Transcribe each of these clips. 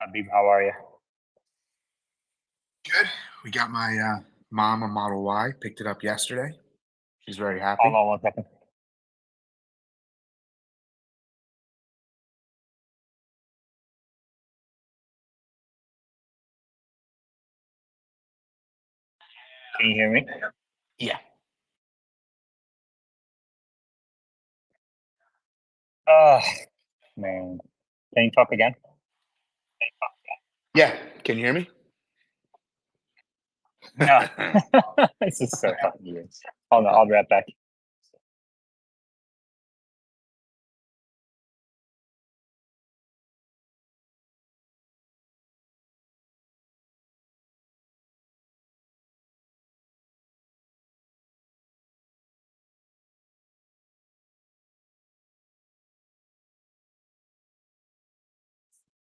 Habib, how are you? Good. We got my mom a Model Y. Picked it up yesterday. She's very Hold happy. on 1 second. Can you hear me? Yeah. Oh, man. Can you talk again? Yeah. Can you hear me? No. This is so fucking weird. Hold on, I'll be right back.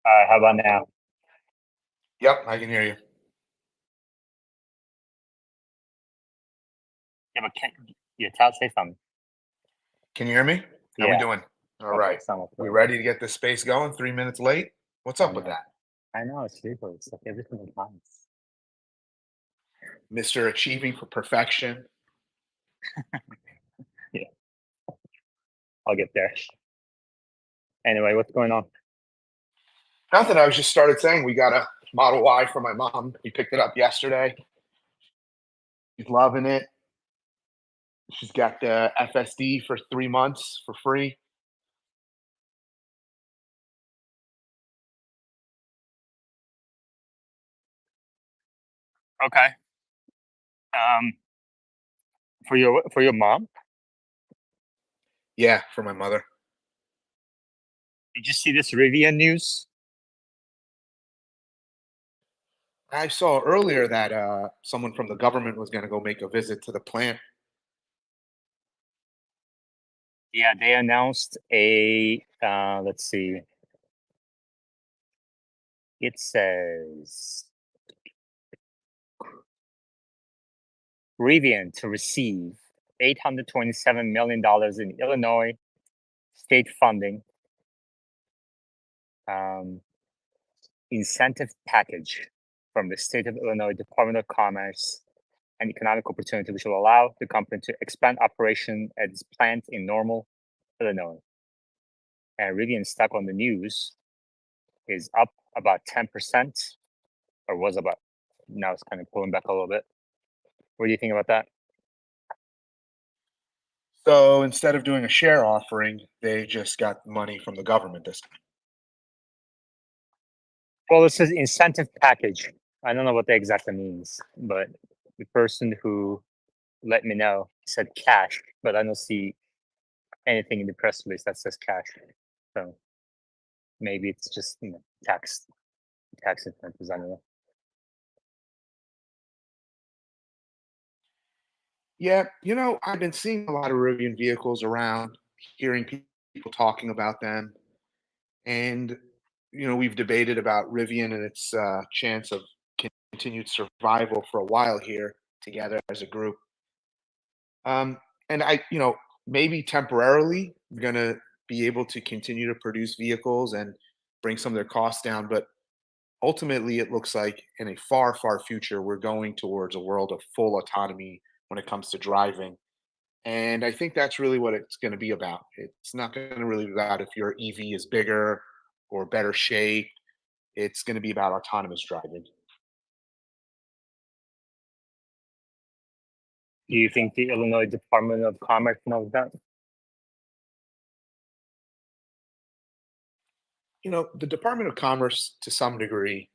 All right, how about now? Yep, I can hear you. Yeah, but say something. Can you hear me? How we Yeah. doing? All Okay, right. sound We good. ready to get this space going? 3 minutes late? What's I up with know. that? I know, it's ridiculous. It's like every single time. Mr. Achieving for Perfection. Yeah, I'll get there. Anyway, what's going on? Nothing. I was just started saying we got a Model Y for my mom. We picked it up yesterday. She's loving it. She's got the FSD for 3 months for free. Okay. For your mom? Yeah, for my mother. Did you see this Rivian news? I saw earlier that someone from the government was going to go make a visit to the plant. Yeah, they announced a let's see. It says Rivian to receive $827 million in Illinois state funding incentive package from the state of Illinois Department of Commerce and Economic Opportunity, which will allow the company to expand operation at its plant in Normal, Illinois. And Rivian stock on the news is up about 10%, or was about. Now it's kind of pulling back a little bit. What do you think about that? So instead of doing a share offering, they just got money from the government this time. Well, it says incentive package. I don't know what that exactly means, but the person who let me know said cash, but I don't see anything in the press release that says cash. So maybe it's just tax incentives. I don't know. Yeah, I've been seeing a lot of Rivian vehicles around, hearing people talking about them, and we've debated about Rivian and its chance of continued survival for a while here together as a group. And maybe temporarily going to be able to continue to produce vehicles and bring some of their costs down, but ultimately it looks like in a far, far future we're going towards a world of full autonomy when it comes to driving. And I think that's really what it's going to be about. It's not going to really be about if your EV is bigger or better shape. It's going to be about autonomous driving. Do you think the Illinois Department of Commerce knows that? The Department of Commerce, to some degree,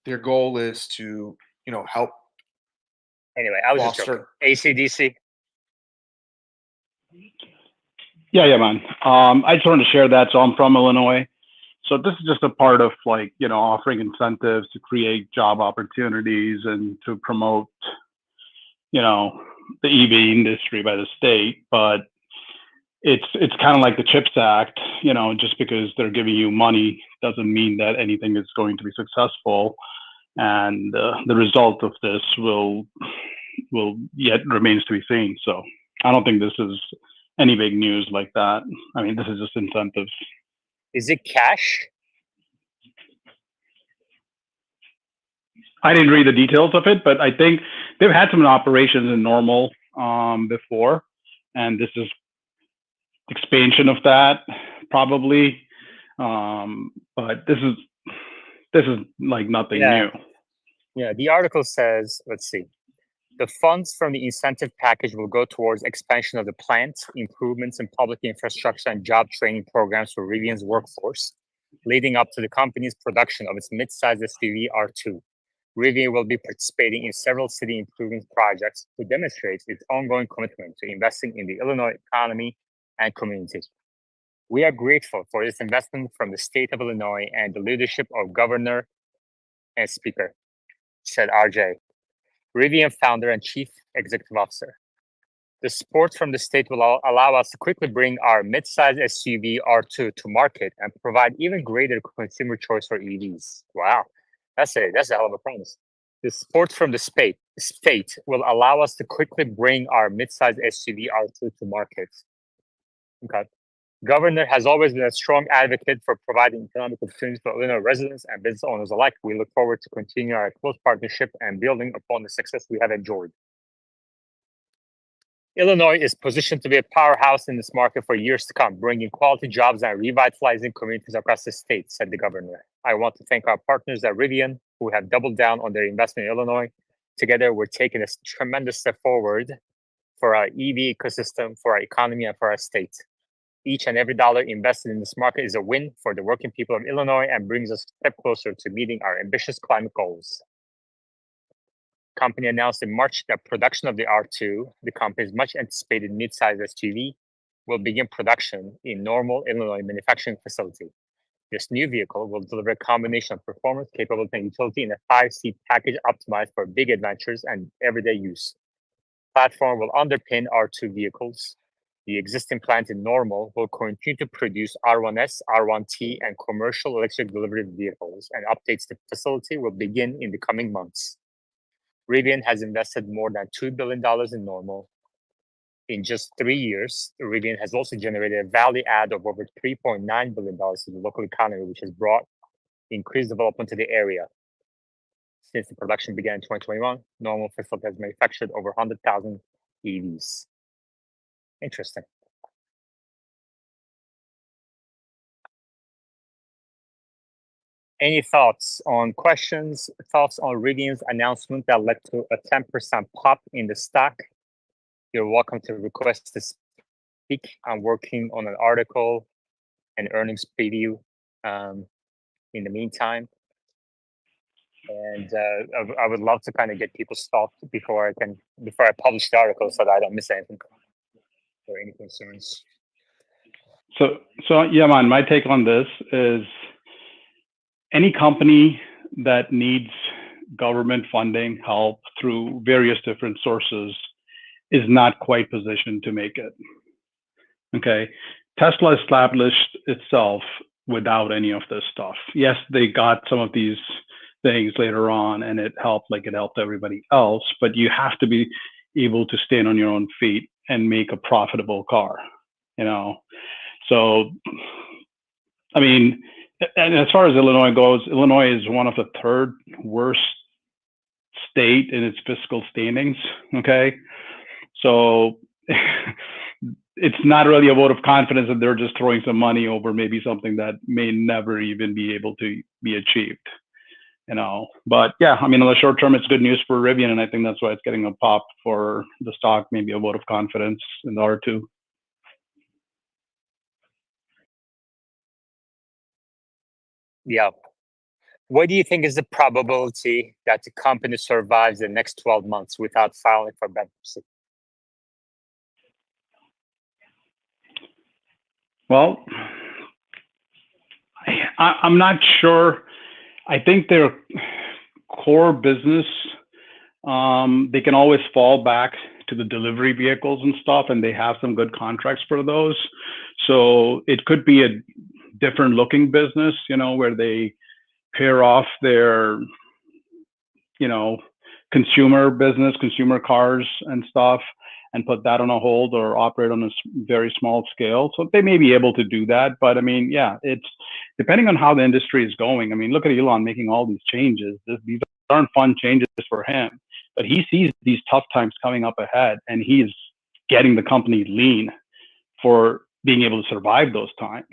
their goal is to, help Anyway, I was just joking. foster. ACDC. Yeah, man. I just wanted to share that. So I'm from Illinois. So this is just a part of offering incentives to create job opportunities and to promote, the EV industry by the state. But it's kind of like the CHIPS Act, just because they're giving you money doesn't mean that anything is going to be successful. And the result of this will yet remains to be seen. So I don't think this is any big news like that. I mean, this is just incentives. Is it cash? I didn't read the details of it, but I think they've had some operations in Normal before, and this is expansion of that probably. But this is like nothing Yeah, new. yeah. The article says, let's see. The funds from the incentive package will go towards expansion of the plant, improvements in public infrastructure, and job training programs for Rivian's workforce, leading up to the company's production of its mid-size SUV R2. Rivian will be participating in several city improvement projects to demonstrate its ongoing commitment to investing in the Illinois economy and community. We are grateful for this investment from the state of Illinois and the leadership of Governor and Speaker, said RJ, Rivian founder and chief executive officer. The support from the state will allow us to quickly bring our mid-size SUV R2 to market and provide even greater consumer choice for EVs. Wow, that's a hell of a promise. The support from the state will allow us to quickly bring our mid-size SUV R2 to market. Okay. Governor has always been a strong advocate for providing economic opportunities for Illinois residents and business owners alike. We look forward to continuing our close partnership and building upon the success we have enjoyed. Illinois is positioned to be a powerhouse in this market for years to come, bringing quality jobs and revitalizing communities across the state, said the governor. I want to thank our partners at Rivian, who have doubled down on their investment in Illinois. Together, we're taking a tremendous step forward for our EV ecosystem, for our economy, and for our state. Each and every dollar invested in this market is a win for the working people of Illinois and brings us a step closer to meeting our ambitious climate goals. Company announced in March that production of the R2, the company's much anticipated mid-size SUV, will begin production in Normal, Illinois manufacturing facility. This new vehicle will deliver a combination of performance, capability, and utility in a 5-seat package optimized for big adventures and everyday use. Platform will underpin R2 vehicles. The existing plant in Normal will continue to produce R1S, R1T, and commercial electric delivery vehicles, and updates to the facility will begin in the coming months. Rivian has invested more than $2 billion in Normal. In just 3 years, Rivian has also generated a value add of over $3.9 billion to the local economy, which has brought increased development to the area. Since the production began in 2021, Normal facility has manufactured over 100,000 EVs. Interesting. Any thoughts on Rivian's announcement that led to a 10% pop in the stock? You're welcome to request to speak. I'm working on an article and earnings preview in the meantime. And I would love to kind of get people's thoughts before I publish the article so that I don't miss anything or any concerns. So yeah, man, my take on this is any company that needs government funding, help through various different sources is not quite positioned to make it. Okay. Tesla established itself without any of this stuff. Yes, they got some of these things later on and it helped like it helped everybody else, but you have to be able to stand on your own feet and make a profitable car, So, I mean, and as far as Illinois goes, Illinois is one of the third worst state in its fiscal standings. Okay. So it's not really a vote of confidence that they're just throwing some money over maybe something that may never even be able to be achieved, But yeah, I mean, in the short term, it's good news for Rivian, and I think that's why it's getting a pop for the stock, maybe a vote of confidence in the R2. Yeah. What do you think is the probability that the company survives the next 12 months without filing for bankruptcy? Well, I'm not sure. I think their core business, they can always fall back to the delivery vehicles and stuff, and they have some good contracts for those. So it could be a different looking business, where they pair off their, consumer business, consumer cars and stuff, and put that on a hold or operate on a very small scale. So they may be able to do that. But I mean, yeah, it's depending on how the industry is going. I mean, look at Elon making all these changes. These aren't fun changes for him, but he sees these tough times coming up ahead, and he's getting the company lean for being able to survive those times.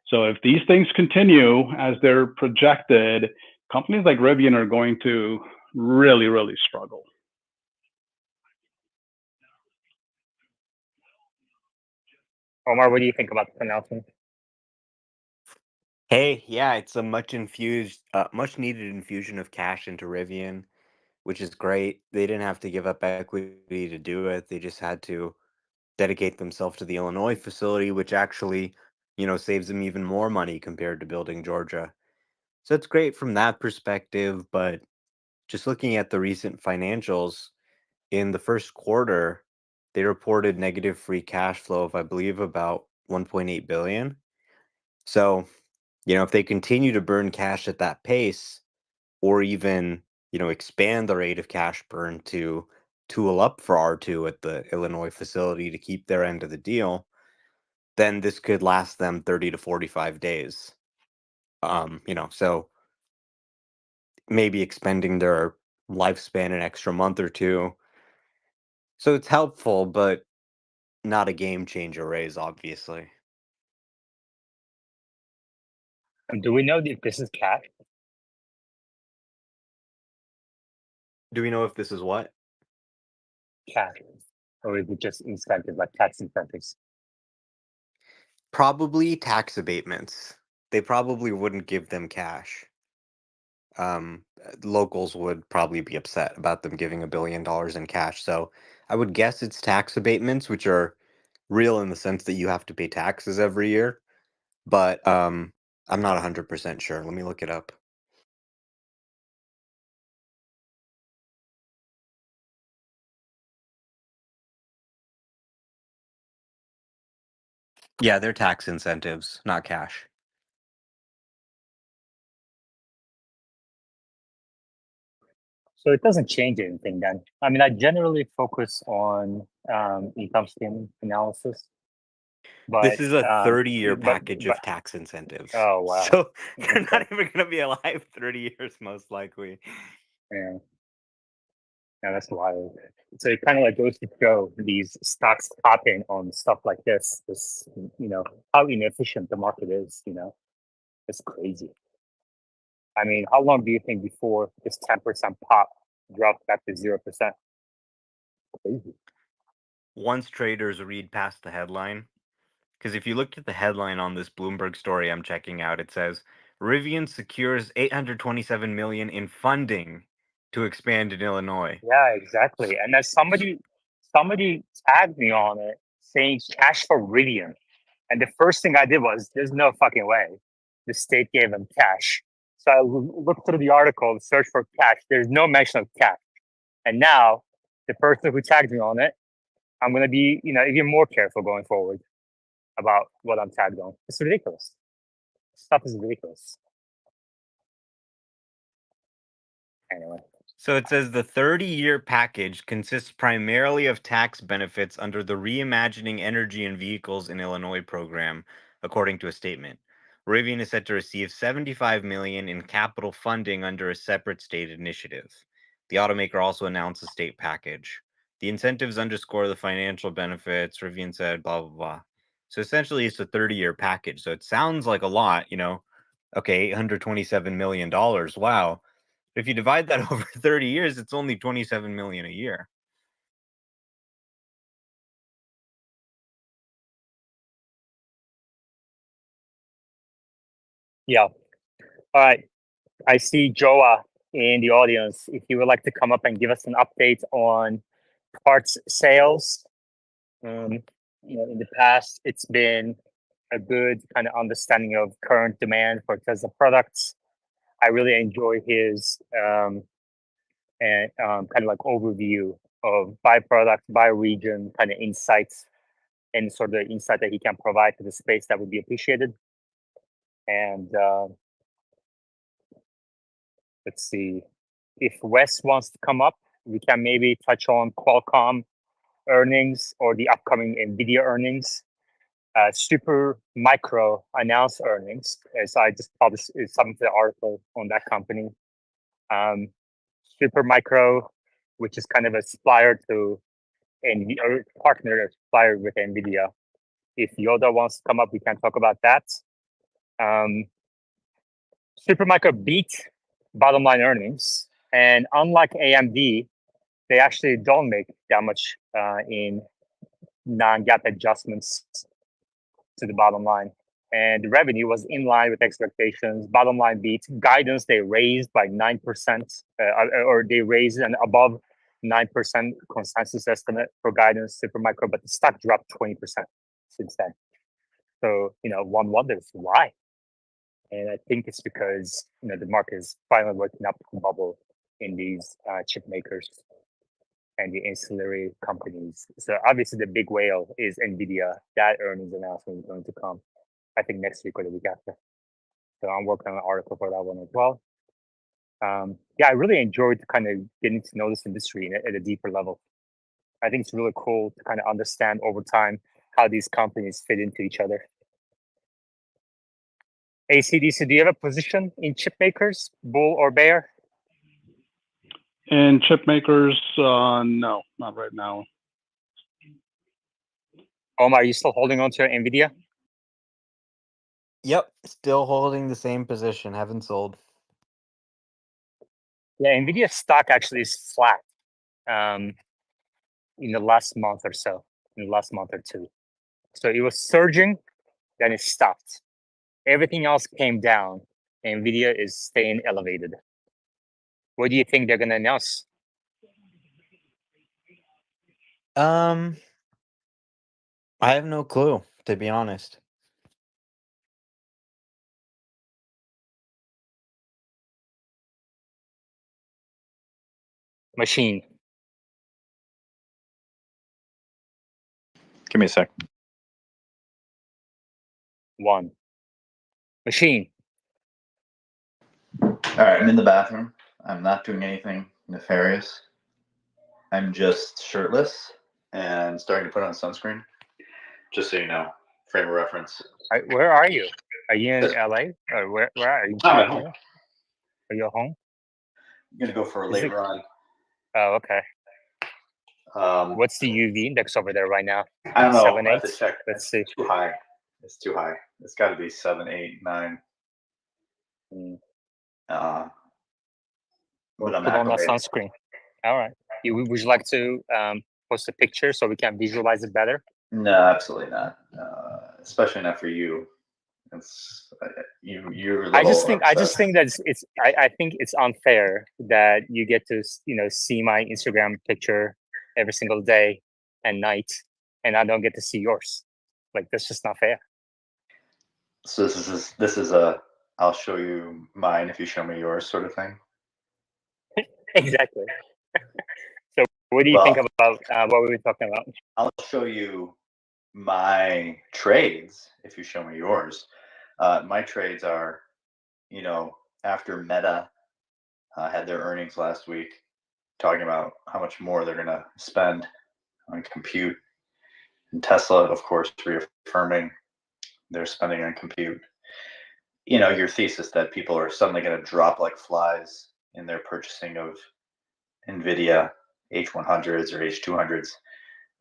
So if these things continue as they're projected, companies like Rivian are going to really, really struggle. Omar, what do you think about this announcement? Hey, yeah, it's a much needed infusion of cash into Rivian, which is great. They didn't have to give up equity to do it. They just had to dedicate themselves to the Illinois facility, which actually, saves them even more money compared to building Georgia. So it's great from that perspective, but just looking at the recent financials, in the first quarter, they reported negative free cash flow of, I believe, about 1.8 billion. So, if they continue to burn cash at that pace, or even, expand the rate of cash burn to tool up for R2 at the Illinois facility to keep their end of the deal, then this could last them 30 to 45 days. So maybe expending their lifespan an extra month or two. So it's helpful, but not a game changer raise, obviously. And do we know if this is cash? Do we know if this is what? Cash. Or is it just incentives, like tax incentives? Probably tax abatements. They probably wouldn't give them cash. Locals would probably be upset about them giving $1 billion in cash. So I would guess it's tax abatements, which are real in the sense that you have to pay taxes every year. But I'm not 100% sure. Let me look it up. Yeah, they're tax incentives, not cash. So it doesn't change anything then. I mean, I generally focus on income statement analysis, This but is a 30-year but package but of tax incentives. oh wow, So they're okay, not even going to be alive 30 years, most likely. yeah, yeah, that's wild. So it kind of like goes to show these stocks popping on stuff like this, how inefficient the market is. It's crazy. I mean, how long do you think before this 10% pop drops back to 0%? Crazy. Once traders read past the headline, because if you looked at the headline on this Bloomberg story I'm checking out, it says Rivian secures 827 million in funding to expand in Illinois. Yeah, exactly. And then somebody tagged me on it saying cash for Rivian. And the first thing I did was, there's no fucking way the state gave them cash. So I looked through the article, searched for cash. There's no mention of cash. And now the person who tagged me on it, I'm gonna be, even more careful going forward about what I'm tagged on. It's ridiculous. Stuff is ridiculous. Anyway. So it says the 30-year package consists primarily of tax benefits under the Reimagining Energy and Vehicles in Illinois program, according to a statement. Rivian is set to receive 75 million in capital funding under a separate state initiative. The automaker also announced a state package. The incentives underscore the financial benefits, Rivian said, blah blah blah. So essentially it's a 30-year package. So it sounds like a lot. Okay, $827 million. Wow. If you divide that over 30 years, it's only 27 million a year. Yeah. All right. I see Joa in the audience. If you would like to come up and give us an update on parts sales, um, in the past, it's been a good kind of understanding of current demand for Tesla products. I really enjoy his and kind of like overview of by product, by region, kind of insights and sort of the insight that he can provide to the space that would be appreciated. And let's see if Wes wants to come up, we can maybe touch on Qualcomm earnings or the upcoming NVIDIA earnings. Super Micro announced earnings, as I just published some of the article on that company. Super Micro, which is kind of a supplier to or partner or supplier with NVIDIA. If Yoda wants to come up, we can talk about that. Supermicro beat bottom line earnings, and unlike AMD, they actually don't make that much in non-GAAP adjustments to the bottom line. And the revenue was in line with expectations. Bottom line beat guidance, they raised by 9%, or they raised an above 9% consensus estimate for guidance Supermicro, but the stock dropped 20% since then. So one wonders why. And I think it's because the market is finally waking up to the bubble in these chip makers and the ancillary companies. So obviously the big whale is NVIDIA. That earnings announcement is going to come, I think, next week or the week after. So I'm working on an article for that one as well. I really enjoyed kind of getting to know this industry at a deeper level. I think it's really cool to kind of understand over time how these companies fit into each other. ACDC, do you have a position in chip makers, bull or bear? In chip makers, no, not right now. Omar, are you still holding on to your NVIDIA? Yep, still holding the same position. Haven't sold. Yeah, NVIDIA stock actually is flat in the last month or so, in the last month or two. So it was surging, then it stopped. Everything else came down. NVIDIA is staying elevated. What do you think they're going to announce? I have no clue, to be honest. Machine. Give me a sec. One. Machine. All right, I'm in the bathroom. I'm not doing anything nefarious. I'm just shirtless and starting to put on sunscreen. Just so you know, frame of reference. Where are you? Are you in LA? Or where are you? I'm at home. Are you at home? I'm gonna go for a late run. Oh, okay. What's the UV index over there right now? I don't know. 7, I have 8? to check. Let's see. It's too high. It's too high. It's got to be 7, 8, 9. But I'm put on that acclimated. sunscreen. All right. Would you like to post a picture so we can visualize it better? No, absolutely not. Especially not for you. It's you're a little I just think obsessed. that I think it's unfair that you get to see my Instagram picture every single day and night, and I don't get to see yours. Like, that's just not fair. So this is a I'll show you mine if you show me yours sort of thing. Exactly. So what do you think about what we were talking about? I'll show you my trades if you show me yours. My trades are, after Meta had their earnings last week, talking about how much more they're going to spend on compute, and Tesla, of course, reaffirming their spending on compute. Your thesis that people are suddenly going to drop like flies in their purchasing of NVIDIA H100s or H200s.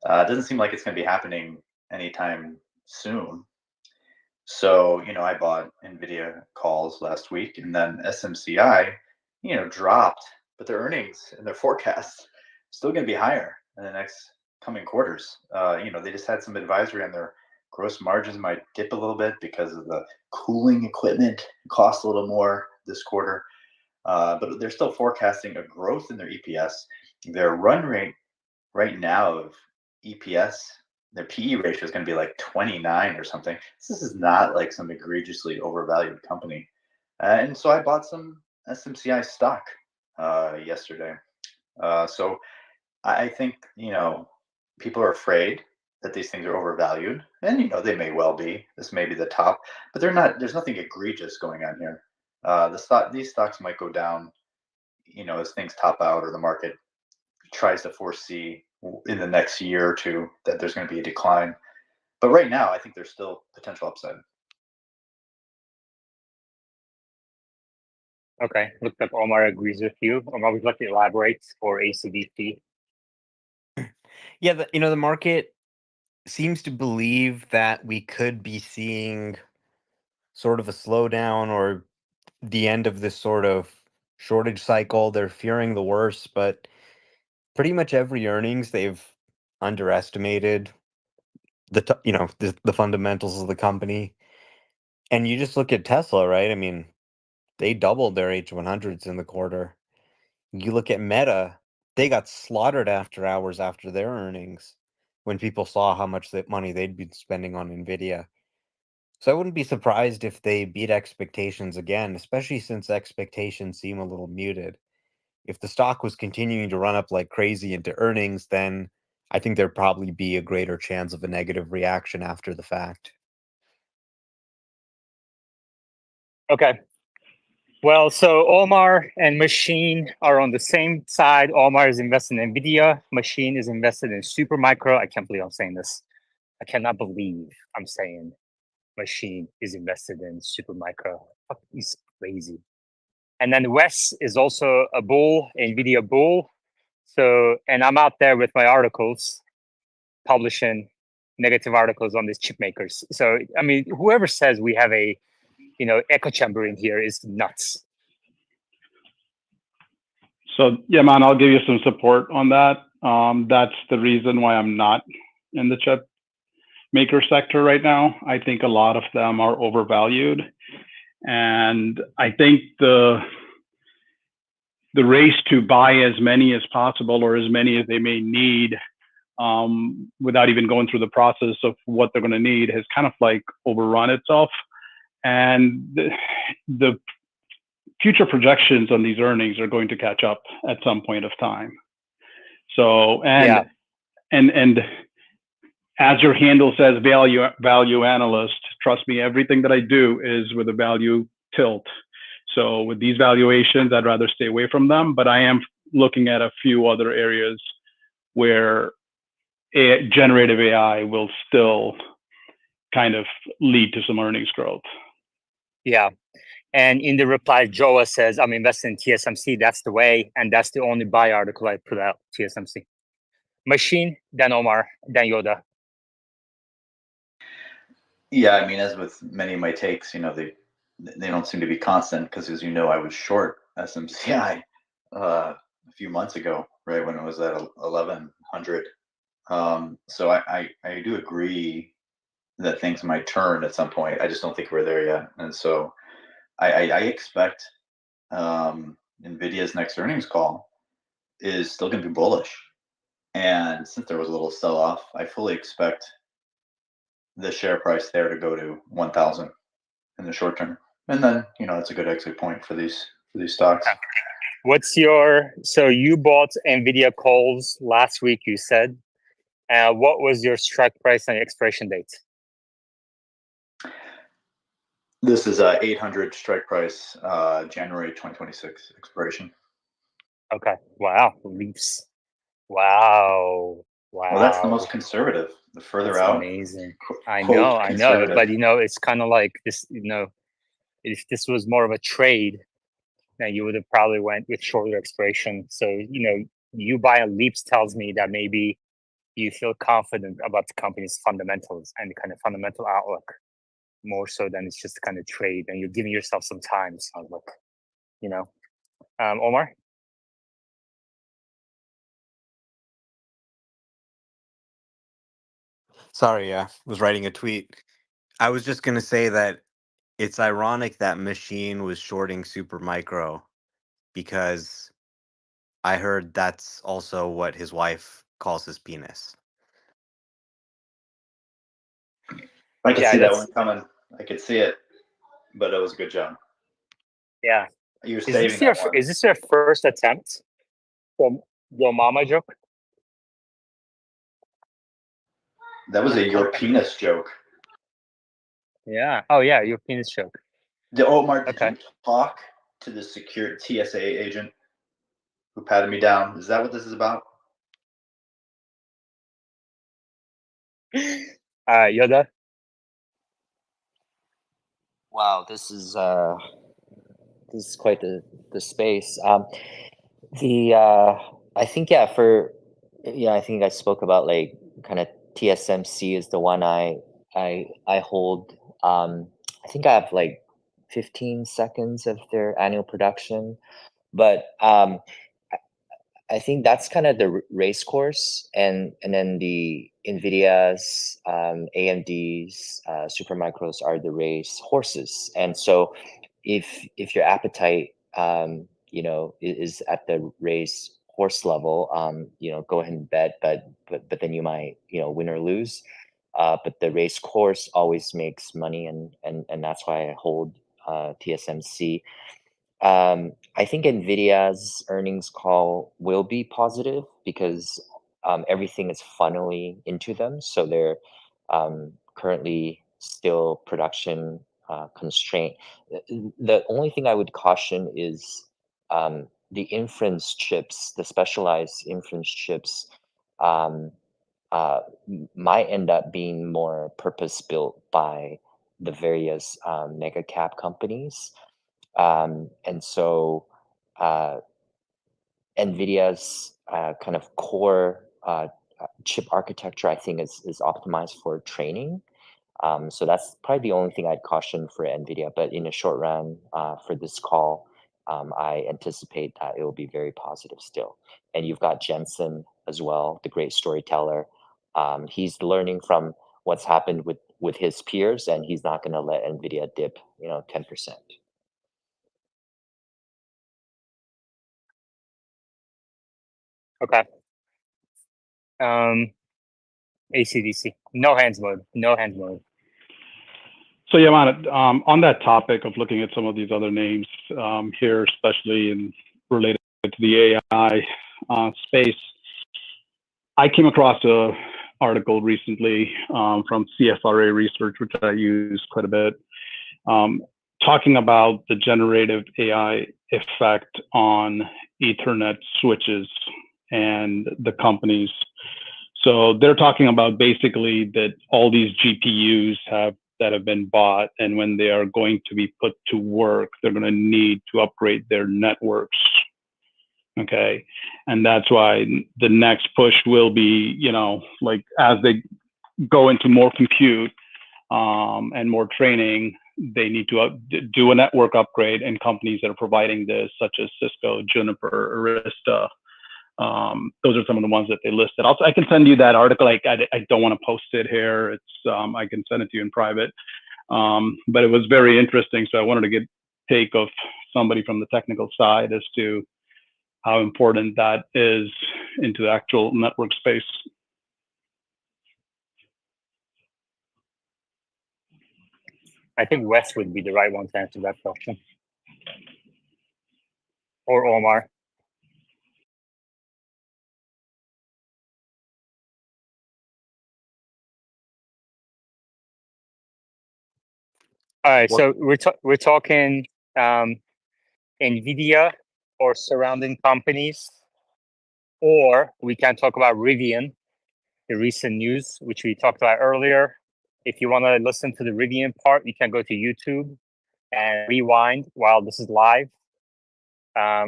It doesn't seem like it's going to be happening anytime soon. So, I bought NVIDIA calls last week, and then SMCI, dropped, but their earnings and their forecasts still going to be higher in the next coming quarters. They just had some advisory on their gross margins might dip a little bit because of the cooling equipment costs a little more this quarter. But they're still forecasting a growth in their EPS. Their run rate right now of EPS, their PE ratio is going to be like 29 or something. This is not like some egregiously overvalued company. And so I bought some SMCI stock yesterday. So I think, people are afraid that these things are overvalued, and they may well be. This may be the top, but they're not. There's nothing egregious going on here. These stocks might go down, as things top out or the market tries to foresee in the next year or two that there's going to be a decline. But right now, I think there's still potential upside. Okay, looks like Omar agrees with you. Omar, would you like to elaborate for ACDC? Yeah, the market seems to believe that we could be seeing sort of a slowdown or the end of this sort of shortage cycle. They're fearing the worst, but pretty much every earnings they've underestimated the fundamentals of the company. And you just look at Tesla, right? I mean, they doubled their H100s in the quarter. You look at Meta, they got slaughtered after hours after their earnings when people saw how much money they'd been spending on Nvidia. So I wouldn't be surprised if they beat expectations again, especially since expectations seem a little muted. If the stock was continuing to run up like crazy into earnings, then I think there'd probably be a greater chance of a negative reaction after the fact. Okay. Well, so Omar and Machine are on the same side. Omar is invested in Nvidia. Machine is invested in Supermicro. I can't believe I'm saying this. I cannot believe I'm saying Machine is invested in Supermicro. Fuck, he's crazy. And then Wes is also a bull, Nvidia bull. So, and I'm out there with my articles, publishing negative articles on these chip makers. So, I mean, whoever says we have a, echo chamber in here is nuts. So yeah, man, I'll give you some support on that. That's the reason why I'm not in the chip maker sector right now. I think a lot of them are overvalued, and I think the race to buy as many as possible or as many as they may need without even going through the process of what they're going to need has kind of like overrun itself. And the future projections on these earnings are going to catch up at some point of time. So, and as your handle says, value analyst, trust me, everything that I do is with a value tilt. So with these valuations, I'd rather stay away from them, but I am looking at a few other areas where generative AI will still kind of lead to some earnings growth. Yeah. And in the reply, Joa says, I'm invested in TSMC. That's the way. And that's the only buy article I put out, TSMC. Machine, then Omar, then Yoda. Yeah, I mean, as with many of my takes, they don't seem to be constant because, as you know, I was short SMCI a few months ago, right when it was at 1100. So I do agree that things might turn at some point. I just don't think we're there yet, and so I expect Nvidia's next earnings call is still going to be bullish, and since there was a little sell-off, I fully expect the share price there to go to 1,000 in the short term, and then it's a good exit point for these stocks. So you bought Nvidia calls last week, you said. What was your strike price and expiration date? This is a 800 strike price, January 2026 expiration. Okay. Wow. Leaps. Wow. Well, that's the most conservative. The further That's out, amazing. I know, but it's kind of like this. If this was more of a trade, then you would have probably went with shorter expiration. So you buying leaps tells me that maybe you feel confident about the company's fundamentals and the kind of fundamental outlook more so than it's just kind of trade, and you're giving yourself some time. Sounds like, Omar. Sorry, I was writing a tweet. I was just going to say that it's ironic that Machine was shorting Supermicro because I heard that's also what his wife calls his penis. I could see that one coming. I could see it, but it was a good job. Yeah. You're saving that one. Is this your first attempt from your mama joke? That was your penis joke. Yeah. Oh, yeah, your penis joke. Omar, did you talk to the secure TSA agent who patted me down? Is that what this is about? Yoda. Wow, this is quite the space. The I think I think I spoke about like kind of TSMC is the one I hold. I think I have like 15 seconds of their annual production, but I think that's kind of the race course, and then the Nvidias, AMDs, Supermicros are the race horses. And so, if your appetite, is at the race horse level, go ahead and bet, but then you might, win or lose. But the race course always makes money, and that's why I hold TSMC. I think Nvidia's earnings call will be positive because everything is funneling into them. So they're currently still production constraint. The only thing I would caution is the inference chips, the specialized inference chips, um, might end up being more purpose built by the various mega cap companies, and so uh, NVIDIA's kind of core chip architecture, I think, is optimized for training. So that's probably the only thing I'd caution for NVIDIA. But in the short run, for this call, I anticipate that it will be very positive still. And you've got Jensen as well, the great storyteller. He's learning from what's happened with his peers, and he's not going to let NVIDIA dip, 10%. Okay. ACDC. No hands mode. No hands mode. So yeah, man, on that topic of looking at some of these other names here, especially in related to the AI space, I came across a article recently from CSRA Research, which I use quite a bit, talking about the generative AI effect on Ethernet switches and the companies. So they're talking about basically that all these GPUs that have been bought, and when they are going to be put to work, they're going to need to upgrade their networks. Okay. And that's why the next push will be, like as they go into more compute and more training, they need to do a network upgrade, and companies that are providing this, such as Cisco, Juniper, Arista, those are some of the ones that they listed. I can send you that article. I don't want to post it here. It's I can send it to you in private. But it was very interesting. So I wanted to get take of somebody from the technical side as to how important that is into the actual network space. I think Wes would be the right one to answer that question. Or Omar. All right, so we're talking Nvidia or surrounding companies, or we can talk about Rivian, the recent news, which we talked about earlier. If you want to listen to the Rivian part, you can go to YouTube and rewind while this is live,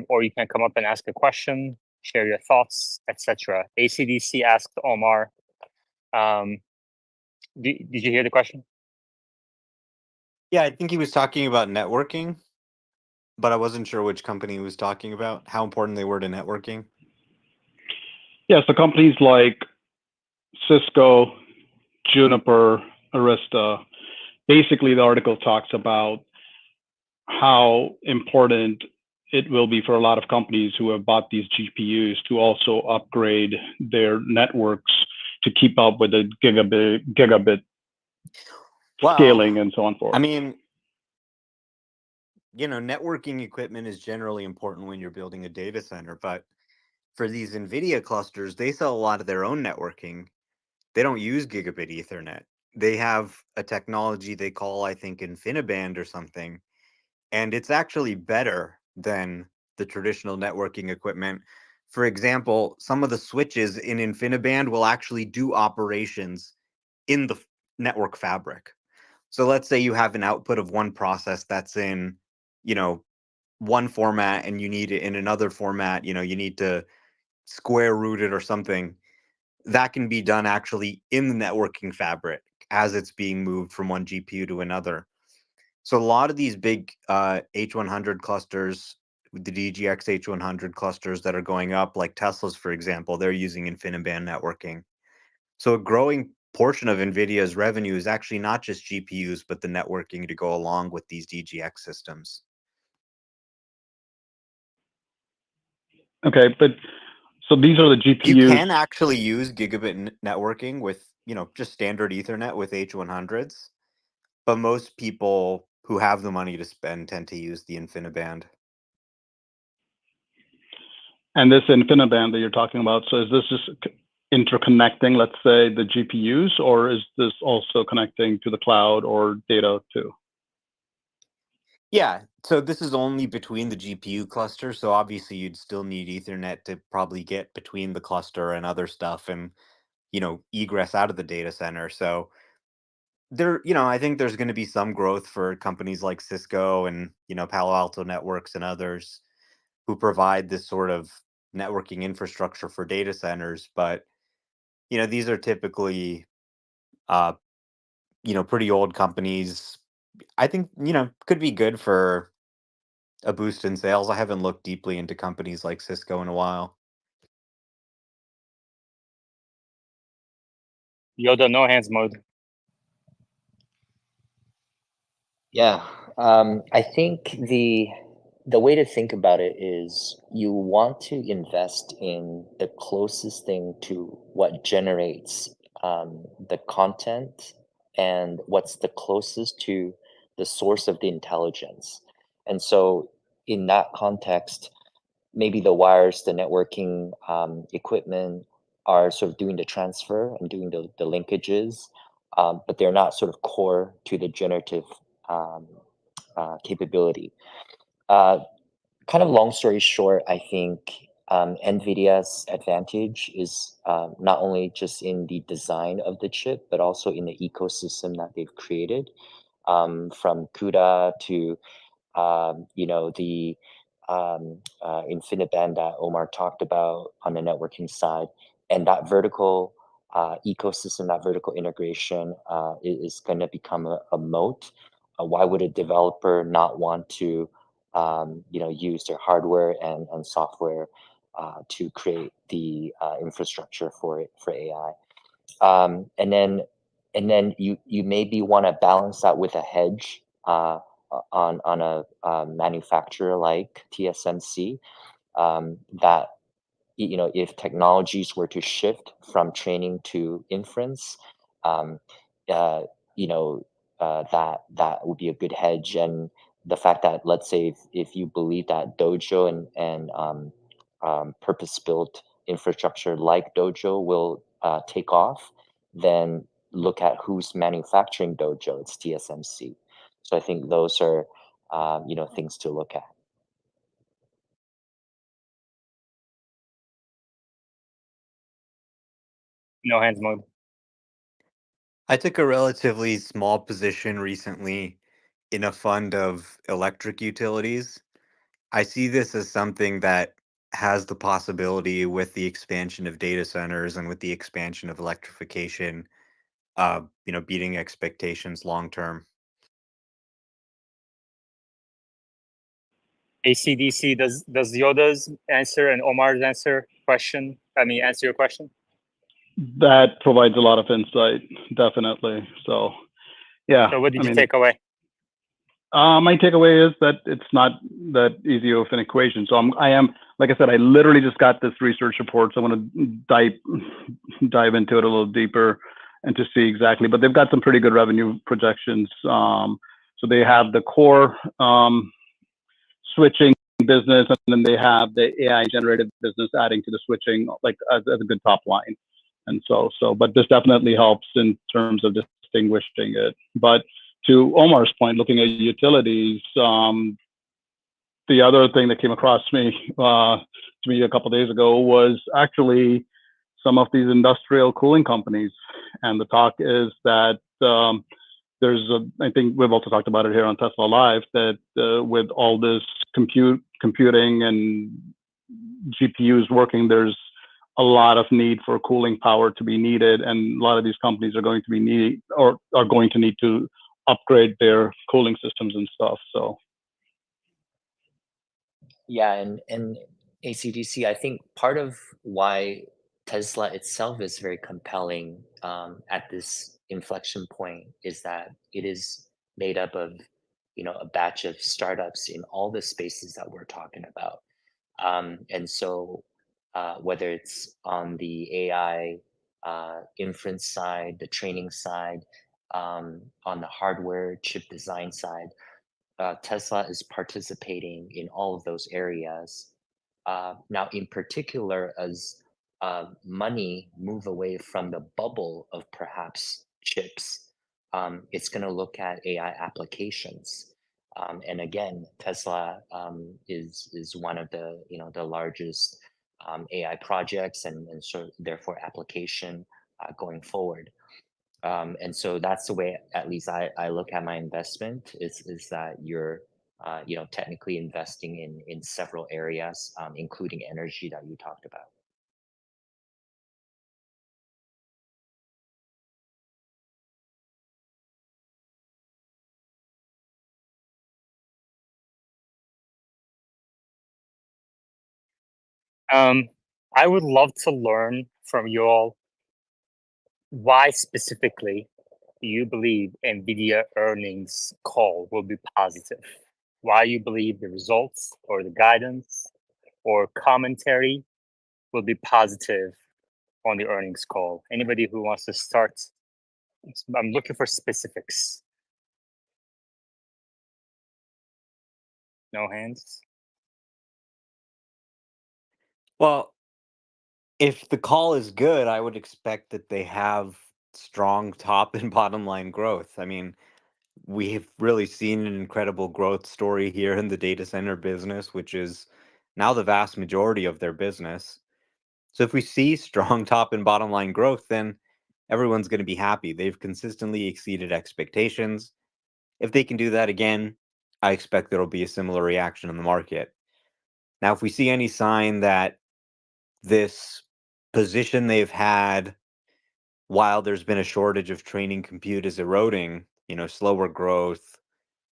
or you can come up and ask a question, share your thoughts, etc. ACDC asked Omar. Did you hear the question? Yeah, I think he was talking about networking, but I wasn't sure which company he was talking about, how important they were to networking. Yeah, so companies like Cisco, Juniper, Arista, basically the article talks about how important it will be for a lot of companies who have bought these GPUs to also upgrade their networks to keep up with the gigabit scaling and so on forth. I mean, networking equipment is generally important when you're building a data center, but for these NVIDIA clusters, they sell a lot of their own networking. They don't use gigabit Ethernet. They have a technology they call, I think, InfiniBand or something, and it's actually better than the traditional networking equipment. For example, some of the switches in InfiniBand will actually do operations in the network fabric. So let's say you have an output of one process that's in, one format, and you need it in another format, you need to square root it or something. That can be done actually in the networking fabric as it's being moved from one GPU to another. So a lot of these big H100 clusters, the DGX H100 clusters that are going up, like Tesla's, for example, they're using InfiniBand networking. So a growing portion of NVIDIA's revenue is actually not just GPUs, but the networking to go along with these DGX systems. Okay, but so these are the GPUs. You can actually use gigabit networking with, just standard Ethernet with H100s, but most people who have the money to spend tend to use the InfiniBand. And this InfiniBand that you're talking about, so is this just interconnecting, let's say, the GPUs, or is this also connecting to the cloud or data too? Yeah, so this is only between the GPU cluster, so obviously you'd still need Ethernet to probably get between the cluster and other stuff and, egress out of the data center. So I think there's going to be some growth for companies like Cisco and, Palo Alto Networks and others who provide this sort of networking infrastructure for data centers. But, these are typically, uh, pretty old companies. I think, could be good for a boost in sales. I haven't looked deeply into companies like Cisco in a while. Yoda, no hands mode. Yeah, I think the way to think about it is you want to invest in the closest thing to what generates the content and what's the closest to the source of the intelligence. And so, in that context, maybe the wires, the networking equipment are sort of doing the transfer and doing the linkages, but they're not sort of core to the generative um, capability. Uh, Kind of long story short, I think NVIDIA's advantage is not only just in the design of the chip, but also in the ecosystem that they've created, from CUDA to the InfiniBand that Omar talked about on the networking side, and that vertical ecosystem, that vertical integration is going to become a moat. Why would a developer not want to, use their hardware and software to create the infrastructure for it for AI? And then you maybe want to balance that with a hedge on a manufacturer like TSMC, that if technologies were to shift from training to inference, um, uh, you know that would be a good hedge. And the fact that, let's say, if you believe that Dojo and purpose built infrastructure like Dojo will take off, then look at who's manufacturing Dojo. It's TSMC. So I think those are things to look at. No hands mode. I took a relatively small position recently in a fund of electric utilities. I see this as something that has the possibility, with the expansion of data centers and with the expansion of electrification, beating expectations long term. ACDC, does Yoda's answer and Omar's answer answer your question? That provides a lot of insight, definitely. So, yeah. So what did you take away? My takeaway is that it's not that easy of an equation. So I am, like I said, I literally just got this research report, so I want to dive into it a little deeper and to see exactly. But they've got some pretty good revenue projections. So they have the core switching business, and then they have the AI generated business adding to the switching, like as a good top line. And but this definitely helps in terms of distinguishing it. But to Omar's point, looking at utilities, the other thing that came across me to me a couple of days ago was actually some of these industrial cooling companies. And the talk is that I think we've also talked about it here on Tesla Live, that with all this computing and GPUs working, there's a lot of need for cooling power to be needed, and a lot of these companies are going to be need or are going to need to upgrade their cooling systems and stuff. So Yeah, and ACDC, I think part of why Tesla itself is very compelling at this inflection point is that it is made up of, a batch of startups in all the spaces that we're talking about. And so, whether it's on the AI inference side, the training side, on the hardware chip design side, Tesla is participating in all of those areas. Now, in particular, as money move away from the bubble of perhaps chips, it's going to look at AI applications. And again, Tesla is one of the the largest AI projects and so therefore application going forward. And so that's the way, at least I look at my investment is that you're, technically investing in several areas, including energy that you talked about. Um, I would love to learn from you all why specifically do you believe NVIDIA earnings call will be positive? Why you believe the results or the guidance or commentary will be positive on the earnings call? Anybody who wants to start? I'm looking for specifics. No hands? Well, if the call is good, I would expect that they have strong top and bottom line growth. I mean, we have really seen an incredible growth story here in the data center business, which is now the vast majority of their business. So if we see strong top and bottom line growth, then everyone's going to be happy. They've consistently exceeded expectations. If they can do that again, I expect there'll be a similar reaction in the market. Now, if we see any sign that this position they've had while there's been a shortage of training compute is eroding, slower growth,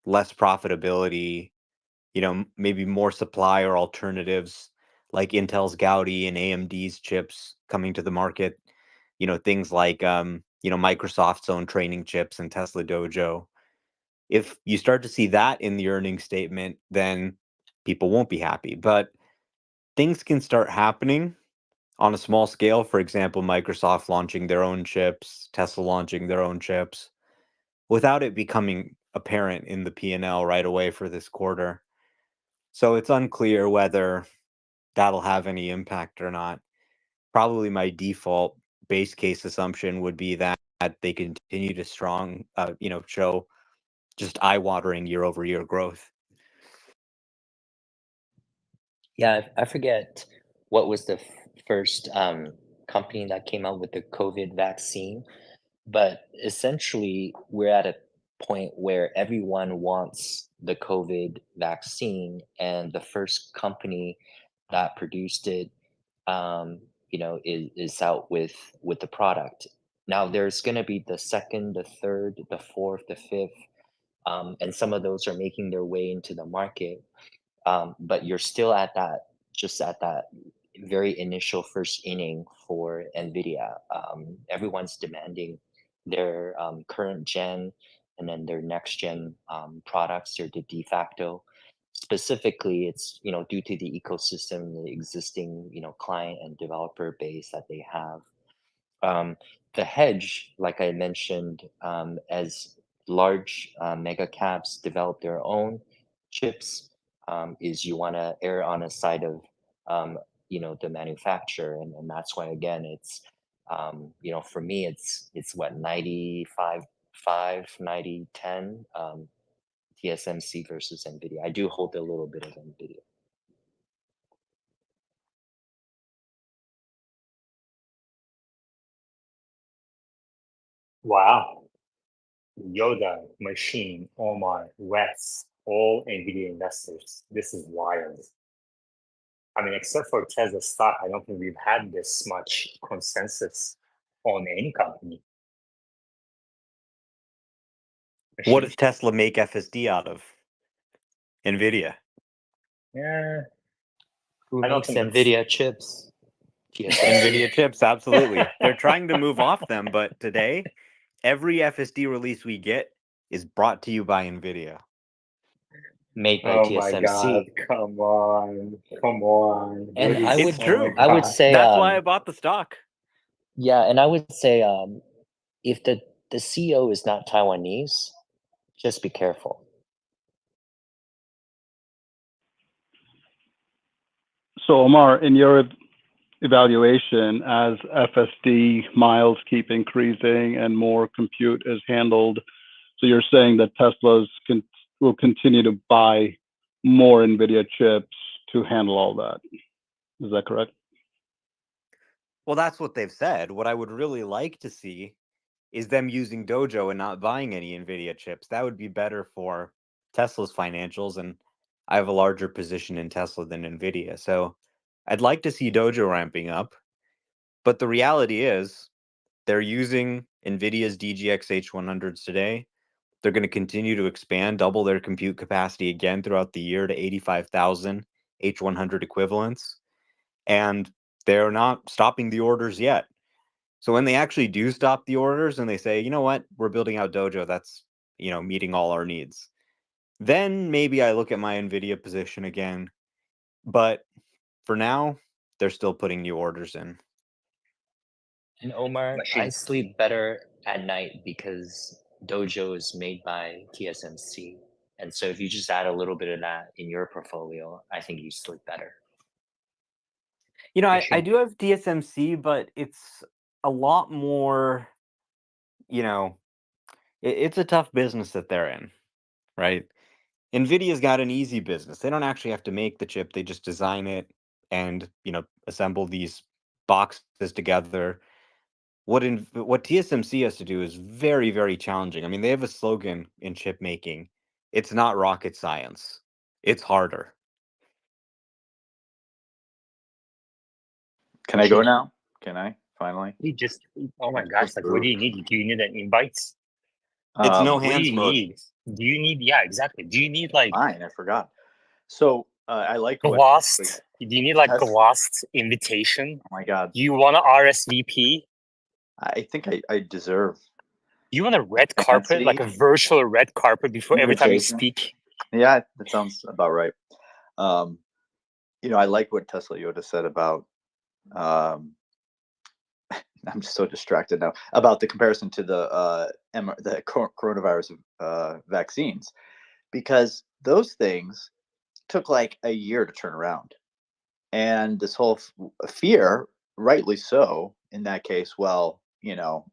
less profitability, maybe more supply or alternatives like Intel's Gaudi and AMD's chips coming to the market, things like Microsoft's own training chips and Tesla Dojo. If you start to see that in the earnings statement, then people won't be happy. But things can start happening on a small scale. For example, Microsoft launching their own chips, Tesla launching their own chips, without it becoming apparent in the P&L right away for this quarter. So it's unclear whether that'll have any impact or not. Probably my default base case assumption would be that they continue to show just eye-watering year-over-year growth. Yeah, I forget what was the first company that came out with the COVID vaccine, but essentially we're at a point where everyone wants the COVID vaccine, and the first company that produced it, is out with the product. Now there's going to be the second, the third, the fourth, the fifth, and some of those are making their way into the market, but you're still at that, just at that very initial first inning for NVIDIA. Everyone's demanding their current gen and then their next gen products, or the de facto. Specifically, it's due to the ecosystem, the existing client and developer base that they have. Um, the hedge, like I mentioned, as large mega caps develop their own chips, is you want to err on a side of the manufacturer, and that's why again it's for me it's what 95 5 90 10 TSMC versus NVIDIA. I do hold a little bit of NVIDIA. Wow. Yoda, Machine, Omar, Wes, all NVIDIA investors. This is wild. I mean, except for Tesla stock, I don't think we've had this much consensus on any company. What does Tesla make FSD out of? NVIDIA. Yeah, Who I don't makes think that's- NVIDIA chips? NVIDIA chips, absolutely. They're trying to move off them, but today, every FSD release we get is brought to you by NVIDIA. Made by Oh my God! TSMC. Come on, come on. And What is- I would- It's true. my I would God. say That's why I bought the stock. yeah, and I would say if the CEO is not Taiwanese, just be careful. So, Omar, in your evaluation, as FSD miles keep increasing and more compute is handled, so you're saying that Teslas will continue to buy more NVIDIA chips to handle all that. Is that correct? Well, that's what they've said. What I would really like to see is them using Dojo and not buying any NVIDIA chips. That would be better for Tesla's financials, and I have a larger position in Tesla than NVIDIA. So I'd like to see Dojo ramping up. But the reality is they're using NVIDIA's DGX H100s today. They're going to continue to expand, double their compute capacity again throughout the year to 85,000 H100 equivalents. And they're not stopping the orders yet. So when they actually do stop the orders and they say, you know what, we're building out Dojo, that's, meeting all our needs, then maybe I look at my NVIDIA position again. But for now, they're still putting new orders in. And Omar, I Machine. sleep better at night because Dojo is made by TSMC. And so if you just add a little bit of that in your portfolio, I think you sleep better. I Machine. do have TSMC, but it's a lot more, it's a tough business that they're in, right? NVIDIA's got an easy business. They don't actually have to make the chip. They just design it and, assemble these boxes together. What TSMC has to do is very, very challenging. I mean, they have a slogan in chip making. It's not rocket science. It's harder. Can I go now? Can I finally? You just, oh my gosh, like, what do you need? Do you need an invite? It's no What do hands you mode. need? Do you need, yeah, exactly. Do you need like Fine, I forgot. So I like what. glossed? Do you need like Yes. glossed invitation? Oh my God, Do you want to RSVP? I think I deserve. Do you want a red carpet, like a virtual red carpet before every time you Invitation. speak? Yeah, that sounds about right. I like what Tesla Yoda said about. I'm just so distracted now about the comparison to the coronavirus vaccines, because those things took like a year to turn around, and this whole fear, rightly so, in that case. Well,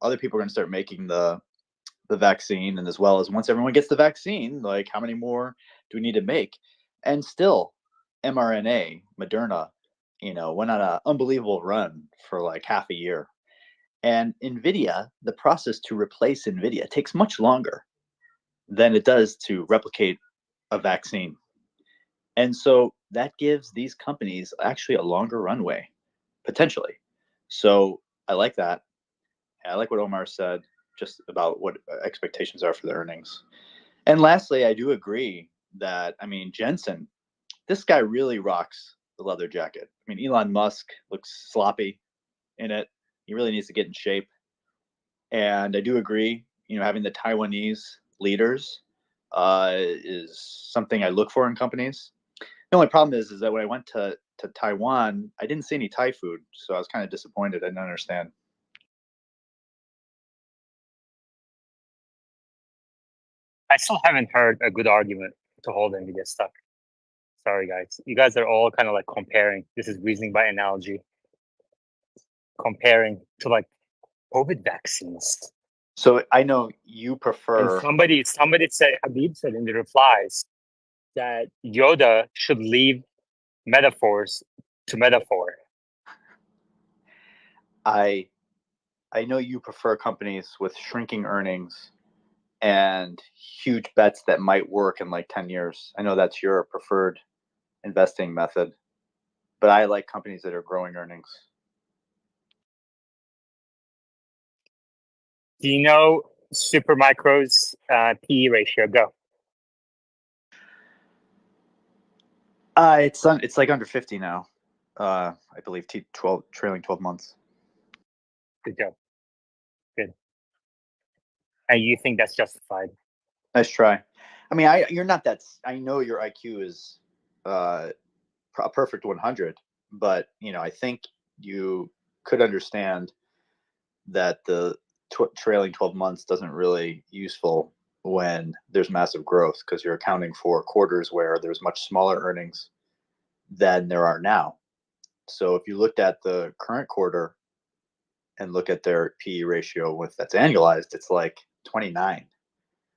other people are going to start making the vaccine, and as well as once everyone gets the vaccine, like how many more do we need to make? And still, mRNA, Moderna, went on an unbelievable run for like half a year. And NVIDIA, the process to replace NVIDIA takes much longer than it does to replicate a vaccine. And so that gives these companies actually a longer runway, potentially. So I like that. I like what Omar said just about what expectations are for the earnings. And lastly, I do agree that, Jensen, this guy really rocks the leather jacket. Elon Musk looks sloppy in it. He really needs to get in shape. And I do agree, having the Taiwanese leaders is something I look for in companies. The only problem is that when I went to Taiwan, I didn't see any Thai food, so I was kind of disappointed. I didn't understand. I still haven't heard a good argument to hold NVIDIA stock. Sorry, guys. You guys are all kind of like comparing. This is reasoning by analogy. Comparing to like COVID vaccines. So I know you prefer. And somebody said, Habib said in the replies that Yoda should leave metaphors to metaphor. I I know you prefer companies with shrinking earnings and huge bets that might work in like 10 years. I know that's your preferred investing method, but I like companies that are growing earnings. Do you know Supermicro's PE ratio? Go. It's like under 50 now. I believe trailing 12 months. Good job. Good. And you think that's justified? Nice try. I mean, you're not that. I know your IQ is a perfect 100, but I think you could understand that the trailing 12 months doesn't really useful when there's massive growth because you're accounting for quarters where there's much smaller earnings than there are now. So if you looked at the current quarter and look at their PE ratio that's annualized, it's like 29.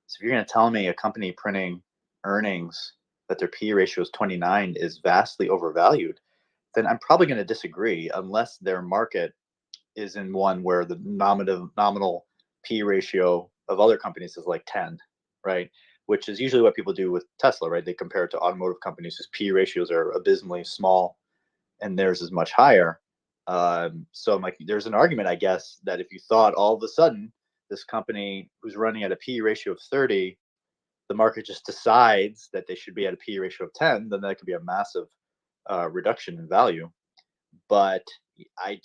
So if you're going to tell me a company printing earnings that their PE ratio is 29 is vastly overvalued, then I'm probably going to disagree unless their market is in one where the nominal PE ratio of other companies is like 10, right? Which is usually what people do with Tesla, right? They compare it to automotive companies whose PE ratios are abysmally small and theirs is much higher. So I'm like, there's an argument, I guess, that if you thought all of a sudden this company who's running at a PE ratio of 30, the market just decides that they should be at a PE ratio of 10, then that could be a massive reduction in value. But I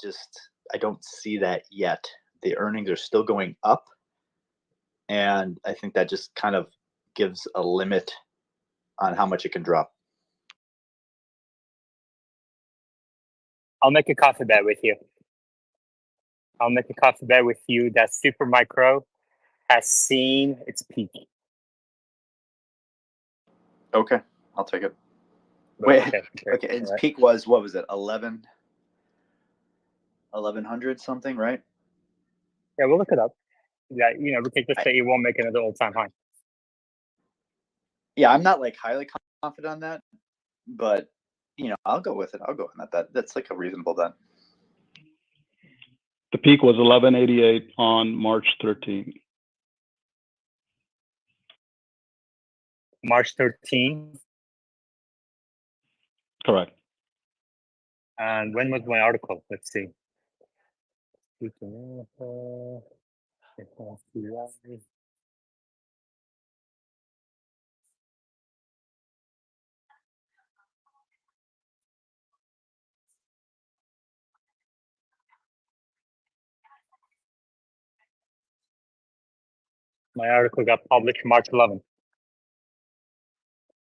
don't see that yet. The earnings are still going up, and I think that just kind of gives a limit on how much it can drop. I'll make a coffee bet with you. That Supermicro has seen its peak. Okay, I'll take it. Wait, okay. Its right. peak was, what was it, 1100 something, right? Yeah, we'll look it up. Yeah, we can just say it won't make another all-time high. Yeah, I'm not like highly confident on that, but I'll go with it. I'll go on that. That's like a reasonable bet. The peak was 1188 on March 13. March 13. Correct. And when was my article? Let's see. My article got published March 11th.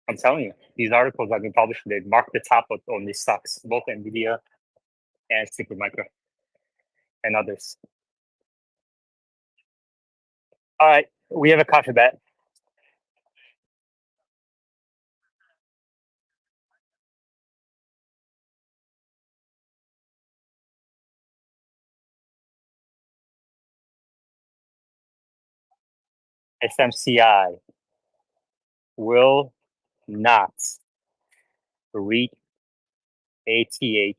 I'm telling you, these articles have been published. They mark the top on these stocks, both NVIDIA and Supermicro and others. All right, we have a coffee bet. SMCI will not reach 88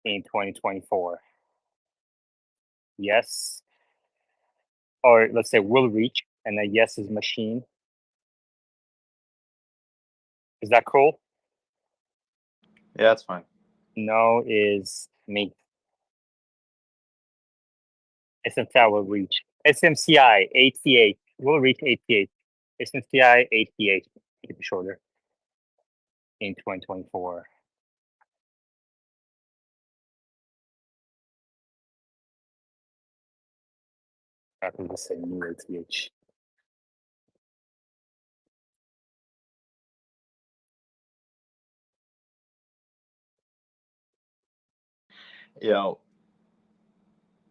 in 2024. Yes. Or let's say will reach, and then yes is machine. Is that cool? Yeah, that's fine. No is me. SMCI will reach. SMCI 88 will reach 88. SMCI 88, keep it shorter, in 2024. I can just say new ATH.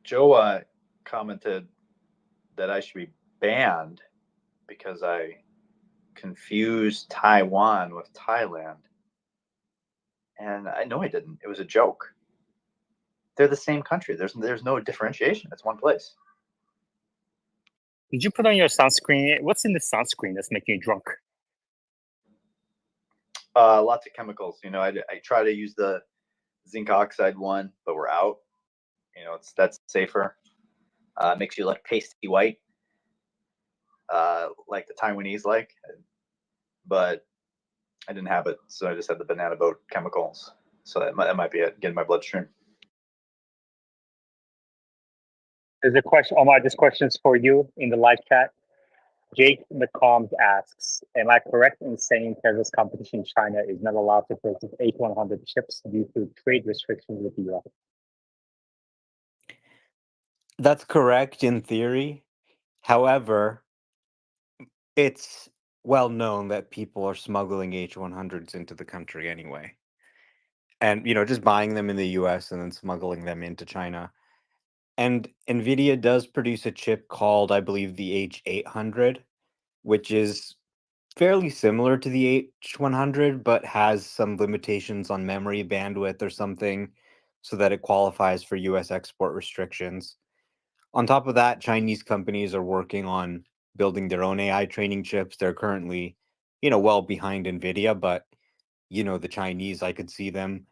Joe commented that I should be banned because I confused Taiwan with Thailand. And I know I didn't. It was a joke. They're the same country. There's no differentiation. It's one place. Did you put on your sunscreen? What's in the sunscreen that's making you drunk? Lots of chemicals. I try to use the zinc oxide one, but we're out. That's safer. Makes you look pasty white, like the Taiwanese like. But I didn't have it, so I just had the banana boat chemicals. So that might be it, get in my bloodstream. There's a question, Omar, this question is for you in the live chat. Jake McCombs asks, am I correct in saying Tesla's competition in China is not allowed to purchase H100 chips due to trade restrictions with the US? That's correct in theory. However, it's well known that people are smuggling H100s into the country anyway. And, just buying them in the US and then smuggling them into China. And NVIDIA does produce a chip called, I believe, the H800, which is fairly similar to the H100, but has some limitations on memory bandwidth or something so that it qualifies for US export restrictions. On top of that, Chinese companies are working on building their own AI training chips. They're currently, well behind NVIDIA, but, the Chinese, I could see them,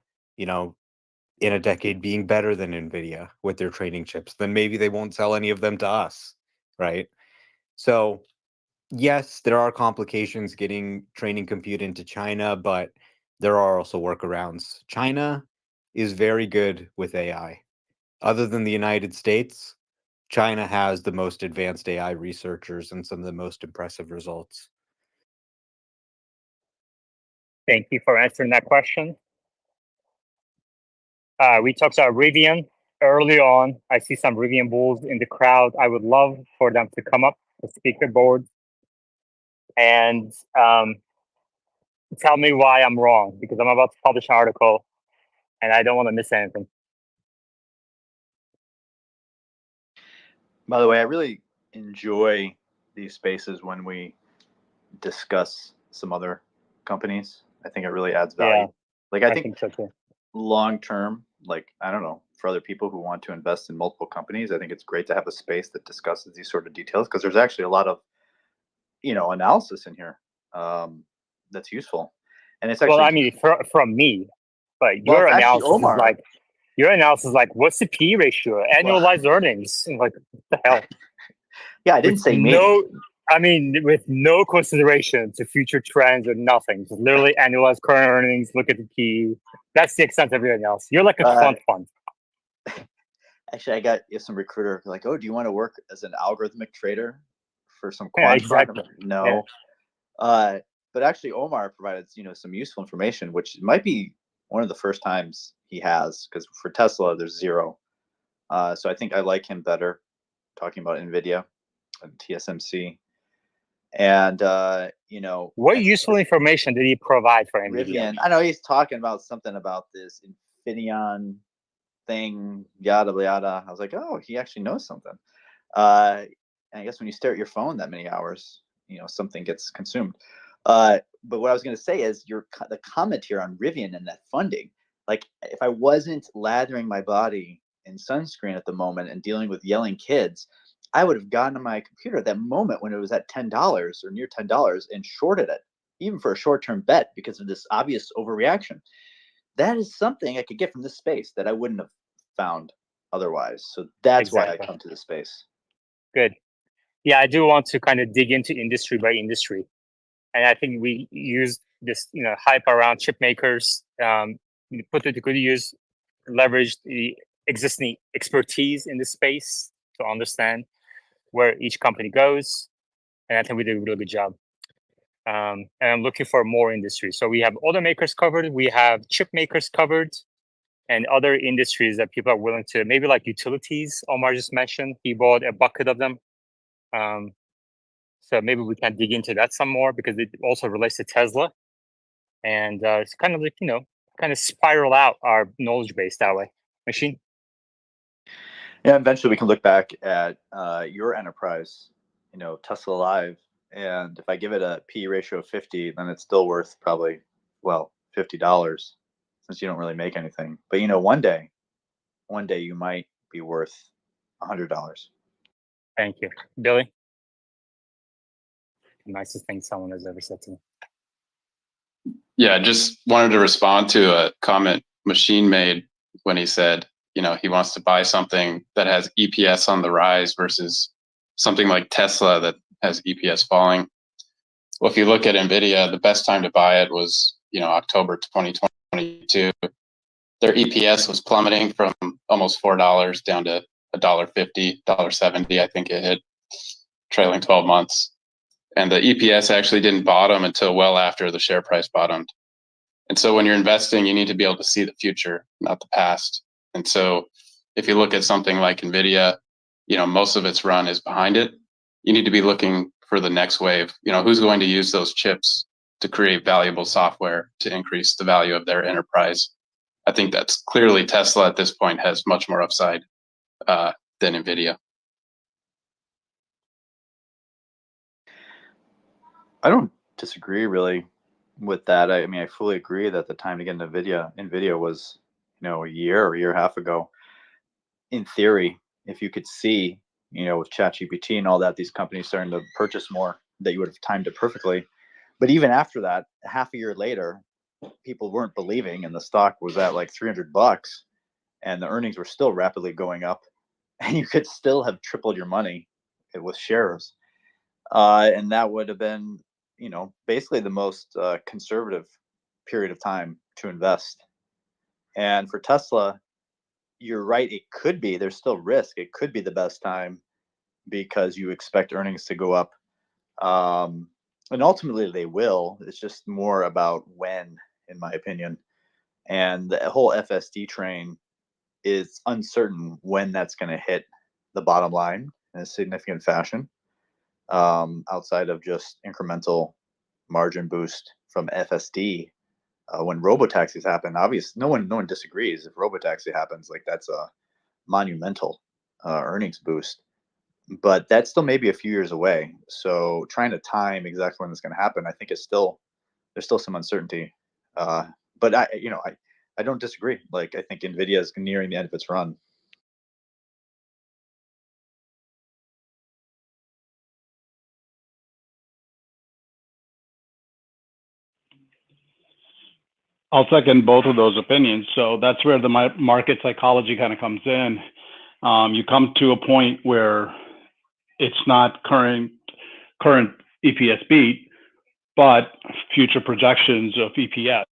in a decade being better than NVIDIA with their training chips. Then maybe they won't sell any of them to us, right? So, yes, there are complications getting training compute into China, but there are also workarounds. China is very good with AI. Other than the United States, China has the most advanced AI researchers and some of the most impressive results. Thank you for answering that question. We talked about Rivian early on. I see some Rivian bulls in the crowd. I would love for them to come up to speaker board and tell me why I'm wrong, because I'm about to publish an article and I don't want to miss anything. By the way, I really enjoy these spaces when we discuss some other companies. I think it really adds value. Yeah, Like I I think think so too. long term, like I don't know, for other people who want to invest in multiple companies, I think it's great to have a space that discusses these sort of details because there's actually a lot of analysis in here that's useful, and it's actually Well, I mean, from me, but well, your it's actually analysis is Omar. like, what's the P ratio, annualized earnings? Like, what the hell? Yeah, I didn't say me. With no consideration to future trends or nothing. Just literally annualized current earnings, look at the P. That's the extent of everything else. You're like a quant fund. Actually, I got some recruiter like, oh, do you want to work as an algorithmic trader for some Yeah, quant exactly. fund? No. Yeah. But actually, Omar provided some useful information, which might be one of the first times he has, because for Tesla, there's zero. So I think I like him better talking about NVIDIA and TSMC. And, what useful information did he provide for NVIDIA? Rivian, I know he's talking about something about this Infineon thing, yada, yada. I was like, oh, he actually knows something. And I guess when you stare at your phone that many hours, something gets consumed. But what I was going to say is the comment here on Rivian and that funding, like if I wasn't lathering my body in sunscreen at the moment and dealing with yelling kids, I would have gotten to my computer at that moment when it was at $10 or near $10 and shorted it, even for a short-term bet because of this obvious overreaction. That is something I could get from this space that I wouldn't have found otherwise. So that's why I come to the space. Good. Yeah, I do want to kind of dig into industry by industry. And I think we used this, hype around chip makers, put it to good use, leverage the existing expertise in the space to understand where each company goes. And I think we did a really good job. And I'm looking for more industries. So we have automakers covered, we have chip makers covered, and other industries that people are willing to, maybe like utilities. Omar just mentioned he bought a bucket of them. So maybe we can dig into that some more because it also relates to Tesla. And it's kind of like, kind of spiral out our knowledge base that way. Machine? Yeah, eventually we can look back at your enterprise, Tesla Live. And if I give it a P ratio of 50, then it's still worth probably, $50 since you don't really make anything. But, one day you might be worth $100. Thank you. Billy? The nicest thing someone has ever said to me. Yeah, just wanted to respond to a comment Machine made when he said he wants to buy something that has EPS on the rise versus something like Tesla that has EPS falling. Well, if you look at NVIDIA, the best time to buy it was, October 2022. Their EPS was plummeting from almost $4 down to $1.50, $1.70, I think it hit, trailing 12 months. And the EPS actually didn't bottom until well after the share price bottomed. And so when you're investing, you need to be able to see the future, not the past. And so if you look at something like NVIDIA, most of its run is behind it. You need to be looking for the next wave. Who's going to use those chips to create valuable software to increase the value of their enterprise? I think that's clearly Tesla at this point has much more upside than NVIDIA. I don't disagree really with that. I mean, I fully agree that the time to get into NVIDIA was, a year or a year and a half ago. In theory, if you could see, with ChatGPT and all that, these companies starting to purchase more, that you would have timed it perfectly. But even after that, half a year later, people weren't believing, and the stock was at like $300, and the earnings were still rapidly going up, and you could still have tripled your money with shares. And that would have been, basically the most conservative period of time to invest. And for Tesla, you're right. It could be, there's still risk. It could be the best time because you expect earnings to go up. And ultimately they will. It's just more about when, in my opinion. And the whole FSD train is uncertain when that's going to hit the bottom line in a significant fashion, outside of just incremental margin boost from FSD. When robotaxis happen, obviously no one disagrees. If robotaxi happens, like that's a monumental earnings boost. But that still may be a few years away. So trying to time exactly when it's going to happen, I think there's still some uncertainty. But I don't disagree. Like, I think NVIDIA is nearing the end of its run. I'll second both of those opinions. So that's where the market psychology kind of comes in. You come to a point where it's not current EPS beat, but future projections of EPS.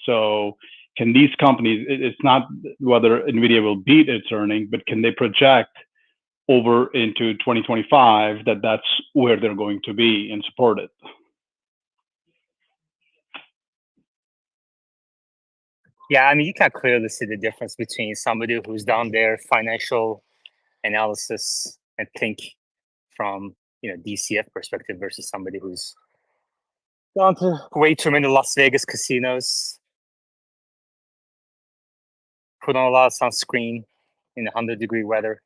So can these companies, it's not whether NVIDIA will beat its earning, but can they project over into 2025 that that's where they're going to be and support it? Yeah, I mean, you can clearly see the difference between somebody who's done their financial analysis and think from DCF perspective versus somebody who's gone to way too many Las Vegas casinos, put on a lot of sunscreen in 100-degree weather.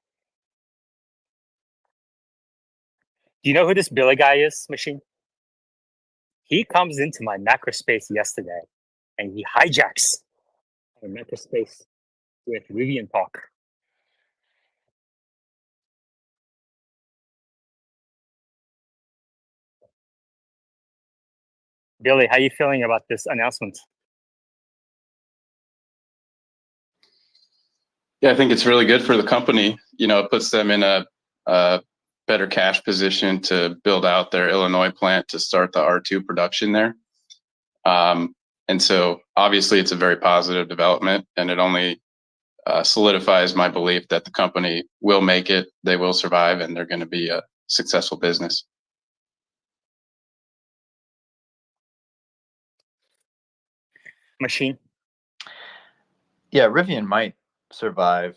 Do you know who this Billy guy is, Machine? He comes into my macro space yesterday and he hijacks our macro space with Rivian talk. Billy, how are you feeling about this announcement? Yeah, I think it's really good for the company. It puts them in a better cash position to build out their Illinois plant to start the R2 production there. And so obviously it's a very positive development, and it only solidifies my belief that the company will make it, they will survive, and they're going to be a successful business. Machine? Yeah, Rivian might survive,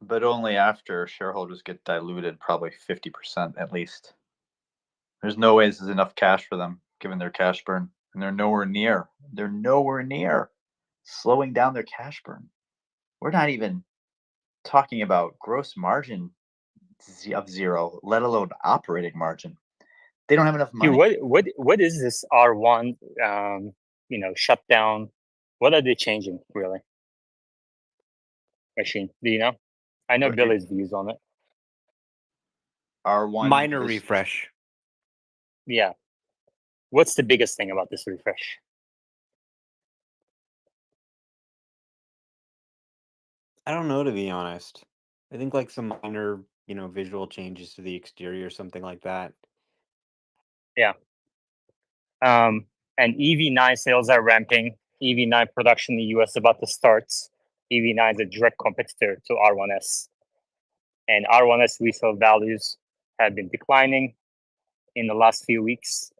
but only after shareholders get diluted probably 50% at least. There's no way this is enough cash for them, given their cash burn, and they're nowhere near slowing down their cash burn. We're not even talking about gross margin of zero, let alone operating margin. They don't have enough money. Dude, what is this R1 shutdown? What are they changing really? Machine, do you know? I know Billy's views on it. R1 minor refresh. Yeah. What's the biggest thing about this refresh? I don't know, to be honest. I think like some minor, visual changes to the exterior, something like that. Yeah. And EV9 sales are ramping. EV9 production in the US is about to start. EV9 is a direct competitor to R1S. And R1S resale values have been declining in the last few weeks,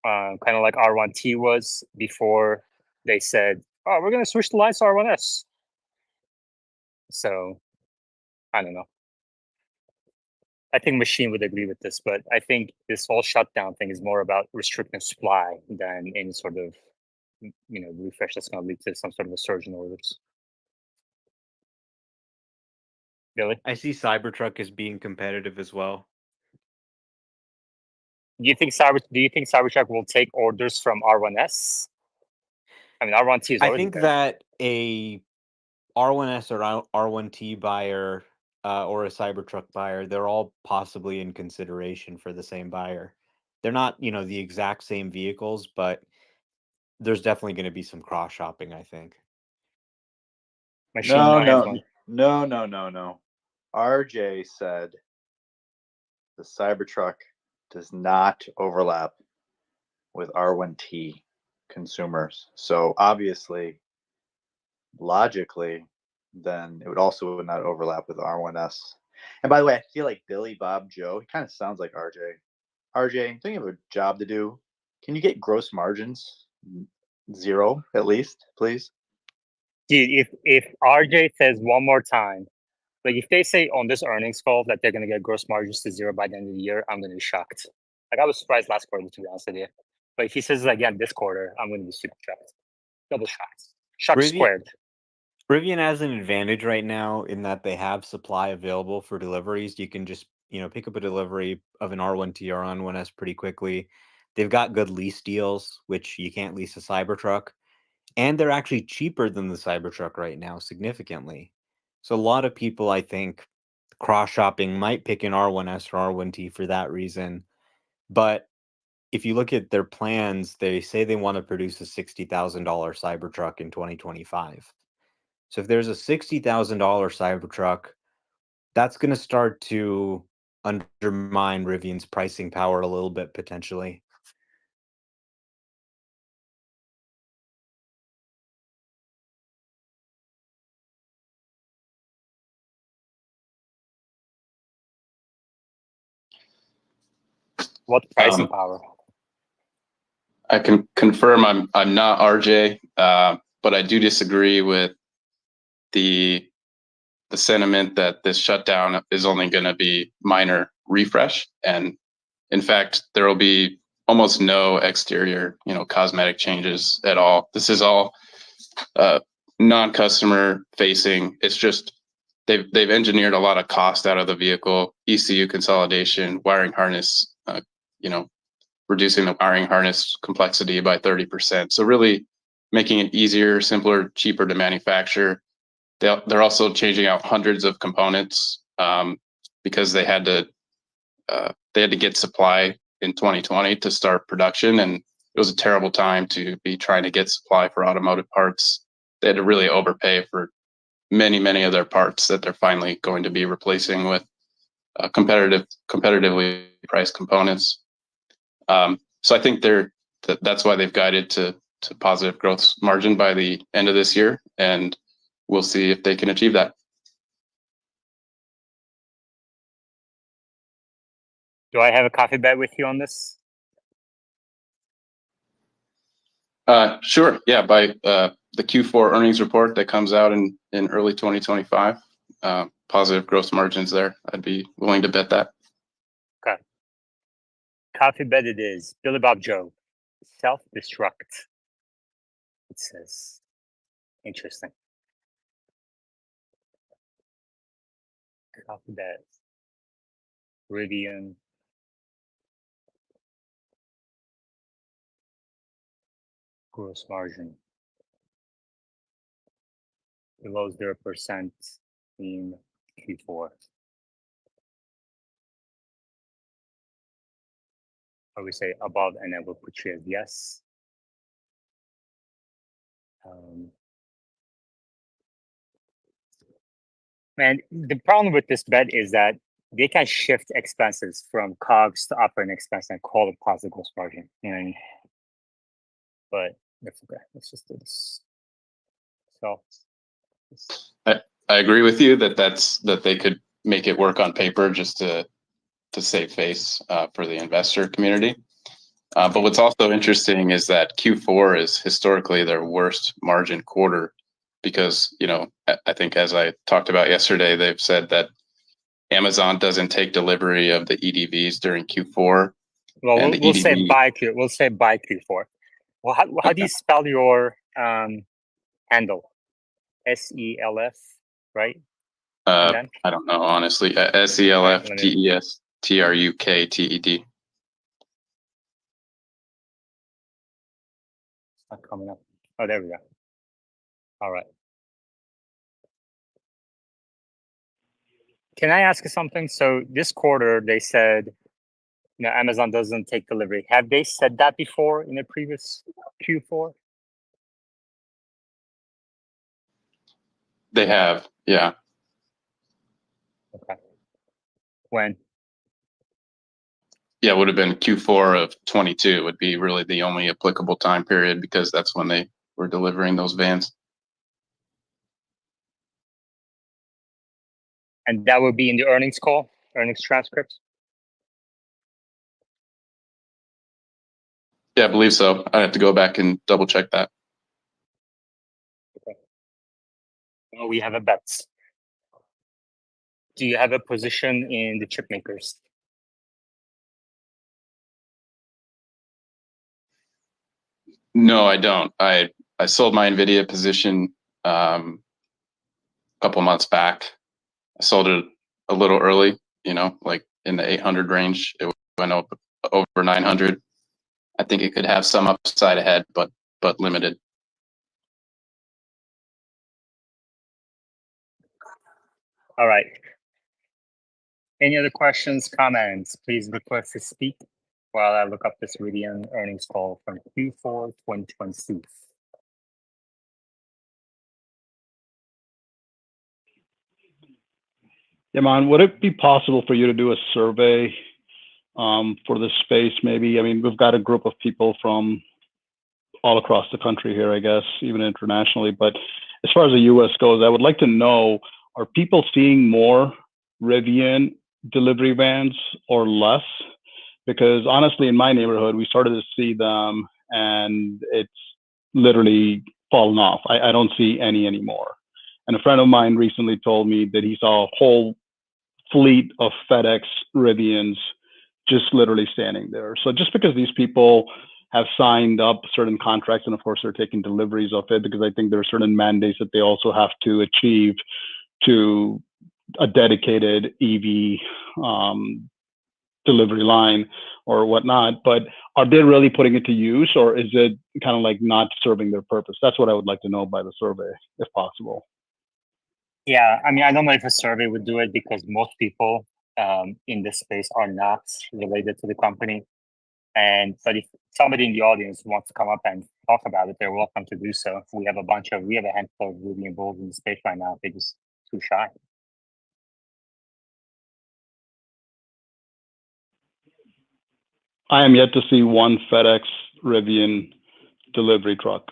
kind of like R1T was before they said, "Oh, we're going to switch the lines to R1S." So I don't know. I think Machine would agree with this, but I think this whole shutdown thing is more about restricting supply than any sort of refresh that's going to lead to some sort of a surge in orders. Billy, I see Cybertruck as being competitive as well. do you think Cybertruck will take orders from R1S? I mean, R1T is I already think there. that a R1S or R1T buyer or a Cybertruck buyer, they're all possibly in consideration for the same buyer. They're not, the exact same vehicles, but there's definitely going to be some cross shopping, I think. Machine, No, I am no, going. no. RJ said the Cybertruck does not overlap with R1T consumers. So obviously, logically, then it would also not overlap with R1S. And by the way, I feel like Billy Bob Joe, he kind of sounds like RJ. RJ, don't you have a job to do? Can you get gross margins 0 at least, please? Dude, if RJ says one more time, like if they say on this earnings call that they're going to get gross margins to 0 by the end of the year, I'm going to be shocked. Like I was surprised last quarter, to be honest with you. But if he says it again this quarter, I'm going to be super shocked. Double shocked. Shocked Rivian, squared. Rivian has an advantage right now in that they have supply available for deliveries. You can just, pick up a delivery of an R1T or R1S pretty quickly. They've got good lease deals, which you can't lease a Cybertruck. And they're actually cheaper than the Cybertruck right now, significantly. So a lot of people, I think, cross shopping might pick an R1S or R1T for that reason. But if you look at their plans, they say they want to produce a $60,000 Cybertruck in 2025. So if there's a $60,000 Cybertruck, that's going to start to undermine Rivian's pricing power a little bit potentially. What pricing power? I can confirm I'm not RJ, but I do disagree with the sentiment that this shutdown is only going to be minor refresh, and in fact, there will be almost no exterior, cosmetic changes at all. This is all non-customer facing. It's just they've engineered a lot of cost out of the vehicle, ECU consolidation, wiring harness, reducing the wiring harness complexity by 30%. So really making it easier, simpler, cheaper to manufacture. They're also changing out hundreds of components because they had to get supply in 2020 to start production, and it was a terrible time to be trying to get supply for automotive parts. They had to really overpay for many of their parts that they're finally going to be replacing with competitively priced components. So I think that's why they've guided to positive growth margin by the end of this year, and we'll see if they can achieve that. Do I have a coffee bet with you on this? Sure. Yeah. By the Q4 earnings report that comes out in early 2025, positive gross margins there. I'd be willing to bet that. Okay. Coffee bet it is. Billy Bob Joe. Self-destruct. It says. Interesting. Coffee bet. Rivian. Gross margin. Below 0% in Q4. Or we say above, and then we'll put you as yes. And the problem with this bet is that they can shift expenses from COGS to operating expense and call it positive gross margin. You know what I mean? But that's okay. Let's just do this. So I agree with you that they could make it work on paper just to save face for the investor community. But what's also interesting is that Q4 is historically their worst margin quarter because, I think as I talked about yesterday, they've said that Amazon doesn't take delivery of the EDVs during Q4. Well, we'll say by Q4. Well, how do you spell your handle? SELF, right? I don't know, honestly. SELFDESTRUKTED. Not coming up. Oh, there we go. All right. Can I ask you something? So this quarter, they said, Amazon doesn't take delivery. Have they said that before in a previous Q4? They have, yeah. Okay. When? Yeah, it would have been Q4 of 22 would be really the only applicable time period because that's when they were delivering those vans. And that would be in the earnings call, earnings transcripts? Yeah, I believe so. I have to go back and double check that. Okay. Well, we have a bet. Do you have a position in the chip makers? No, I don't. I sold my NVIDIA position a couple months back. I sold it a little early, like in the 800 range. It went up over 900. I think it could have some upside ahead, but limited. All right. Any other questions, comments? Please request to speak while I look up this Rivian earnings call from Q4 2022. Yeah, man, would it be possible for you to do a survey for this space maybe? I mean, we've got a group of people from all across the country here, I guess, even internationally. But as far as the US goes, I would like to know, are people seeing more Rivian delivery vans or less? Because honestly, in my neighborhood, we started to see them and it's literally fallen off. I don't see any anymore. And a friend of mine recently told me that he saw a whole fleet of FedEx Rivians just literally standing there. So just because these people have signed up certain contracts and of course they're taking deliveries of it, because I think there are certain mandates that they also have to achieve to a dedicated EV delivery line or whatnot, but are they really putting it to use or is it kind of like not serving their purpose? That's what I would like to know by the survey, if possible. Yeah, I mean, I don't know if a survey would do it because most people in this space are not related to the company. But if somebody in the audience wants to come up and talk about it, they're welcome to do so. We have a handful of really involved in the space right now. They're just too shy. I am yet to see one FedEx Rivian delivery truck.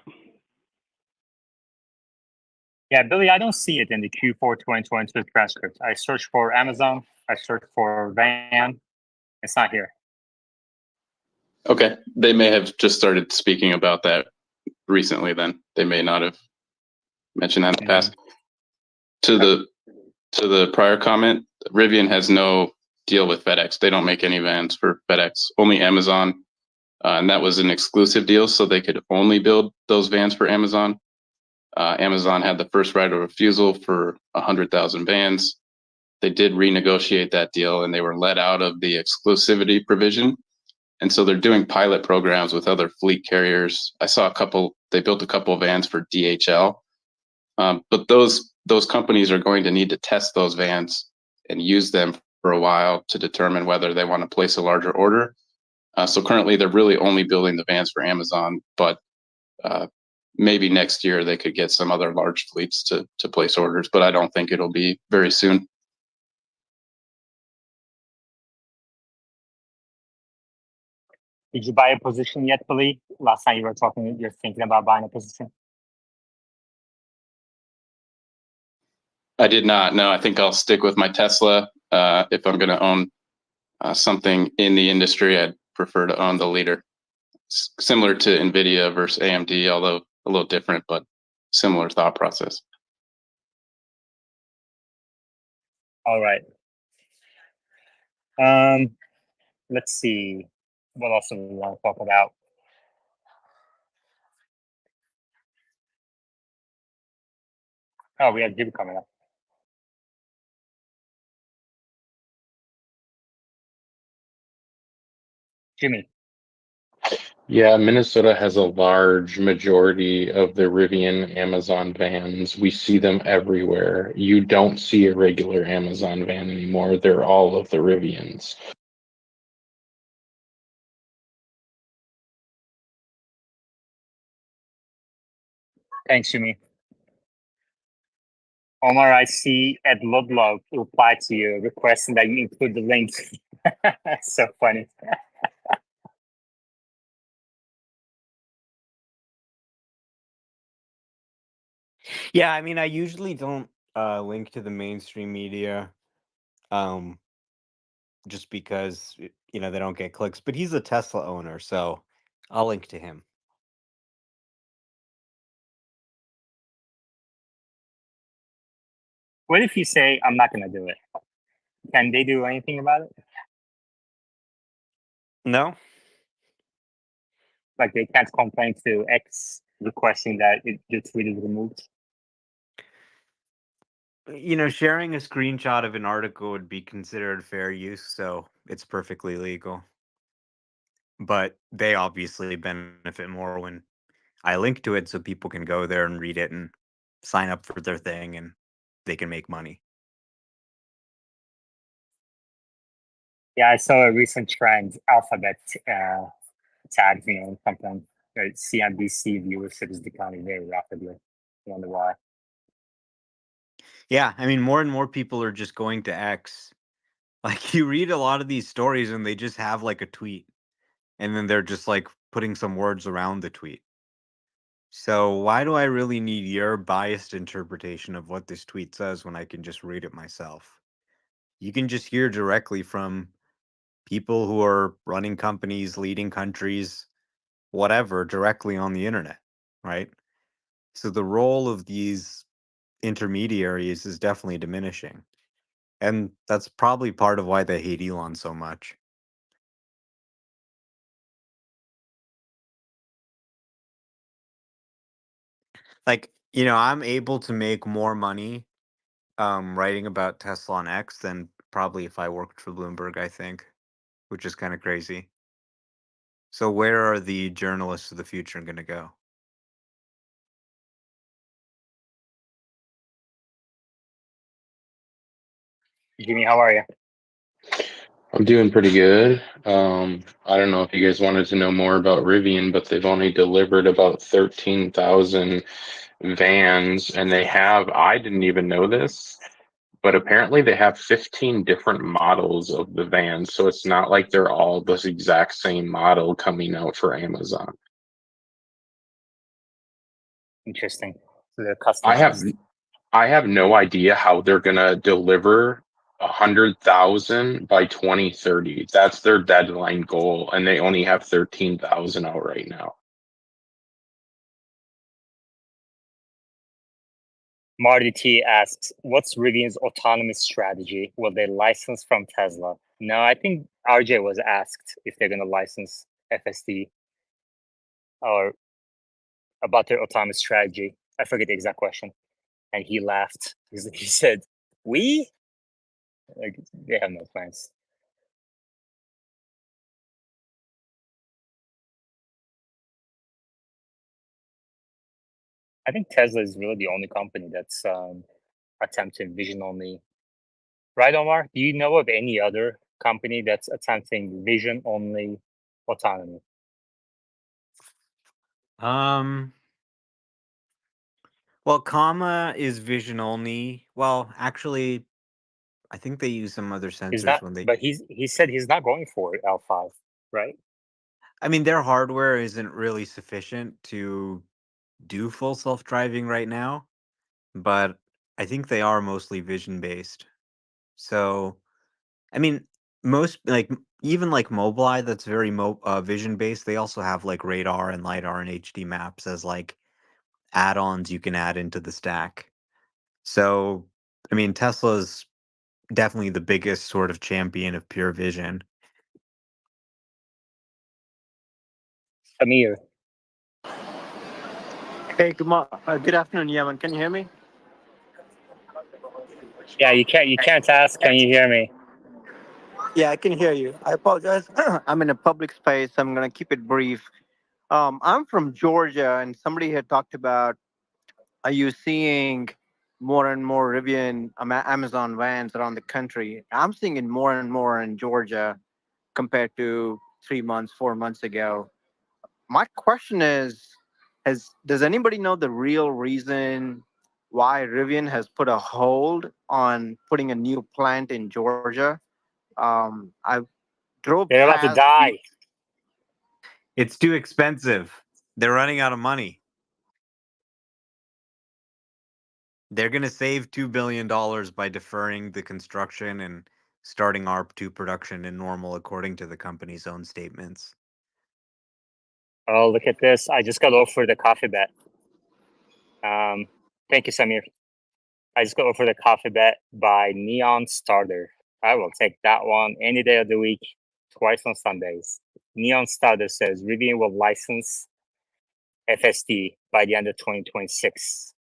Yeah, Billy, I don't see it in the Q4 2022 transcript. I searched for Amazon. I searched for van. It's not here. Okay, they may have just started speaking about that recently. Then they may not have mentioned that in the past. To the prior comment, Rivian has no deal with FedEx. They don't make any vans for FedEx. Only Amazon, and that was an exclusive deal, so they could only build those vans for Amazon. Amazon had the first right of refusal for 100,000 vans. They did renegotiate that deal, and they were let out of the exclusivity provision. And so they're doing pilot programs with other fleet carriers. I saw they built a couple of vans for DHL. But those companies are going to need to test those vans and use them for a while to determine whether they want to place a larger order. So currently they're really only building the vans for Amazon, but maybe next year they could get some other large fleets to place orders, but I don't think it'll be very soon. Did you buy a position yet, Billy? Last time you were talking, you're thinking about buying a position. I did not. No, I think I'll stick with my Tesla. If I'm going to own something in the industry, I'd prefer to own the leader. Similar to NVIDIA versus AMD, although a little different, but similar thought process. All right. Let's see. What else do we want to talk about? Oh, we have Jimmy coming up. Jimmy. Yeah, Minnesota has a large majority of the Rivian Amazon vans. We see them everywhere. You don't see a regular Amazon van anymore. They're all of the Rivians. Thanks, Jimmy. Omar, I see Ed Ludlow replied to you requesting that you include the links. That's so funny. Yeah, I mean, I usually don't link to the mainstream media, just because they don't get clicks. But he's a Tesla owner, so I'll link to him. What if you say, I'm not going to do it? Can they do anything about it? No, Like they can't complain to X requesting that the tweet is removed? sharing a screenshot of an article would be considered fair use, so it's perfectly legal. But they obviously benefit more when I link to it so people can go there and read it and sign up for their thing and they can make money. Yeah, I saw a recent trend. Alphabet tagged me on something. CNBC viewership is declining very rapidly. I wonder why. Yeah, I mean, more and more people are just going to X. Like, you read a lot of these stories and they just have like a tweet, and then they're just like putting some words around the tweet. So why do I really need your biased interpretation of what this tweet says when I can just read it myself? You can just hear directly from people who are running companies, leading countries, whatever, directly on the internet, right? So the role of these intermediaries is definitely diminishing. And that's probably part of why they hate Elon so much. Like, I'm able to make more money writing about Tesla on X than probably if I worked for Bloomberg, I think, which is kind of crazy. So where are the journalists of the future going to go? Jimmy, how are you? I'm doing pretty good. I don't know if you guys wanted to know more about Rivian, but they've only delivered about 13,000 vans, and I didn't even know this, but apparently they have 15 different models of the vans. So it's not like they're all this exact same model coming out for Amazon. Interesting. So they're I have no idea how they're gonna deliver 100,000 by 2030. That's their deadline goal, and they only have 13,000 out right now. Marty T asks, what's Rivian's autonomous strategy? Will they license from Tesla? No, I think RJ was asked if they're going to license FSD or about their autonomous strategy. I forget the exact question. And he laughed. He said, we? Like, they have no plans. I think Tesla is really the only company that's attempting vision only. Right, Omar? Do you know of any other company that's attempting vision only autonomy? Um, Well, comma is vision only. Well, actually, I think they use some other He's sensors not, when they. but he said he's not going for L5, right? I mean, their hardware isn't really sufficient to do full self-driving right now, but I think they are mostly vision based. So, I mean, most like even like Mobileye that's very vision based, they also have like radar and lidar and HD maps as like add-ons you can add into the stack. So, I mean, Tesla's definitely the biggest sort of champion of pure vision. Amir. Hey, good afternoon, Yemen. Can you hear me? Yeah, you can't ask. Can you hear me? Yeah, I can hear you. I apologize. I'm in a public space. I'm going to keep it brief. I'm from Georgia, and somebody had talked about, are you seeing more and more Rivian Amazon vans around the country? I'm seeing it more and more in Georgia compared to 3 months, 4 months ago. My question is, does anybody know the real reason why Rivian has put a hold on putting a new plant in Georgia? I drove They're about to past. die. It's too expensive. They're running out of money. They're going to save $2 billion by deferring the construction and starting ARP2 production in normal, according to the company's own statements. Oh, look at this! I just got offered a coffee bet. Thank you, Samir. I just got offered a coffee bet by Neon Starter. I will take that one any day of the week, twice on Sundays. Neon Starter says Rivian will license FSD by the end of 2026.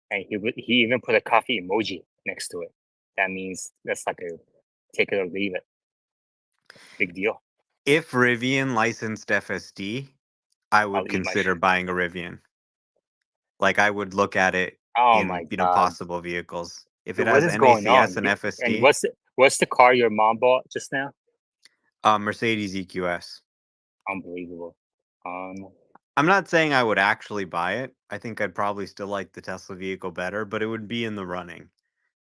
And he even put a coffee emoji next to it. That means that's like a take it or leave it. Big deal. If Rivian licensed FSD, I I'll would eat my consider shit. buying a Rivian. Like I would look at it Oh in, my god. possible vehicles. If it Dude, what has is going NACS on? and And FSD, what's the car your mom bought just now? Mercedes EQS. Unbelievable. I'm not saying I would actually buy it. I think I'd probably still like the Tesla vehicle better, but it would be in the running.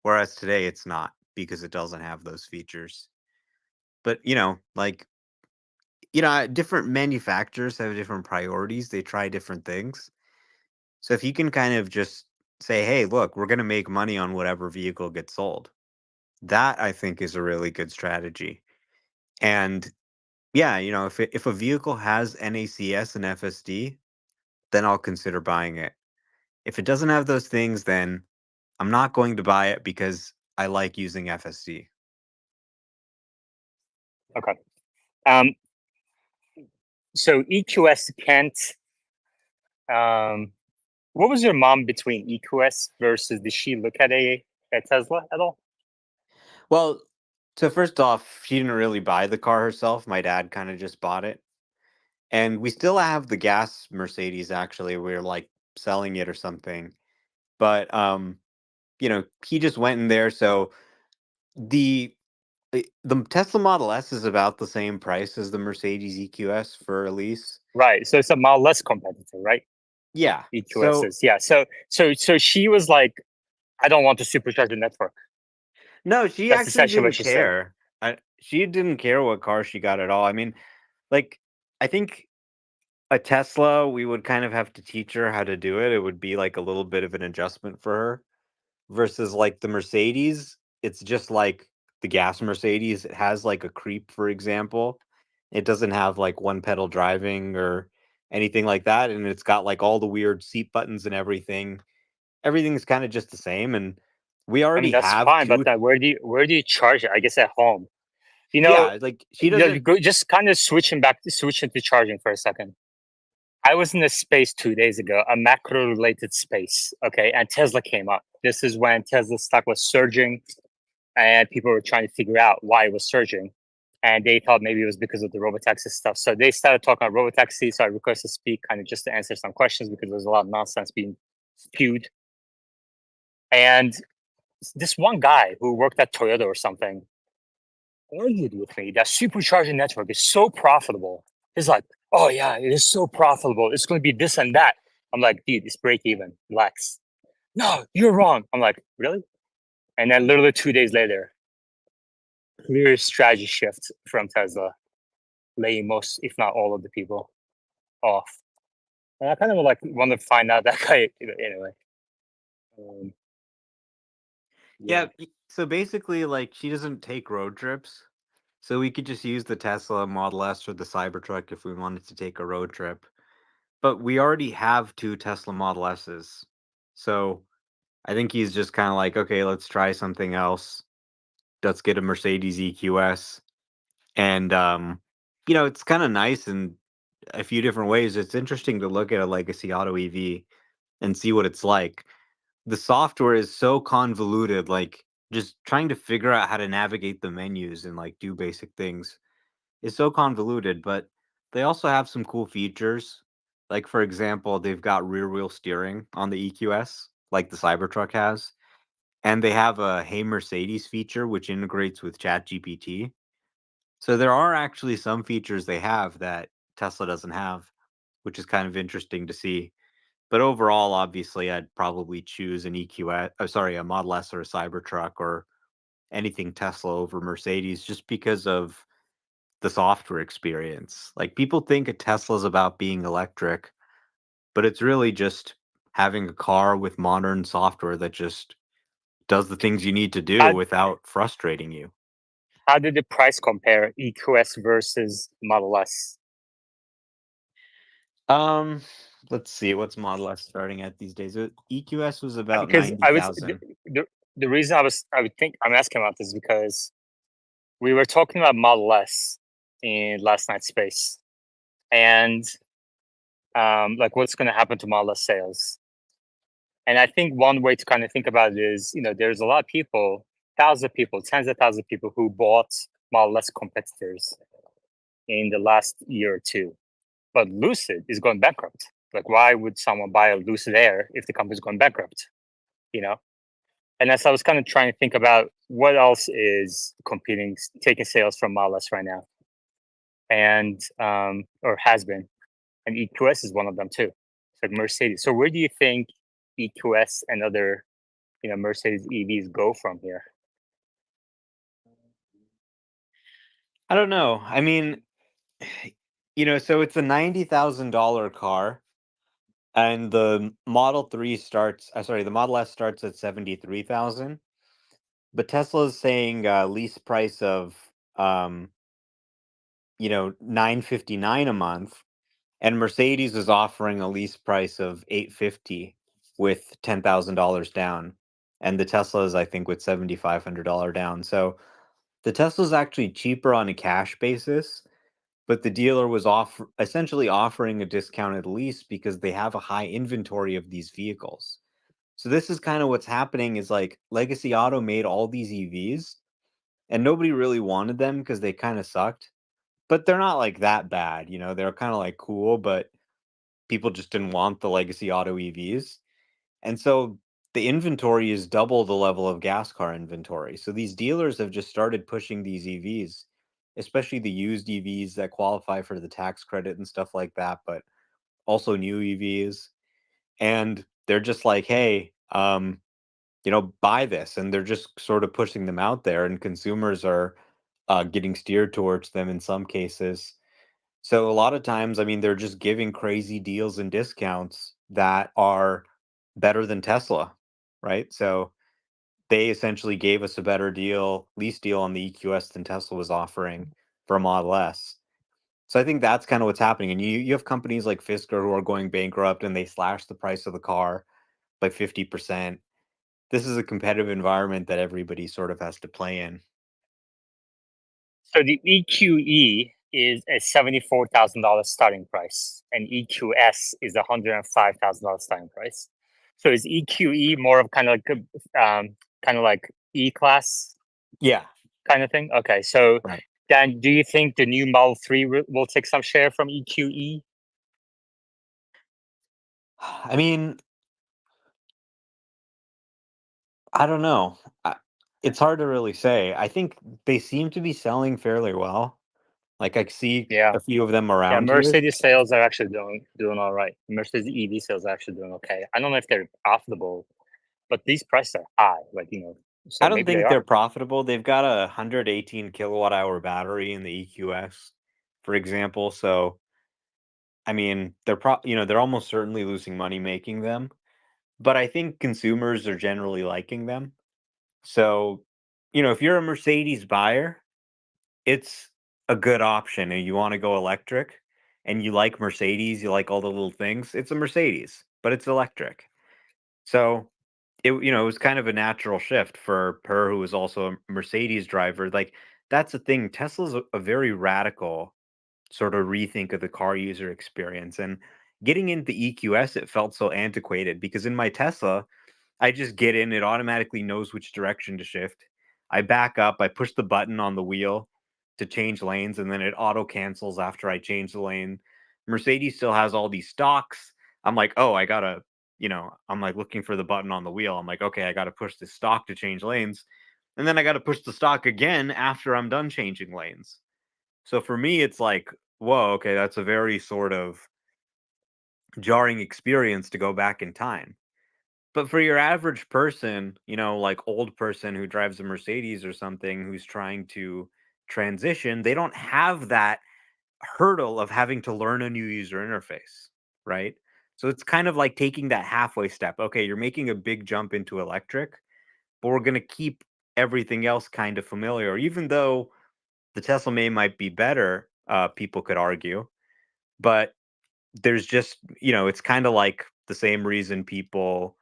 Whereas today it's not because it doesn't have those features. But, different manufacturers have different priorities. They try different things. So if you can kind of just say, hey, look, we're going to make money on whatever vehicle gets sold, that I think is a really good strategy. And yeah, if a vehicle has NACS and FSD, then I'll consider buying it. If it doesn't have those things, then I'm not going to buy it because I like using FSD. Okay. So EQS can't. What was your mom between EQS versus? Did she look at a Tesla at all? Well, so first off, she didn't really buy the car herself. My dad kind of just bought it. And we still have the gas Mercedes actually. We're like selling it or something. But he just went in there. So the the Tesla Model S is about the same price as the Mercedes EQS for a lease. Right. So it's a Model Less competitor, right? Yeah. EQS is, yeah. So she was like, I don't want to supercharge the network. No, she That's actually essentially what didn't she said. care. She didn't care what car she got at all. I mean, like, I think a Tesla, we would kind of have to teach her how to do it. It would be like a little bit of an adjustment for her versus like the Mercedes. It's just like the gas Mercedes. It has like a creep, for example. It doesn't have like one pedal driving or anything like that. And it's got like all the weird seat buttons and everything. Everything's kind of just the same. And we I mean, already that's have fine, but two. where do you charge it? I guess at home. Yeah, like she doesn't. Just kind of switching to charging for a second. I was in a space 2 days ago, a macro related space. Okay. And Tesla came up. This is when Tesla stock was surging and people were trying to figure out why it was surging. And they thought maybe it was because of the robotaxi stuff. So they started talking about robotaxi. So I requested to speak kind of just to answer some questions because there's a lot of nonsense being spewed. And this one guy who worked at Toyota or something argued with me that supercharging network is so profitable. He's like, oh yeah, it is so profitable. It's going to be this and that. I'm like, dude, it's break even. Relax. No, you're wrong. I'm like, really? And then literally 2 days later, clear strategy shift from Tesla, laying most, if not all, of the people off. And I kind of like want to find out that guy anyway. Um, Yeah. yeah. So basically, like, she doesn't take road trips. So we could just use the Tesla Model S or the Cybertruck if we wanted to take a road trip. But we already have two Tesla Model S's. So I think he's just kind of like, okay, let's try something else. Let's get a Mercedes EQS. And, it's kind of nice in a few different ways. It's interesting to look at a legacy auto EV and see what it's like. The software is so convoluted, like just trying to figure out how to navigate the menus and like do basic things is so convoluted, but they also have some cool features. Like for example, they've got rear wheel steering on the EQS, like the Cybertruck has, and they have a Hey Mercedes feature which integrates with ChatGPT. So there are actually some features they have that Tesla doesn't have, which is kind of interesting to see. But overall, obviously, I'd probably choose an EQS, sorry, a Model S or a Cybertruck or anything Tesla over Mercedes just because of the software experience. Like people think a Tesla is about being electric, but it's really just having a car with modern software that just does the things you need to do How, without frustrating you. how did the price compare EQS versus Model S? Um, let's see, what's Model S starting at these days? EQS was about Because I was 90,000. the reason I would think I'm asking about this is because we were talking about Model S in last night's space, and like what's going to happen to Model S sales. And I think one way to kind of think about it is, there's a lot of people, thousands of people, tens of thousands of people who bought Model S competitors in the last year or two. But Lucid is going bankrupt. Like, why would someone buy a Lucid Air if the company's going bankrupt? You know? And as I was kind of trying to think about what else is competing, taking sales from Model S right now, and or has been, and EQS is one of them too. It's like Mercedes. So where do you think EQS and other Mercedes EVs go from here? I don't know. I mean, so it's a $90,000 car, and the Model 3 starts, the Model S starts at 73,000. But Tesla is saying lease price of, 959 a month, and Mercedes is offering a lease price of 850 with $10,000 down, and the Tesla is, I think, with $7,500 down. So the Tesla is actually cheaper on a cash basis, but the dealer was essentially offering a discounted lease because they have a high inventory of these vehicles. So this is kind of what's happening is like Legacy Auto made all these EVs and nobody really wanted them because they kind of sucked, but they're not like that bad, they're kind of like cool, but people just didn't want the Legacy Auto EVs. And so the inventory is double the level of gas car inventory. So these dealers have just started pushing these EVs, especially the used EVs that qualify for the tax credit and stuff like that, but also new EVs. And they're just like, hey, buy this. And they're just sort of pushing them out there, and consumers are getting steered towards them in some cases. So a lot of times, I mean, they're just giving crazy deals and discounts that are better than Tesla, right? So they essentially gave us a better deal, lease deal on the EQS than Tesla was offering for a Model S. So I think that's kind of what's happening. And you have companies like Fisker who are going bankrupt and they slash the price of the car by 50%. This is a competitive environment that everybody sort of has to play in. So the EQE is a $74,000 starting price, and EQS is a $105,000 starting price. So is EQE more of kind of like kind of like E class Yeah, kind of thing? Okay, so right. Dan, do you think the new Model 3 will take some share from EQE? I mean, I don't know. It's hard to really say. I think they seem to be selling fairly well. Like I see Yeah. a few of them Yeah, around here. Mercedes sales are actually doing all right. Mercedes EV sales are actually doing okay. I don't know if they're profitable, but these prices are high. Like, so I don't maybe they think they're are. profitable. They've got a 118 kilowatt hour battery in the EQS, for example. So, I mean, they're almost certainly losing money making them, but I think consumers are generally liking them. So, if you're a Mercedes buyer, it's a good option and you want to go electric and you like Mercedes, you like all the little things. It's a Mercedes, but it's electric. So, it was kind of a natural shift for her who was also a Mercedes driver. Like that's the thing. Tesla's a very radical sort of rethink of the car user experience. And getting into EQS, it felt so antiquated because in my Tesla, I just get in, it automatically knows which direction to shift. I back up, I push the button on the wheel to change lanes, and then it auto cancels after I change the lane. Mercedes still has all these stocks. I'm like, oh, I'm like looking for the button on the wheel. I'm like, okay, I gotta push this stock to change lanes. And then I gotta push the stock again after I'm done changing lanes. So for me, it's like, whoa, okay, that's a very sort of jarring experience to go back in time. But for your average person, like old person who drives a Mercedes or something who's trying to transition, they don't have that hurdle of having to learn a new user interface, right? So it's kind of like taking that halfway step. Okay, you're making a big jump into electric, but we're going to keep everything else kind of familiar. Even though the Tesla might be better, people could argue, but there's just, it's kind of like the same reason people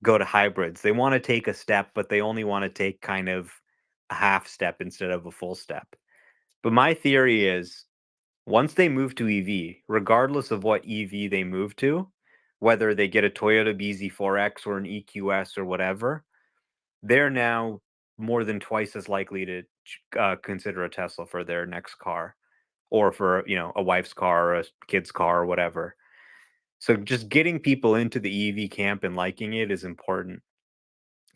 go to hybrids. They want to take a step, but they only want to take kind of a half step instead of a full step. But my theory is once they move to EV, regardless of what EV they move to, whether they get a Toyota BZ4X or an EQS or whatever, they're now more than twice as likely to consider a Tesla for their next car or for, a wife's car or a kid's car or whatever. So just getting people into the EV camp and liking it is important.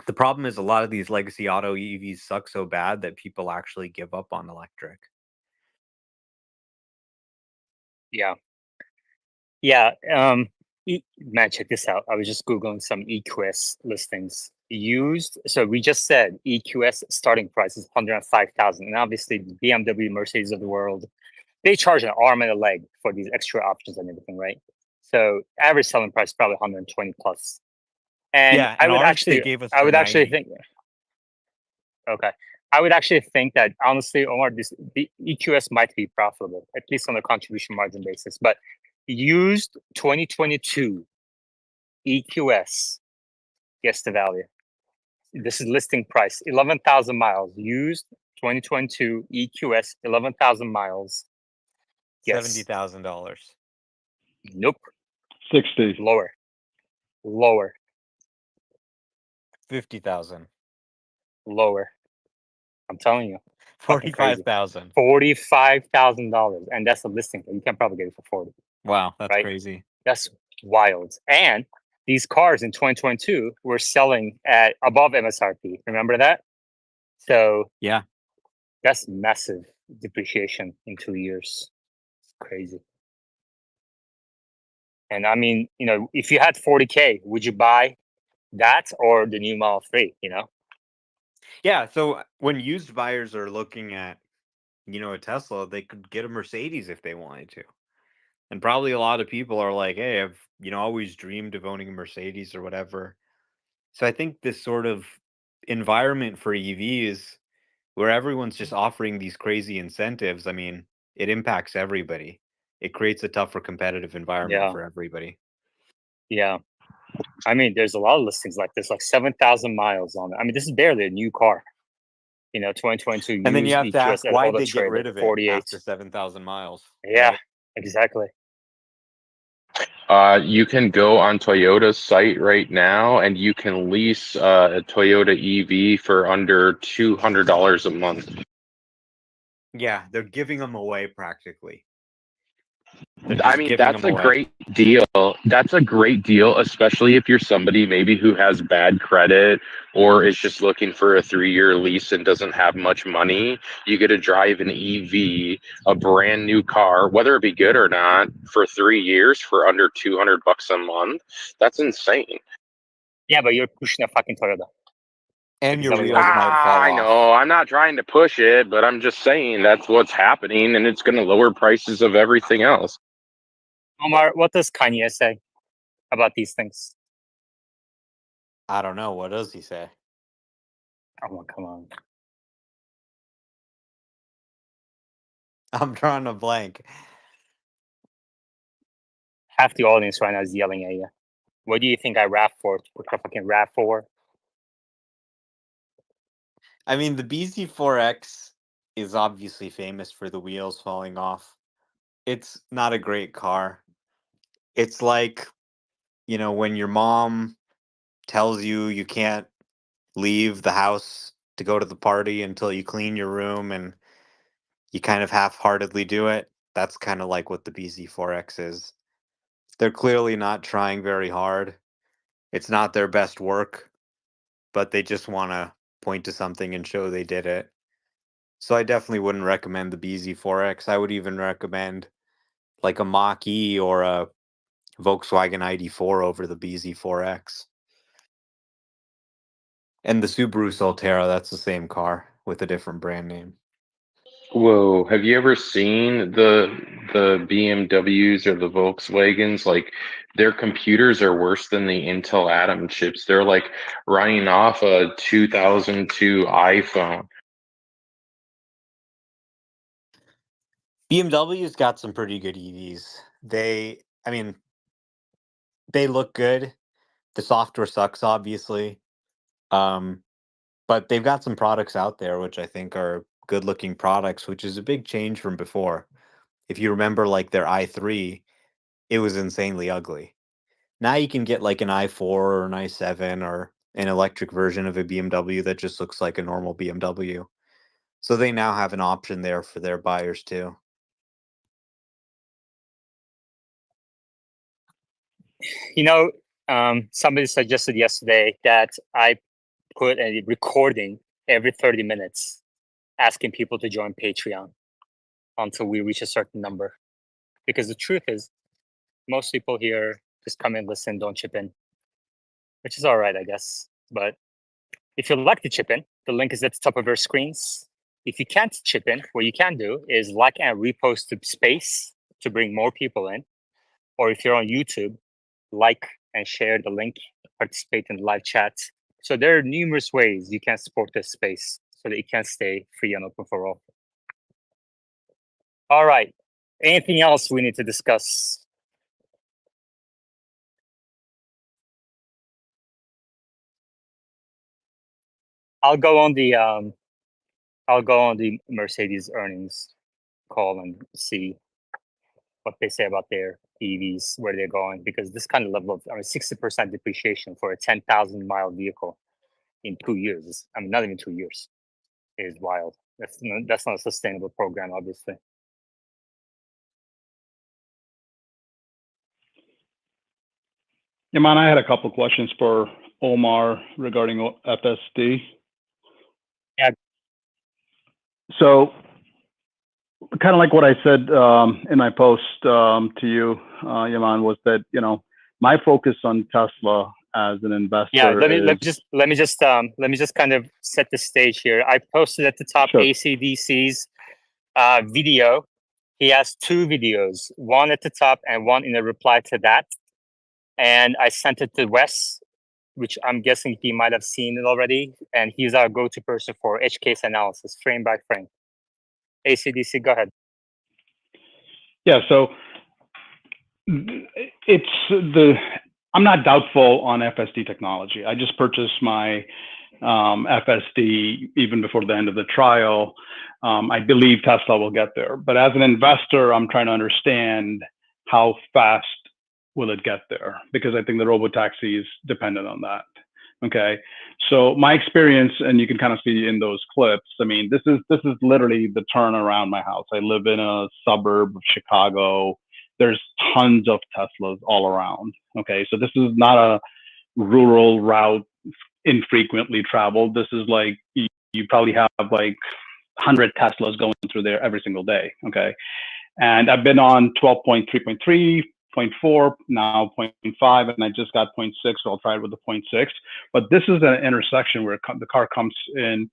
The problem is a lot of these legacy auto EVs suck so bad that people actually give up on electric. Yeah. Yeah. Man, check this out. I was just Googling some EQS listings. Used. So we just said EQS starting price is 105,000. And obviously the BMW, Mercedes of the world, they charge an arm and a leg for these extra options and everything, right? So average selling price is probably 120 plus. And Yeah, and ours they gave us I for would actually 90. think, okay, I would actually think that honestly, Omar, the EQS might be profitable, at least on a contribution margin basis. But used 2022 EQS, guess the value. This is listing price, 11,000 miles. Used 2022 EQS, 11,000 miles. Yes. $70,000. Nope. 60. Lower. Lower. 50,000. Lower. I'm telling you. Fucking crazy. 45,000. $45,000. And that's the listing. You can probably get it for 40. Wow, that's right? crazy. That's wild. And these cars in 2022 were selling at above MSRP. Remember that? So Yeah. that's massive depreciation in 2 years. It's crazy. And I mean, if you had 40K, would you buy that or the new Model 3, Yeah, so when used buyers are looking at, a Tesla, they could get a Mercedes if they wanted to. And probably a lot of people are like, hey, I've, always dreamed of owning a Mercedes or whatever. So I think this sort of environment for EVs where everyone's just offering these crazy incentives, I mean, it impacts everybody. It creates a tougher competitive environment Yeah. for everybody. Yeah. I mean, there's a lot of listings like this, like 7,000 miles on it. I mean, this is barely a new car. 2022 And then you used have to EQS ask, at why'd Auto they get Trader, rid of it 48. after 7,000 miles? Yeah, Right? exactly. You can go on Toyota's site right now and you can lease a Toyota EV for under $200 a month. Yeah, they're giving them away practically. They're I just mean, giving that's them a away. great deal. That's a great deal, especially if you're somebody maybe who has bad credit or is just looking for a 3-year lease and doesn't have much money. You get to drive an EV, a brand new car, whether it be good or not, for 3 years for under $200 a month. That's insane. Yeah, but you're pushing a fucking Toyota. And Is your that what you wheels want? might fall I off. know. I'm not trying to push it, but I'm just saying that's what's happening, and it's going to lower prices of everything else. Omar, what does Kanye say about these things? I don't know. What does he say? Oh, come on. I'm drawing a blank. Half the audience right now is yelling at you. What do you think I rap for? To put a fucking rap for? I mean, the BZ4X is obviously famous for the wheels falling off. It's not a great car. It's like, when your mom tells you you can't leave the house to go to the party until you clean your room and you kind of half-heartedly do it. That's kind of like what the BZ4X is. They're clearly not trying very hard. It's not their best work, but they just want to point to something and show they did it. So I definitely wouldn't recommend the BZ4X. I would even recommend like a Mach-E or a Volkswagen ID4 over the BZ4X. And the Subaru Solterra, that's the same car with a different brand name. Whoa, have you ever seen the BMWs or the Volkswagens? Like their computers are worse than the Intel Atom chips. They're like running off a 2002 iPhone. BMW's got some pretty good EVs. I mean, they look good. The software sucks, obviously. But they've got some products out there which I think are good looking products, which is a big change from before. If you remember like their i3, it was insanely ugly. Now you can get like an i4 or an i7 or an electric version of a BMW that just looks like a normal BMW. So they now have an option there for their buyers too. You know, somebody suggested yesterday that I put a recording every 30 minutes asking people to join Patreon until we reach a certain number. Because the truth is, most people here just come and listen, don't chip in, which is all right, I guess. But if you'd like to chip in, the link is at the top of your screens. If you can't chip in, what you can do is like and repost to space to bring more people in. Or if you're on YouTube, like and share the link, participate in the live chat. So there are numerous ways you can support this space so that it can stay free and open for all. All right. Anything else we need to discuss? I'll go on the Mercedes earnings call and see what they say about their EVs, where they're going, because this kind of level of 60% depreciation for a 10,000 mile vehicle in 2 years, not even 2 years, is wild. That's not a sustainable program, obviously. Yeah, man, I had a couple questions for Omar regarding FSD. Yeah. So, kind of like what I said in my post to you, Yaman, was that my focus on Tesla as an investor. Yeah, let me just kind of set the stage here. I posted at the top Sure. ACDC's video. He has 2 videos, one at the top and one in a reply to that. And I sent it to Wes, which I'm guessing he might have seen it already. And he's our go-to person for edge case analysis, frame by frame. ACDC, go ahead. Yeah, so I'm not doubtful on FSD technology. I just purchased my FSD even before the end of the trial. I believe Tesla will get there. But as an investor, I'm trying to understand how fast will it get there, because I think the robotaxi is dependent on that. Okay, so my experience, and you can kind of see in those clips, I mean, this is literally the turn around my house. I live in a suburb of Chicago. there's tons of Teslas all around. Okay, so this is not a rural route infrequently traveled. This is like you probably have like 100 Teslas going through there every single day. Okay, and I've been on 12.3.3, 0.4, now 0.5, and I just got 0.6, so I'll try it with the 0.6. But this is an intersection where the car comes in,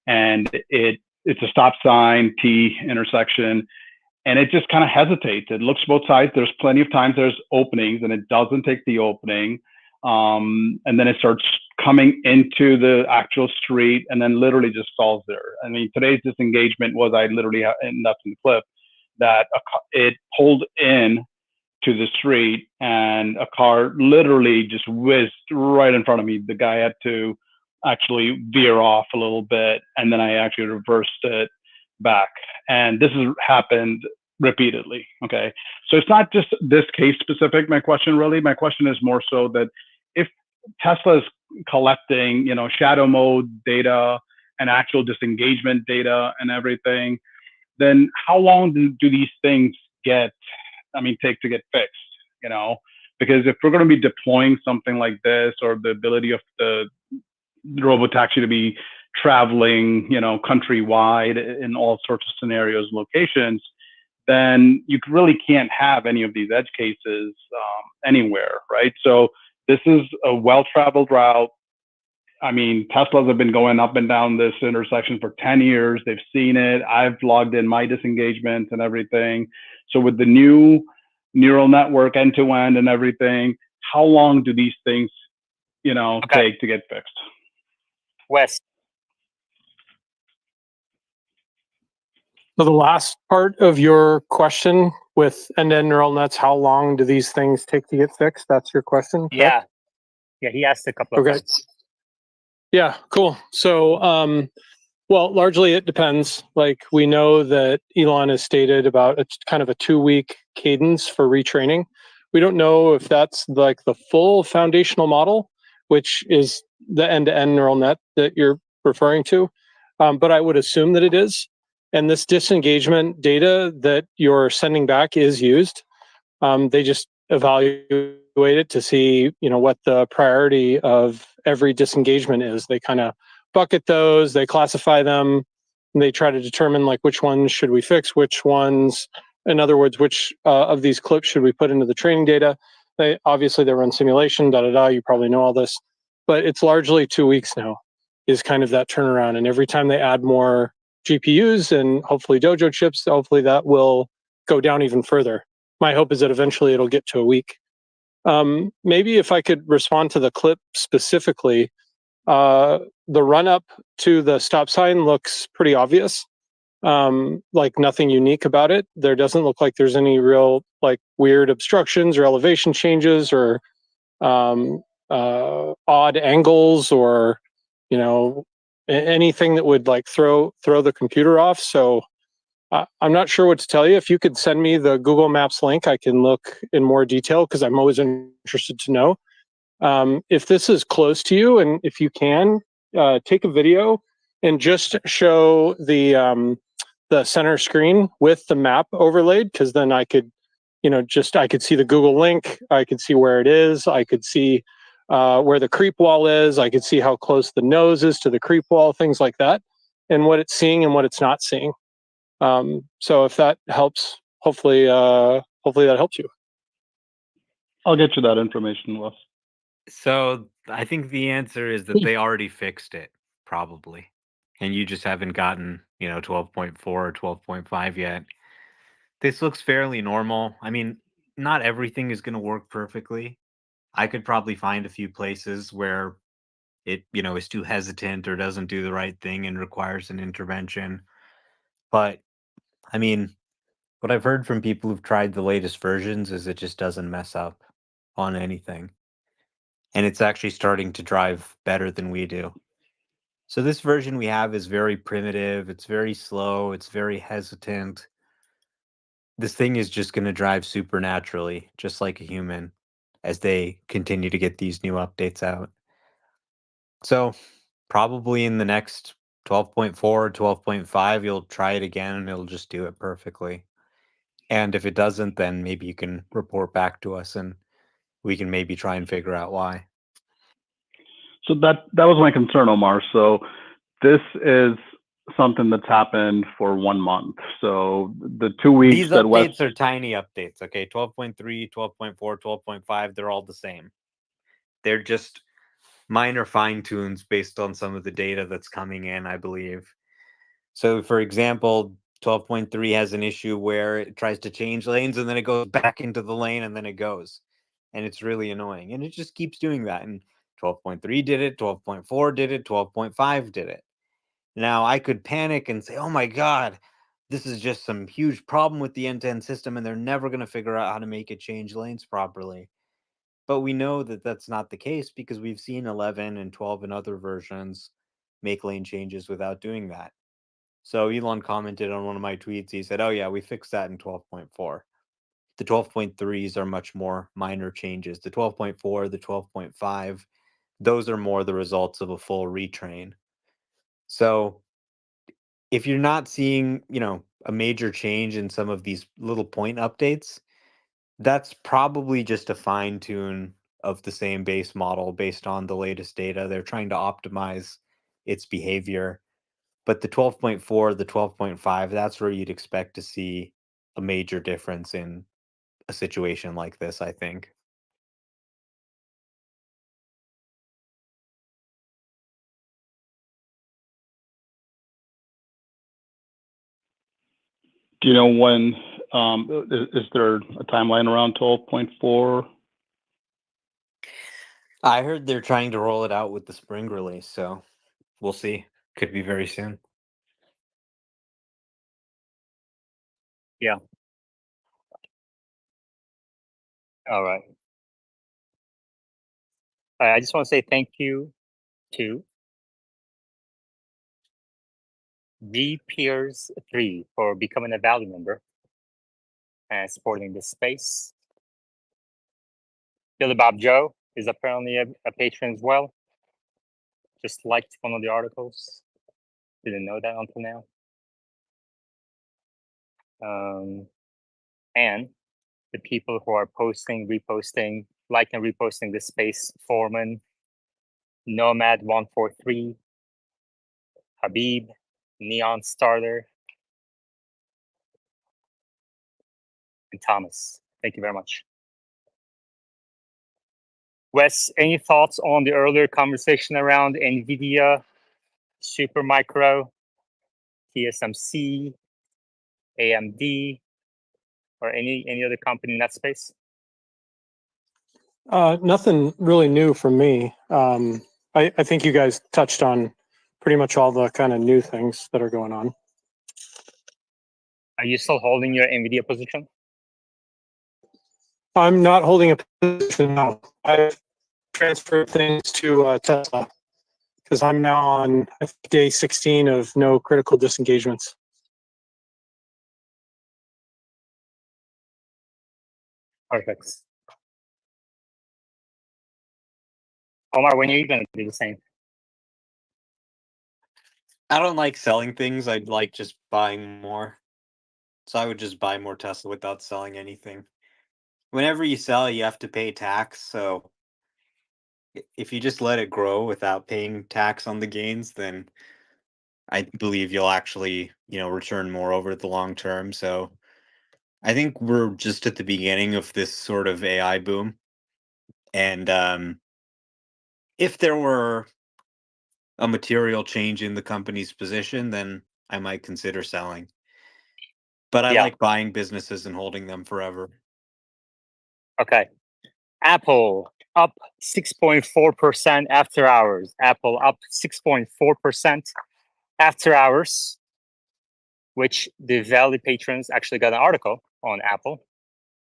and it's a stop sign, T intersection, and it just kind of hesitates. It looks both sides. There's plenty of times there's openings, and it doesn't take the opening. And then it starts coming into the actual street, and then literally just stalls there. I mean, today's disengagement was, I literally, and that's in the clip, that it pulled in to the street, and a car literally just whizzed right in front of me. The guy had to actually veer off a little bit, and then I actually reversed it back. And this has happened repeatedly. Okay, so it's not just this case specific. My question is more so that if Tesla is collecting, shadow mode data and actual disengagement data and everything, then how long do these things take to get fixed? Because if we're going to be deploying something like this, or the ability of the robotaxi to be traveling, countrywide in all sorts of scenarios, locations, then you really can't have any of these edge cases anywhere, right? So this is a well-traveled route. I mean, Teslas have been going up and down this intersection for 10 years. They've seen it. I've logged in my disengagements and everything. So with the new neural network end-to-end and everything, how long do these things, take to get fixed? Wes. So the last part of your question with end-to-end neural nets, how long do these things take to get fixed? That's your question, correct? Yeah, he asked a couple of times. Yeah, cool. So, well, largely it depends. Like, we know that Elon has stated about it's kind of a 2-week cadence for retraining. We don't know if that's like the full foundational model, which is the end-to-end neural net that you're referring to, but I would assume that it is. And this disengagement data that you're sending back is used. They just evaluate it to see, what the priority of every disengagement is. They kind of bucket those, they classify them, and they try to determine like which ones should we fix, which ones, in other words, which of these clips should we put into the training data. They run simulation, you probably know all this, but it's largely 2 weeks now is kind of that turnaround. And every time they add more GPUs and hopefully Dojo chips, hopefully that will go down even further. My hope is that eventually it'll get to a week. Maybe if I could respond to the clip specifically, the run up to the stop sign looks pretty obvious. Like nothing unique about it. There doesn't look like there's any real like weird obstructions or elevation changes or odd angles or anything that would like throw the computer off. So I'm not sure what to tell you. If you could send me the Google Maps link, I can look in more detail because I'm always interested to know. If this is close to you, and if you can, take a video and just show the center screen with the map overlaid, because then I could, I could see the Google link, I could see where it is, I could see where the creep wall is, I could see how close the nose is to the creep wall, things like that, and what it's seeing and what it's not seeing. So if that helps, hopefully that helps you. I'll get you that information, Wes. So I think the answer is that they already fixed it, probably. And you just haven't gotten, 12.4 or 12.5 yet. This looks fairly normal. I mean, not everything is going to work perfectly. I could probably find a few places where it, is too hesitant or doesn't do the right thing and requires an intervention. But I mean, what I've heard from people who've tried the latest versions is it just doesn't mess up on anything. And it's actually starting to drive better than we do. So this version we have is very primitive, it's very slow, it's very hesitant. This thing is just going to drive supernaturally, just like a human, as they continue to get these new updates out. So probably in the next 12.4 or 12.5, you'll try it again and it'll just do it perfectly. And if it doesn't, then maybe you can report back to us and we can maybe try and figure out why. So that was my concern, Omar. So this is something that's happened for 1 month. So the 2 weeks These that West updates are tiny updates, okay? 12.3, 12.4, 12.5, they're all the same. They're just minor fine tunes based on some of the data that's coming in, I believe. So, for example, 12.3 has an issue where it tries to change lanes and then it goes back into the lane and then it goes. And it's really annoying. And it just keeps doing that. And 12.3 did it, 12.4 did it, 12.5 did it. Now, I could panic and say, oh my God, this is just some huge problem with the end-to-end system and they're never going to figure out how to make it change lanes properly. But we know that that's not the case because we've seen 11 and 12 and other versions make lane changes without doing that. So Elon commented on one of my tweets. He said, oh yeah, we fixed that in 12.4. The 12.3s are much more minor changes. The 12.4, the 12.5, those are more the results of a full retrain. So if you're not seeing, a major change in some of these little point updates, that's probably just a fine tune of the same base model based on the latest data. They're trying to optimize its behavior. But the 12.4, the 12.5, that's where you'd expect to see a major difference in a situation like this, I think. Do you know when? Is there a timeline around 12.4? I heard they're trying to roll it out with the spring release, so we'll see. Could be very soon. Yeah. All right. I just want to say thank you to B Peers 3 for becoming a value member and supporting this space. Billy Bob Joe is apparently a patron as well. Just liked one of the articles. Didn't know that until now. And the people who are posting, reposting, liking, reposting this space: Foreman, Nomad143, Habib, Neon Starter, and Thomas. Thank you very much. Wes, any thoughts on the earlier conversation around NVIDIA, Supermicro, TSMC, AMD, or any other company in that space? Nothing really new from me. I think you guys touched on pretty much all the kind of new things that are going on. Are you still holding your NVIDIA position? I'm not holding a position now. I've transferred things to Tesla because I'm now on day 16 of no critical disengagements. Perfect. Omar, when are you going to do the same? I don't like selling things. I like just buying more. So I would just buy more Tesla without selling anything. Whenever you sell, you have to pay tax. So if you just let it grow without paying tax on the gains, then I believe you'll actually, return more over the long term. So I think we're just at the beginning of this sort of AI boom. And if there were a material change in the company's position, then I might consider selling. But I Yeah. like buying businesses and holding them forever. Okay. Apple up 6.4% after hours. Apple up 6.4% after hours, which the Valley patrons actually got an article on Apple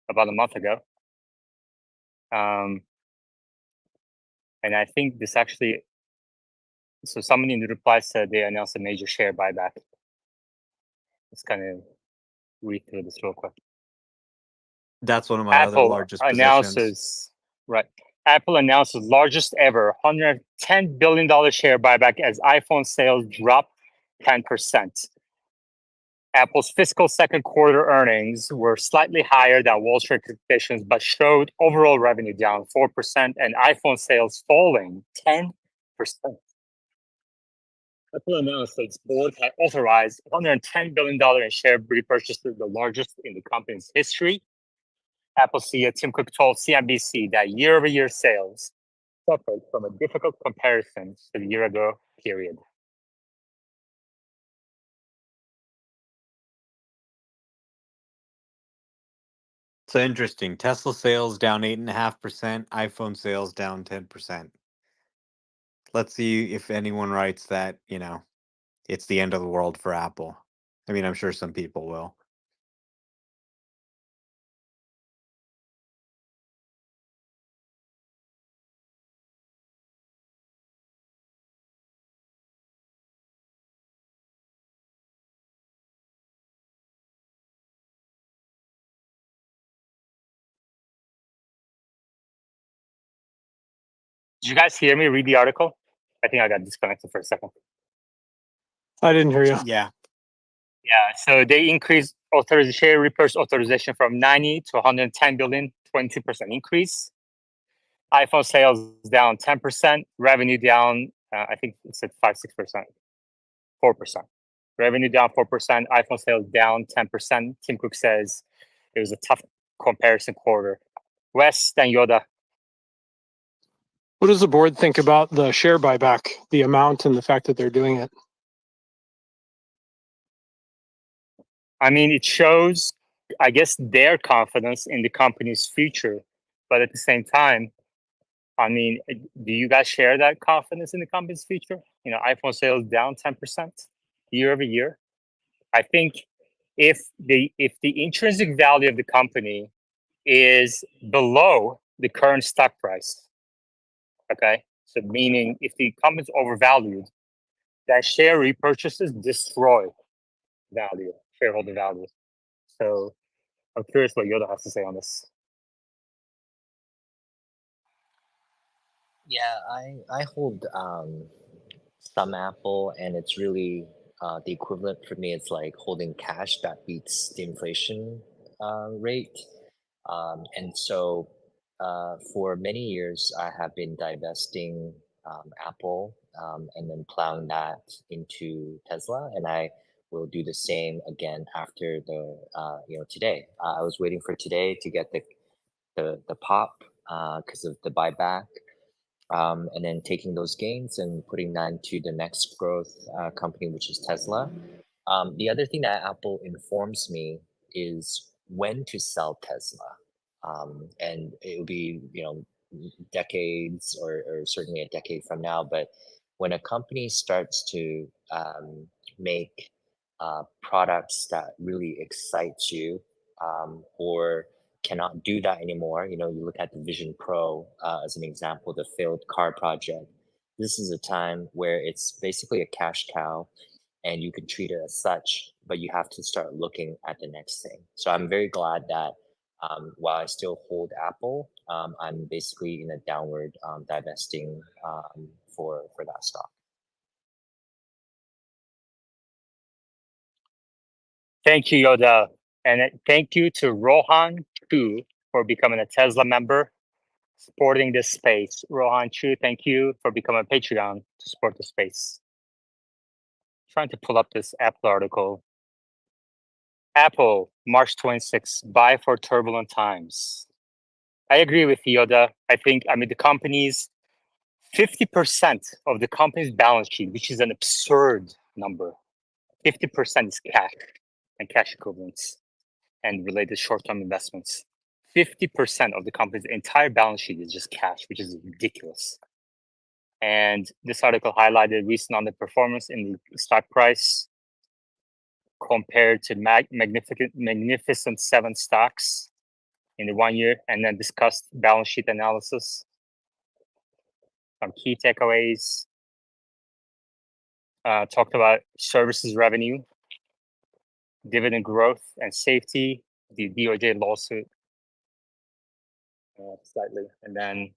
about a month ago. And I think this actually, so somebody in the reply said they announced a major share buyback. Let's kind of read through this real quick. That's one of my other Apple largest announces, positions. right. Apple announces largest ever $110 billion share buyback as iPhone sales drop 10%. Apple's fiscal second quarter earnings were slightly higher than Wall Street expectations, but showed overall revenue down 4% and iPhone sales falling 10%. Apple announced that its board had authorized $110 billion in share repurchases, the largest in the company's history. Apple CEO Tim Cook told CNBC that year-over-year sales suffered from a difficult comparison to the year-ago period. So interesting. Tesla sales down 8.5%, iPhone sales down 10%. Let's see if anyone writes that, it's the end of the world for Apple. I mean, I'm sure some people will. Did you guys hear me read the article? I think I got disconnected for a second. I didn't hear you. Yeah. Yeah, so they increased share repurchase authorization from 90 to 110 billion, 22% increase. iPhone sales down 10%, revenue down, I think it's at 5-6%, 4%. Revenue down 4%, iPhone sales down 10%. Tim Cook says it was a tough comparison quarter. Wes, then Yoda. What does the board think about the share buyback, the amount and the fact that they're doing it? I mean, it shows, I guess, their confidence in the company's future. But at the same time, I mean, do you guys share that confidence in the company's future? iPhone sales down 10% year over year. I think if the intrinsic value of the company is below the current stock price, okay, so meaning if the company's overvalued, that share repurchases destroy value, shareholder value. So I'm curious what Yoda has to say on this. Yeah, I hold some Apple, and it's really the equivalent for me. It's like holding cash that beats the inflation rate. And so for many years, I have been divesting Apple and then plowing that into Tesla, and I will do the same again after the today. I was waiting for today to get the pop because of the buyback, and then taking those gains and putting that into the next growth company, which is Tesla. The other thing that Apple informs me is when to sell Tesla. And it will be, decades or certainly a decade from now. But when a company starts to make products that really excites you, or cannot do that anymore, you look at the Vision Pro as an example, the failed car project. This is a time where it's basically a cash cow and you can treat it as such, but you have to start looking at the next thing. So I'm very glad that while I still hold Apple, I'm basically in a downward divesting for that stock. Thank you, Yoda. And thank you to Rohan Chu for becoming a Tesla member, supporting this space. Rohan Chu, thank you for becoming a Patreon to support the space. Trying to pull up this Apple article. Apple, March 26, buy for turbulent times. I agree with Yoda. I think, the company's 50% of the company's balance sheet, which is an absurd number, 50% is cash and cash equivalents and related short-term investments. 50% of the company's entire balance sheet is just cash, which is ridiculous. And this article highlighted recent underperformance in the stock price compared to magnificent 7 stocks in the 1 year, and then discussed balance sheet analysis. Some key takeaways. Talked about services revenue, dividend growth, and safety, the DOJ lawsuit, slightly, and then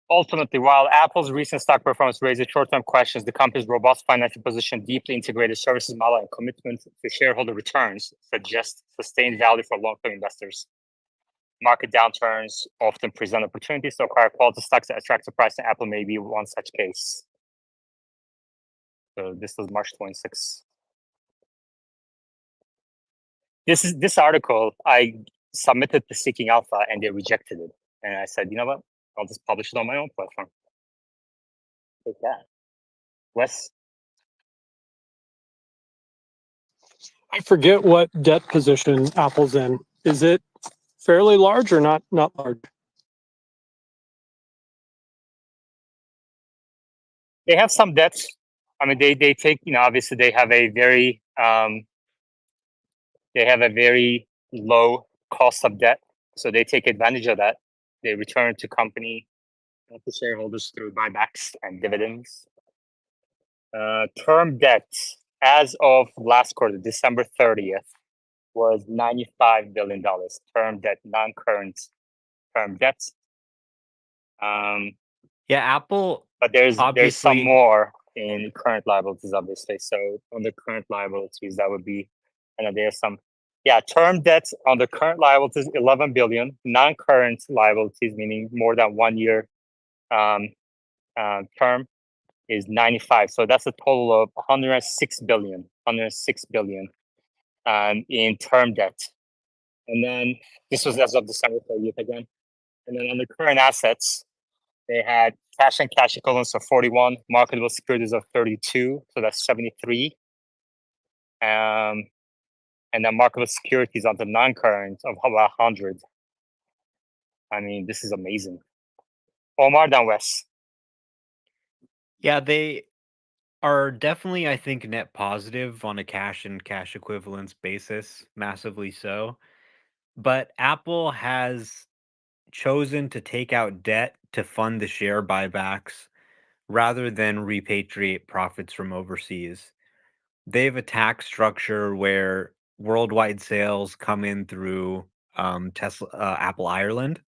Ultimately, while Apple's recent stock performance raises short-term questions, the company's robust financial position, deeply integrated services model, and commitment to shareholder returns suggest sustained value for long-term investors. Market downturns often present opportunities to acquire quality stocks at attractive price, and Apple may be one such case. So this was March 26th. This article I submitted to Seeking Alpha and they rejected it. And I said, you know what? I'll just publish it on my own platform. Take that. Wes? I forget what debt position Apple's in. Is it fairly large or not large? They have some debts. I mean, they take, obviously they have a very low cost of debt. So they take advantage of that. They return to company to shareholders through buybacks and dividends. Term debt as of last quarter, December 30th, was $95 billion. Term debt, non-current term debt. Yeah, Apple But there's some obviously. more in current liabilities, obviously. So on the current liabilities, that would be, there's some, term debt on the current liabilities, 11 billion. Non-current liabilities, meaning more than 1 year term, is 95. So that's a total of 106 billion in term debt. And then this was as of December 30th again. And then on the current assets, they had cash and cash equivalents of 41, marketable securities of 32, so that's 73. And then marketable securities on the non-current of about 100. I mean, this is amazing. Omar, then Wes. Yeah, they are definitely, I think, net positive on a cash and cash equivalents basis, massively so. But Apple has chosen to take out debt to fund the share buybacks rather than repatriate profits from overseas. They have a tax structure where worldwide sales come in through Apple Ireland,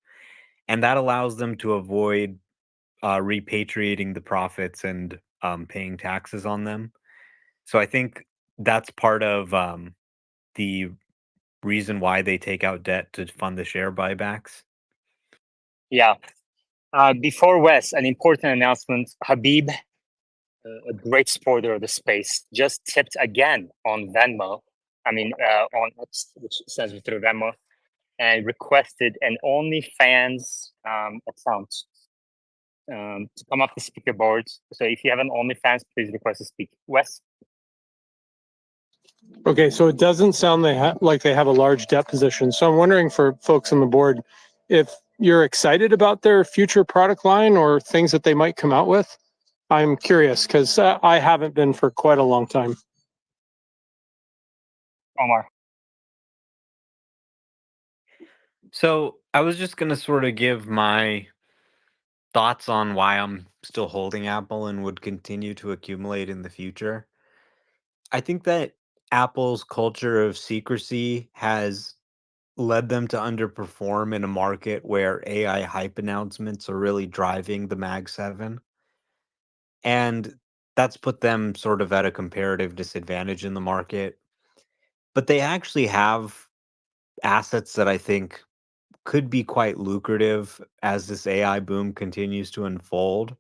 and that allows them to avoid repatriating the profits and paying taxes on them. So I think that's part of the reason why they take out debt to fund the share buybacks. Yeah. Before Wes, an important announcement. Habib, a great supporter of the space, just tipped again on Venmo. On X, which sends me through Venmo, and requested an OnlyFans account to come up the speaker board. So if you have an OnlyFans, please request to speak. Wes? Okay, so it doesn't sound like they have a large debt position. So I'm wondering for folks on the board, if you're excited about their future product line or things that they might come out with. I'm curious because I haven't been for quite a long time. Omar? So I was just going to sort of give my thoughts on why I'm still holding Apple and would continue to accumulate in the future. I think that Apple's culture of secrecy has led them to underperform in a market where AI hype announcements are really driving the Mag 7. And that's put them sort of at a comparative disadvantage in the market. But they actually have assets that I think could be quite lucrative as this AI boom continues to unfold.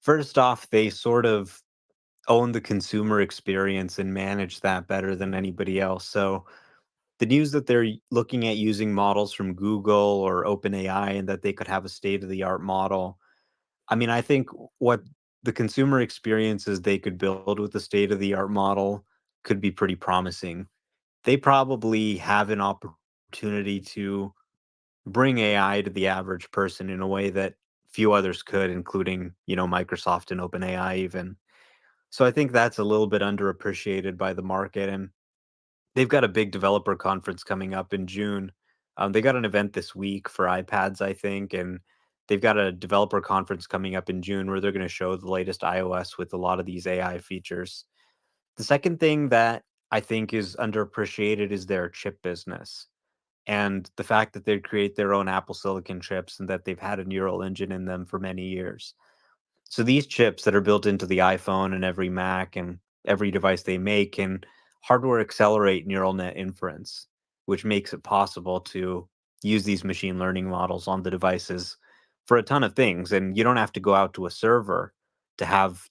First off, they sort of own the consumer experience and manage that better than anybody else. So the news that they're looking at using models from Google or OpenAI and that they could have a state of the art model. I mean, I think what the consumer experiences they could build with the state of the art model could be pretty promising. They probably have an opportunity to bring AI to the average person in a way that few others could, including, Microsoft and OpenAI even. So I think that's a little bit underappreciated by the market. And they've got a big developer conference coming up in June. They got an event this week for iPads, I think, and they've got a developer conference coming up in June where they're going to show the latest iOS with a lot of these AI features. The second thing that I think is underappreciated is their chip business. and the fact that they create their own Apple silicon chips and that they've had a neural engine in them for many years. So these chips that are built into the iPhone and every Mac and every device they make can hardware accelerate neural net inference, which makes it possible to use these machine learning models on the devices for a ton of things. And you don't have to go out to a server to have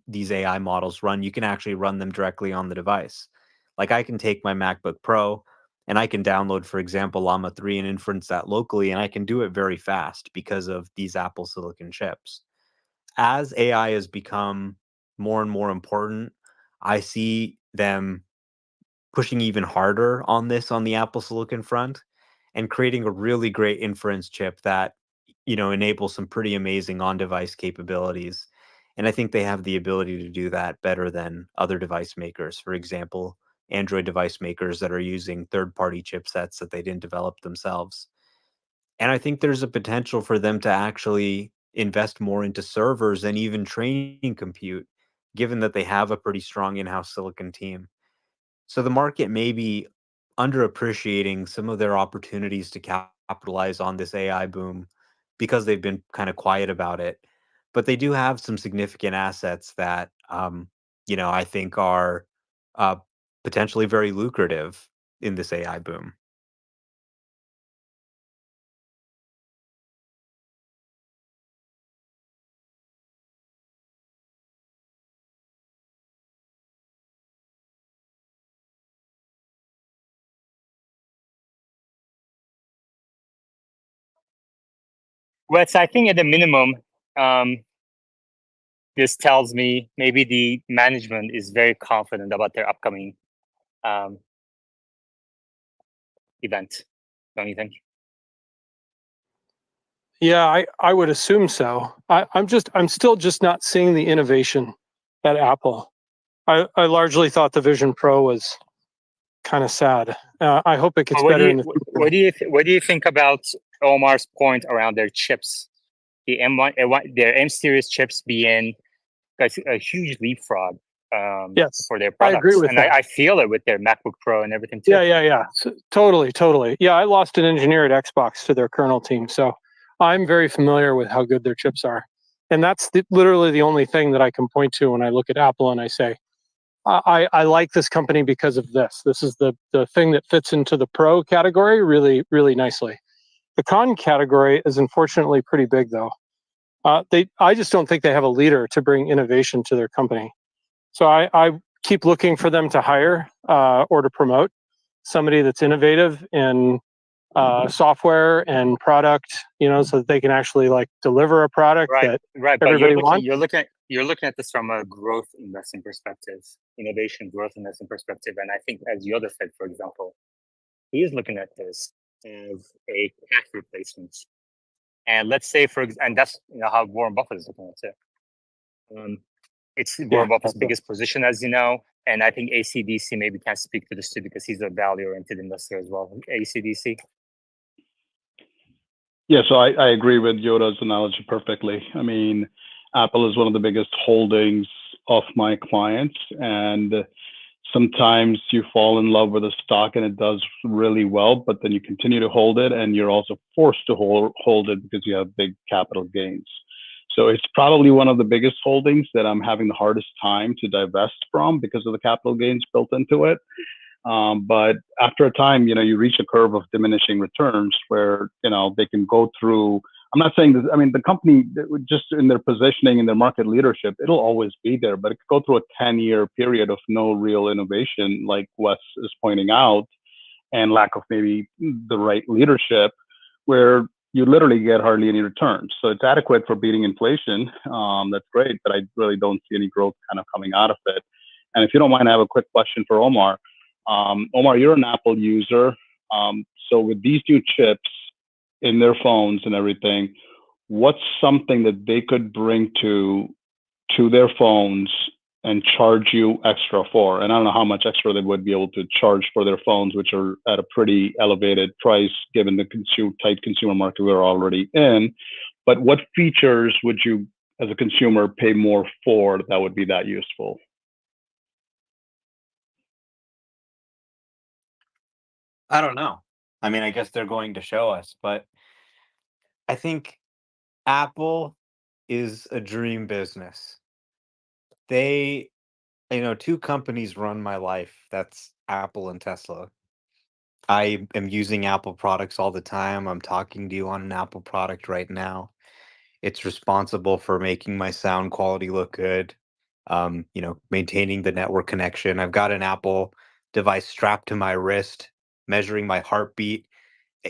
these AI models run. You can actually run them directly on the device. Like I can take my MacBook Pro and I can download, for example, Llama 3 and inference that locally, and I can do it very fast because of these Apple silicon chips. As AI has become more and more important, I see them pushing even harder on this on the Apple silicon front and creating a really great inference chip that enables some pretty amazing on-device capabilities. And I think they have the ability to do that better than other device makers. For example, Android device makers that are using third-party chipsets that they didn't develop themselves. And I think there's a potential for them to actually invest more into servers and even training compute, given that they have a pretty strong in-house silicon team. So the market may be underappreciating some of their opportunities to capitalize on this AI boom because they've been kind of quiet about it. But they do have some significant assets that, I think are uh, potentially very lucrative in this AI boom. Wes, I think at the minimum, um, this tells me maybe the management is very confident about their upcoming um, event. Don't you think? Yeah, I would assume so. I'm still just not seeing the innovation at Apple. I largely thought the Vision Pro was kind of sad. I hope it gets What do better you in the future. what do you think about Omar's point around their chips? The M1, their M series chips being a huge leapfrog Yes, for their I agree products, with and that. I feel it with their MacBook Pro and everything too. Yeah. Totally. Yeah, I lost an engineer at Xbox to their kernel team, so I'm very familiar with how good their chips are. And that's literally the only thing that I can point to when I look at Apple and I say, I like this company because of this. This is the thing that fits into the pro category really, really nicely. The con category is unfortunately pretty big, though. I just don't think they have a leader to bring innovation to their company. So I keep looking for them to hire or to promote somebody that's innovative in software and product, so that they can actually like deliver a product Right, that right. But everybody wants. you're looking at this from a growth investing perspective, innovation growth investing perspective, and I think as Yoda said, for example, he is looking at this as a cash replacement. And let's say, and that's how Warren Buffett is looking at it. It's Yeah, Warren Buffett's biggest position, as you know, and I think ACDC maybe can't speak to this too because he's a value-oriented investor as well. ACDC. Yeah, so I agree with Yoda's analogy perfectly. I mean, Apple is one of the biggest holdings of my clients, and sometimes you fall in love with a stock and it does really well, but then you continue to hold it, and you're also forced to hold it because you have big capital gains. So it's probably one of the biggest holdings that I'm having the hardest time to divest from because of the capital gains built into it. But after a time, you reach a curve of diminishing returns where, they can go through. I'm not saying that, I mean, the company, just in their positioning and their market leadership, it'll always be there, but it could go through a 10-year period of no real innovation, like Wes is pointing out, and lack of maybe the right leadership, where you literally get hardly any returns. So it's adequate for beating inflation. That's great, but I really don't see any growth kind of coming out of it. And if you don't mind, I have a quick question for Omar. Omar, you're an Apple user. So with these new chips in their phones and everything, what's something that they could bring to their phones and charge you extra for? And I don't know how much extra they would be able to charge for their phones, which are at a pretty elevated price given the tight consumer market we're already in. But what features would you, as a consumer, pay more for that would be that useful? I don't know. I mean, I guess they're going to show us, but I think Apple is a dream business. They, two companies run my life. That's Apple and Tesla. I am using Apple products all the time. I'm talking to you on an Apple product right now. It's responsible for making my sound quality look good, maintaining the network connection. I've got an Apple device strapped to my wrist, measuring my heartbeat.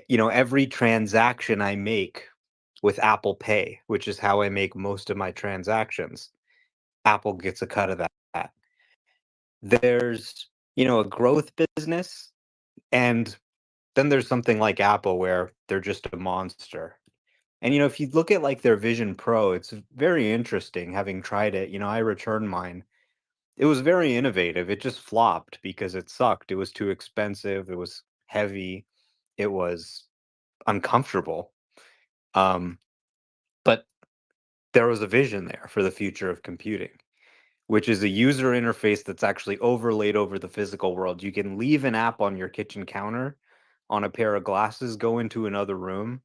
Every transaction I make with Apple Pay, which is how I make most of my transactions, Apple gets a cut of that. There's, a growth business, and then there's something like Apple where they're just a monster. And if you look at like their Vision Pro, it's very interesting having tried it. I returned mine. It was very innovative. It just flopped because it sucked. It was too expensive. It was heavy. It was uncomfortable. But there was a vision there for the future of computing, which is a user interface that's actually overlaid over the physical world. You can leave an app on your kitchen counter on a pair of glasses, go into another room,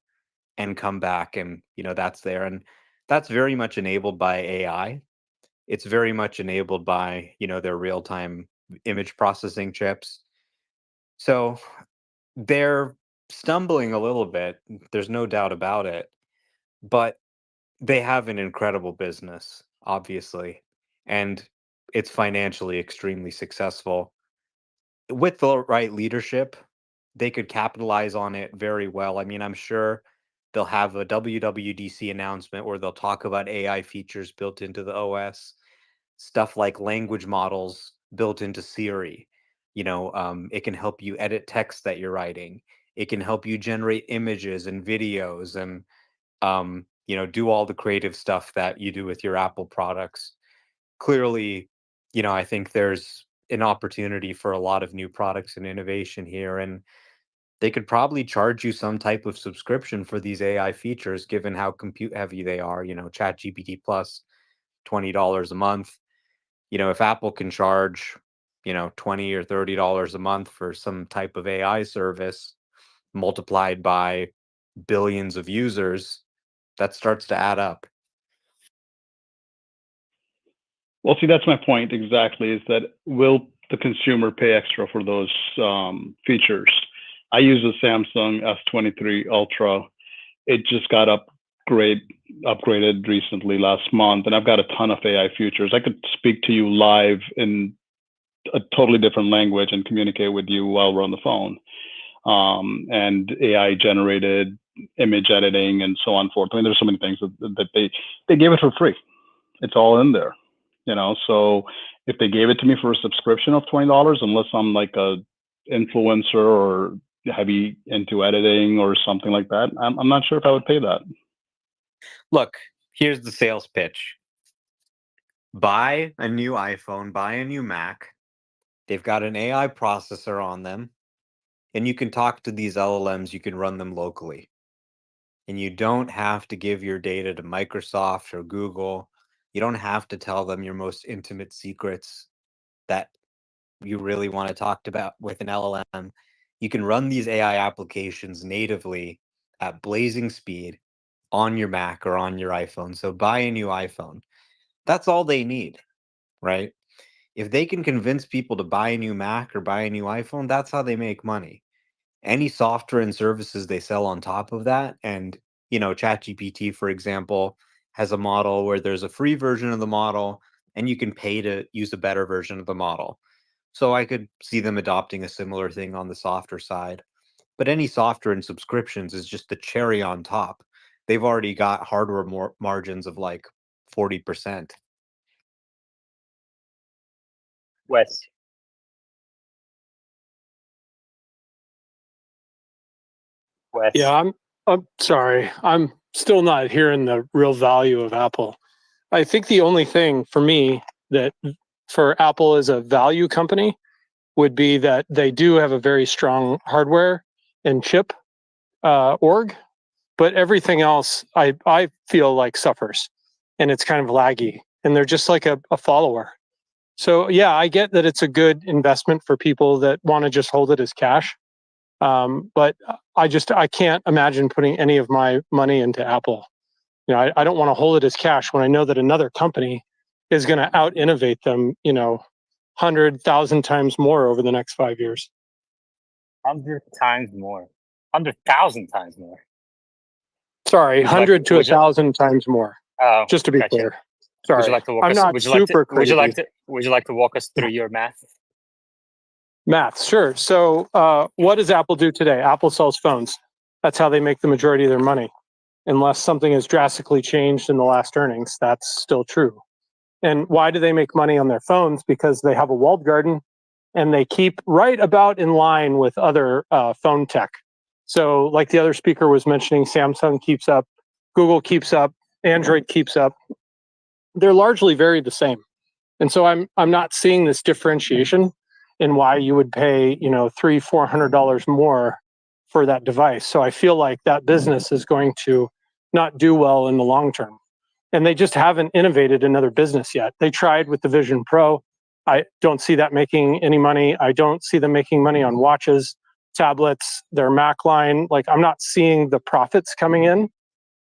and come back, and that's there. And that's very much enabled by AI. It's very much enabled by their real-time image processing chips. So they're stumbling a little bit, there's no doubt about it, but they have an incredible business, obviously, and it's financially extremely successful. With the right leadership, they could capitalize on it very well. I mean, I'm sure they'll have a WWDC announcement where they'll talk about AI features built into the OS, stuff like language models built into Siri. It can help you edit text that you're writing. It can help you generate images and videos and do all the creative stuff that you do with your Apple products. Clearly, I think there's an opportunity for a lot of new products and innovation here, and they could probably charge you some type of subscription for these AI features, given how compute heavy they are. ChatGPT plus $20 a month. If Apple can charge, $20 or $30 a month for some type of AI service multiplied by billions of users, that starts to add up. Well, see, that's my point exactly, is that will the consumer pay extra for those features? I use a Samsung S23 Ultra. It just got upgraded recently last month, and I've got a ton of AI features. I could speak to you live in a totally different language and communicate with you while we're on the phone. And AI generated image editing and so on forth. I mean, there's so many things that they gave it for free. It's all in there, So if they gave it to me for a subscription of $20, unless I'm like a influencer or heavy into editing or something like that, I'm not sure if I would pay that. Look, here's the sales pitch. Buy a new iPhone, buy a new Mac. They've got an AI processor on them, and you can talk to these LLMs, you can run them locally. And you don't have to give your data to Microsoft or Google. You don't have to tell them your most intimate secrets that you really want to talk about with an LLM. You can run these AI applications natively at blazing speed on your Mac or on your iPhone. So buy a new iPhone. That's all they need, right? If they can convince people to buy a new Mac or buy a new iPhone, that's how they make money. Any software and services they sell on top of that, and ChatGPT, for example, has a model where there's a free version of the model and you can pay to use a better version of the model. So I could see them adopting a similar thing on the software side. But any software and subscriptions is just the cherry on top. They've already got hardware margins of like 40%. Wes, Yeah, I'm sorry. I'm still not hearing the real value of Apple. I think the only thing for me that for Apple as a value company would be that they do have a very strong hardware and chip org, but everything else I feel like suffers, and it's kind of laggy, and they're just like a follower. So yeah, I get that it's a good investment for people that want to just hold it as cash. But I can't imagine putting any of my money into Apple. I don't want to hold it as cash when I know that another company is going to out innovate them, 100,000 times more over the next 5 years. 100 times more. 100,000 times more. Sorry, Would you like 100 to would you 1,000 times more. oh, Just to be gotcha. clear. Would you Sorry, like to walk I'm us not would you like to super would you like crazy. to would you like to walk us through your math? Math, sure. So, what does Apple do today? Apple sells phones. That's how they make the majority of their money. Unless something has drastically changed in the last earnings, that's still true. And why do they make money on their phones? Because they have a walled garden and they keep right about in line with other phone tech. So, like the other speaker was mentioning, Samsung keeps up, Google keeps up, Android keeps up. They're largely very the same. And so I'm not seeing this differentiation in why you would pay, $300-400 more for that device. So I feel like that business is going to not do well in the long term. And they just haven't innovated another business yet. They tried with the Vision Pro. I don't see that making any money. I don't see them making money on watches, tablets, their Mac line. Like, I'm not seeing the profits coming in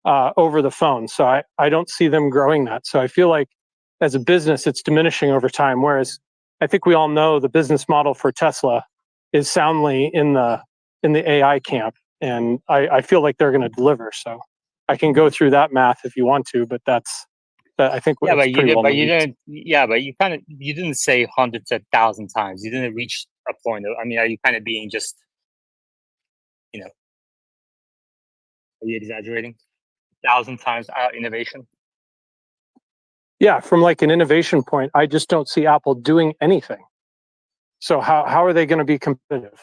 over the phone. So I don't see them growing that. So I feel like as a business, it's diminishing over time. Whereas I think we all know the business model for Tesla is soundly in the AI camp, and I feel like they're going to deliver. So I can go through that math if you want to, but that I think Yeah, it's but you pretty did, well but you known. didn't. Yeah, but you didn't say hundreds to 1,000 times. You didn't reach a point. I mean, are you kind of being just, are you exaggerating? 1,000 times out innovation. Yeah, from like an innovation point, I just don't see Apple doing anything. So how are they going to be competitive?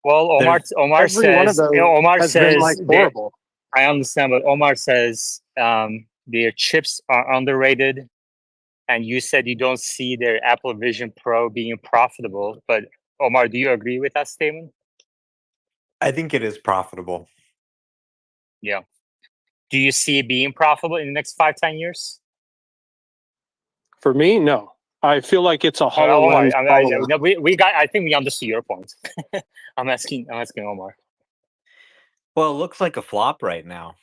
Well, Omar Every one of says, those Omar has been like says horrible. I understand, but Omar says their chips are underrated, and you said you don't see their Apple Vision Pro being profitable. But Omar, do you agree with that statement? I think it is profitable. Yeah. Do you see it being profitable in the next 5-10 years? For me, no. I feel like it's a Omar, HoloLens follower. no, we got. I think we understood your point. I'm asking Omar. Well, it looks like a flop right now.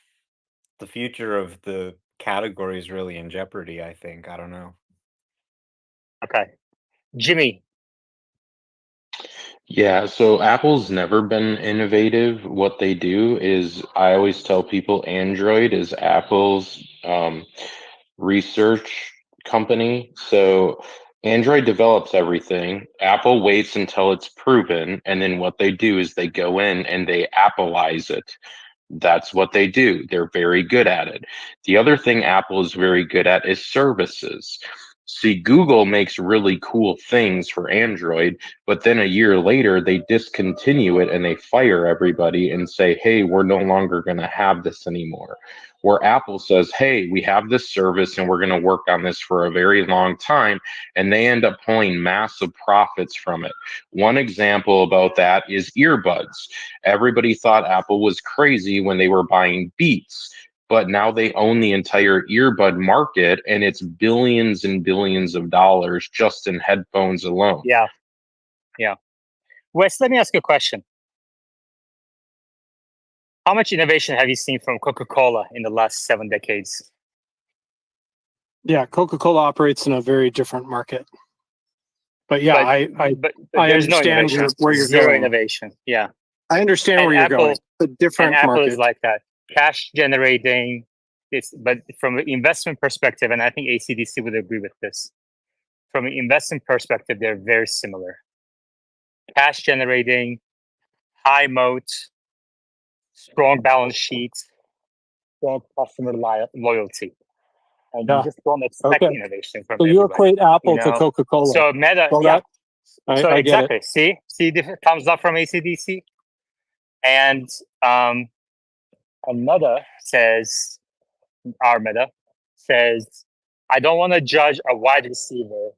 The future of the category is really in jeopardy, I think. I don't know. Okay, Jimmy. Yeah, so Apple's never been innovative. What they do is, I always tell people Android is Apple's research company. So Android develops everything. Apple waits until it's proven, and then what they do is they go in and they Appleize it. That's what they do. They're very good at it. The other thing Apple is very good at is services. See, Google makes really cool things for Android, but then a year later they discontinue it and they fire everybody and say, hey, we're no longer going to have this anymore. Where Apple says, hey, we have this service and we're going to work on this for a very long time, and they end up pulling massive profits from it. One example about that is earbuds. Everybody thought Apple was crazy when they were buying Beats, but now they own the entire earbud market, and it's billions and billions of dollars just in headphones alone. Yeah. Wes, let me ask you a question. How much innovation have you seen from Coca-Cola in the last 7 decades? Yeah, Coca-Cola operates in a very different market. But yeah, but I there's no understand innovation. where you're Zero going. innovation. Yeah. I understand And where you're Apple, going. It's a different Apple market. is like that, cash generating. But from an investment perspective, and I think ACDC would agree with this. From an investment perspective, they're very similar. Cash generating, high moat, strong balance sheets, strong customer loyalty, and you Yeah. just don't expect Okay. innovation from So you everybody. equate Apple to Coca-Cola. So Meta, Well, yeah. So I get it. exactly. See, this comes up from ACDC, and Meta says, our Meta says, I don't want to judge a wide receiver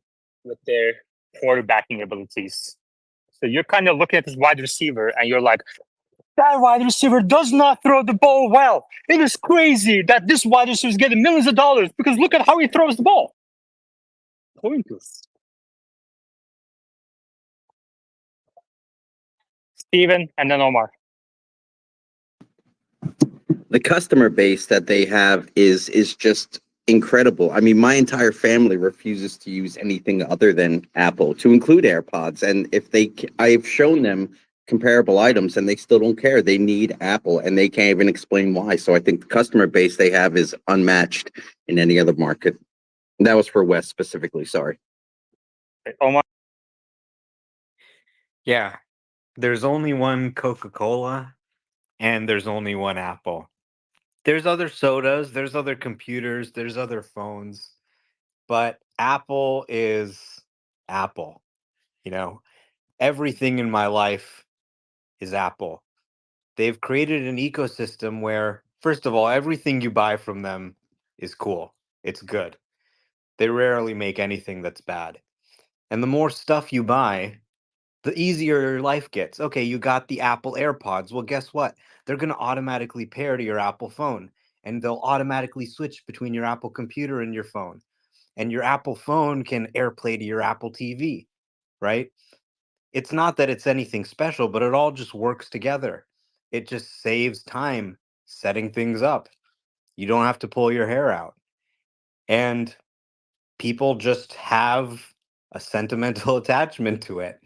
with their quarterbacking abilities. So you're kind of looking at this wide receiver, and you're like, that wide receiver does not throw the ball well. It is crazy that this wide receiver is getting millions of dollars because look at how he throws the ball. Pointless. Steven, and then Omar. The customer base that they have is just incredible. I mean, my entire family refuses to use anything other than Apple, to include AirPods. And if I've shown them comparable items and they still don't care. They need Apple and they can't even explain why. So I think the customer base they have is unmatched in any other market. And that was for West specifically. Sorry. Omar. Yeah, there's only one Coca-Cola and there's only one Apple. There's other sodas, there's other computers, there's other phones, but Apple is Apple. You know, everything in my life is Apple. They've created an ecosystem where, first of all, everything you buy from them is cool. It's good. They rarely make anything that's bad. And the more stuff you buy, the easier your life gets. Okay, you got the Apple AirPods. Well, guess what? They're going to automatically pair to your Apple phone, and they'll automatically switch between your Apple computer and your phone. And your Apple phone can AirPlay to your Apple TV, right? It's not that it's anything special, but it all just works together. It just saves time setting things up. You don't have to pull your hair out. And people just have a sentimental attachment to it.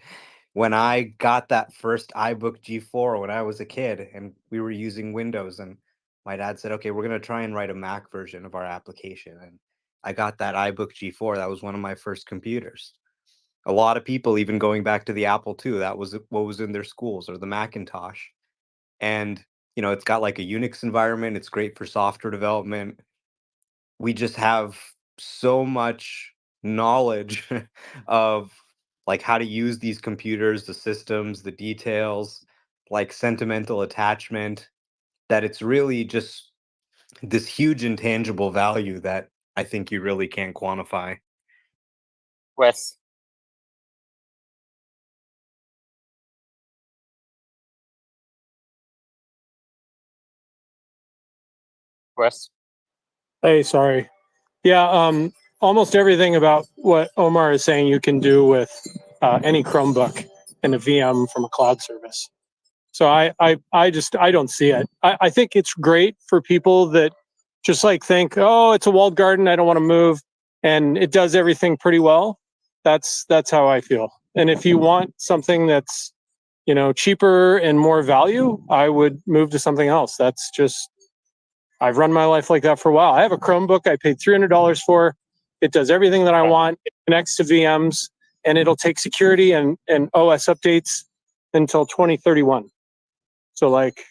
When I got that first iBook G4 when I was a kid and we were using Windows, and my dad said, okay, we're going to try and write a Mac version of our application. And I got that iBook G4. That was one of my first computers. A lot of people, even going back to the Apple II, that was what was in their schools, or the Macintosh. And, you know, it's got like a Unix environment. It's great for software development. We just have so much knowledge of like how to use these computers, the systems, the details, like sentimental attachment, that it's really just this huge intangible value that I think you really can't quantify. Wes. Wes. Hey, sorry. Yeah, almost everything about what Omar is saying you can do with any Chromebook and a VM from a cloud service. So I don't see it. I think it's great for people that just like think, oh, it's a walled garden, I don't want to move, and it does everything pretty well. That's how I feel. And if you want something that's, you know, cheaper and more value, I would move to something else. That's just, I've run my life like that for a while. I have a Chromebook I paid $300 for. It does everything that I want. It connects to VMs, and it'll take security and OS updates until 2031. So like,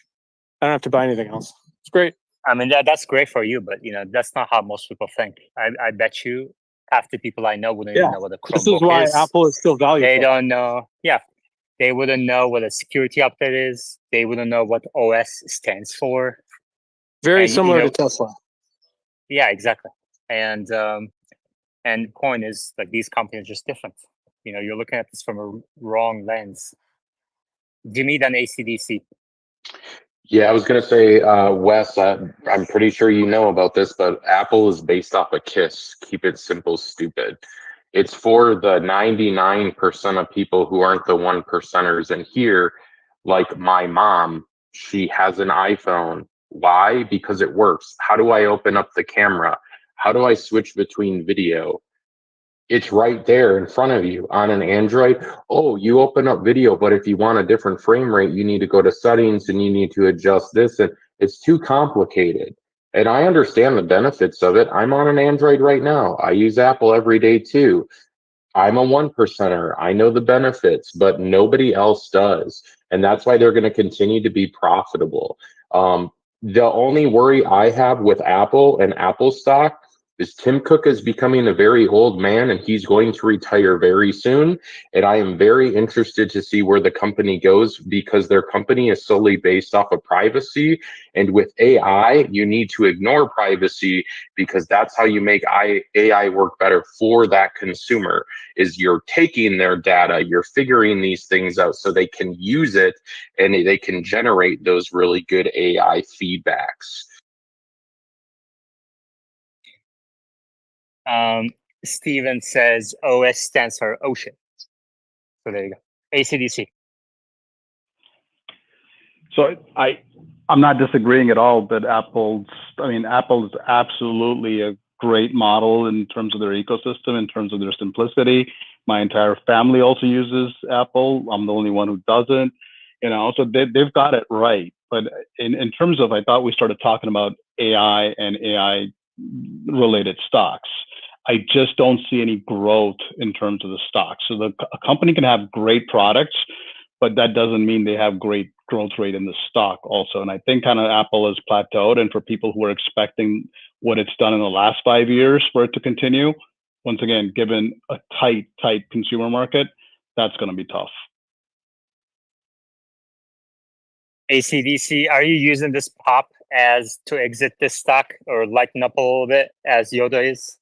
I don't have to buy anything else. It's great. I mean, that's great for you, but you know, that's not how most people think. I bet you half the people I know wouldn't even know what a This is Chromebook why is. Apple is still valuable. They don't know. Yeah, they wouldn't know what a security update is. They wouldn't know what OS stands for. Very And, similar you know, to Tesla. Yeah, exactly. And the point is, like, these companies are just different. You know, you're looking at this from a wrong lens. Give me an ACDC. Yeah, I was gonna say, Wes, I'm pretty sure you know about this, but Apple is based off of KISS. Keep it simple, stupid. It's for the 99% of people who aren't the 1%ers. And here, like my mom, she has an iPhone. Why? Because it works. How do I open up the camera? How do I switch between video? It's right there in front of you. On an Android, oh, you open up video, but if you want a different frame rate, you need to go to settings and you need to adjust this, and it's too complicated. And I understand the benefits of it. I'm on an Android right now. I use Apple every day too. I'm a 1%er. I know the benefits, but nobody else does. And that's why they're going to continue to be profitable. The only worry I have with Apple and Apple stock is Tim Cook is becoming a very old man and he's going to retire very soon. And I am very interested to see where the company goes because their company is solely based off of privacy. And with AI, you need to ignore privacy because that's how you make AI work better for that consumer. Is you're taking their data, you're figuring these things out so they can use it and they can generate those really good AI feedbacks. Steven says OS stands for ocean. So there you go. ACDC. So I'm not disagreeing at all that Apple's absolutely a great model in terms of their ecosystem, in terms of their simplicity. My entire family also uses Apple. I'm the only one who doesn't, so they've got it right. But in terms of, I thought we started talking about AI and AI related stocks. I just don't see any growth in terms of the stocks. So a company can have great products, but that doesn't mean they have great growth rate in the stock also. And I think kind of Apple has plateaued. And for people who are expecting what it's done in the last 5 years for it to continue, once again, given a tight consumer market, that's going to be tough. ACDC, are you using this pop as to exit this stock or lighten up a little bit as Yoda is?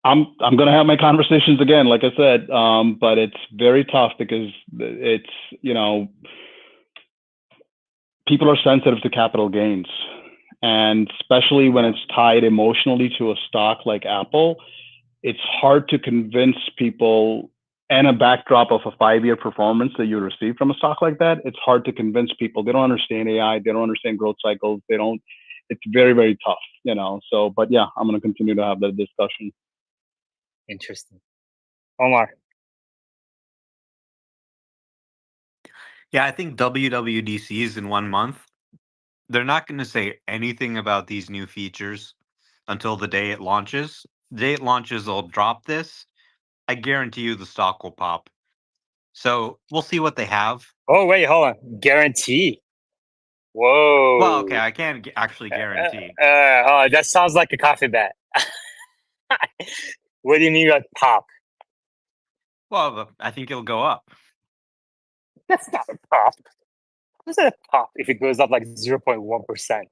I'm going to have my conversations again, like I said, but it's very tough because it's, people are sensitive to capital gains. And especially when it's tied emotionally to a stock like Apple, it's hard to convince people, and a backdrop of a 5-year performance that you receive from a stock like that, it's hard to convince people. They don't understand AI. They don't understand growth cycles. It's very, very tough, So, but yeah, I'm going to continue to have that discussion. Interesting. Omar. Yeah, I think WWDC is in 1 month. They're not going to say anything about these new features until the day it launches. The day it launches, they'll drop this. I guarantee you the stock will pop. So we'll see what they have. Oh, wait, hold on. Guarantee. Whoa. Well, okay, I can't actually guarantee. That sounds like a coffee bet. What do you mean by pop? Well, I think it'll go up. That's not a pop. How's that a pop if it goes up like 0.1%?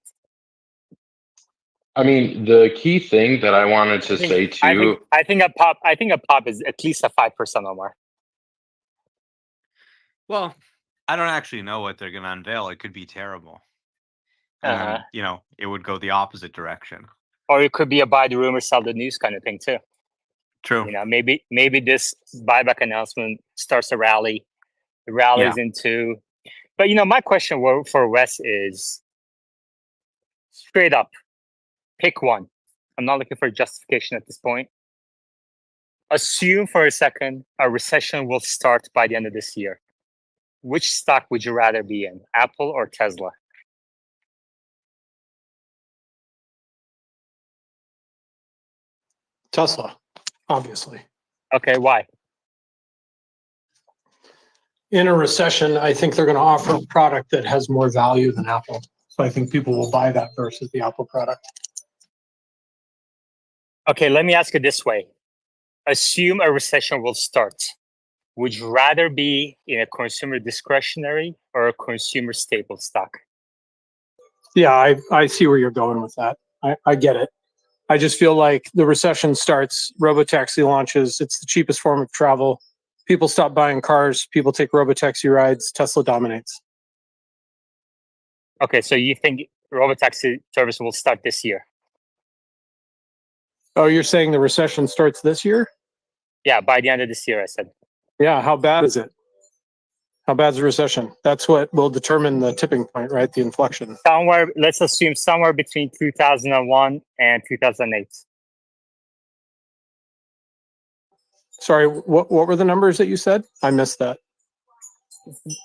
I mean, the key thing that I wanted to say too. I think a pop is at least a 5%, Omar. Well, I don't actually know what they're going to unveil. It could be terrible. And then, it would go the opposite direction. Or it could be a buy the rumor, sell the news kind of thing too. True. Maybe this buyback announcement starts a rally. The rallies into. But my question for Wes is straight up, pick one. I'm not looking for justification at this point. Assume for a second a recession will start by the end of this year. Which stock would you rather be in, Apple or Tesla? Tesla, obviously. Okay, why? In a recession, I think they're going to offer a product that has more value than Apple. So I think people will buy that versus the Apple product. Okay, let me ask you this way. Assume a recession will start. Would you rather be in a consumer discretionary or a consumer staple stock? Yeah, I see where you're going with that. I get it. I just feel like the recession starts, robotaxi launches, it's the cheapest form of travel. People stop buying cars, people take robotaxi rides, Tesla dominates. Okay, so you think robotaxi service will start this year? Oh, you're saying the recession starts this year? Yeah, by the end of this year, I said. Yeah, how bad is it? How bad is the recession? That's what will determine the tipping point, right? The inflection. Let's assume somewhere between 2001 and 2008. Sorry, what were the numbers that you said? I missed that.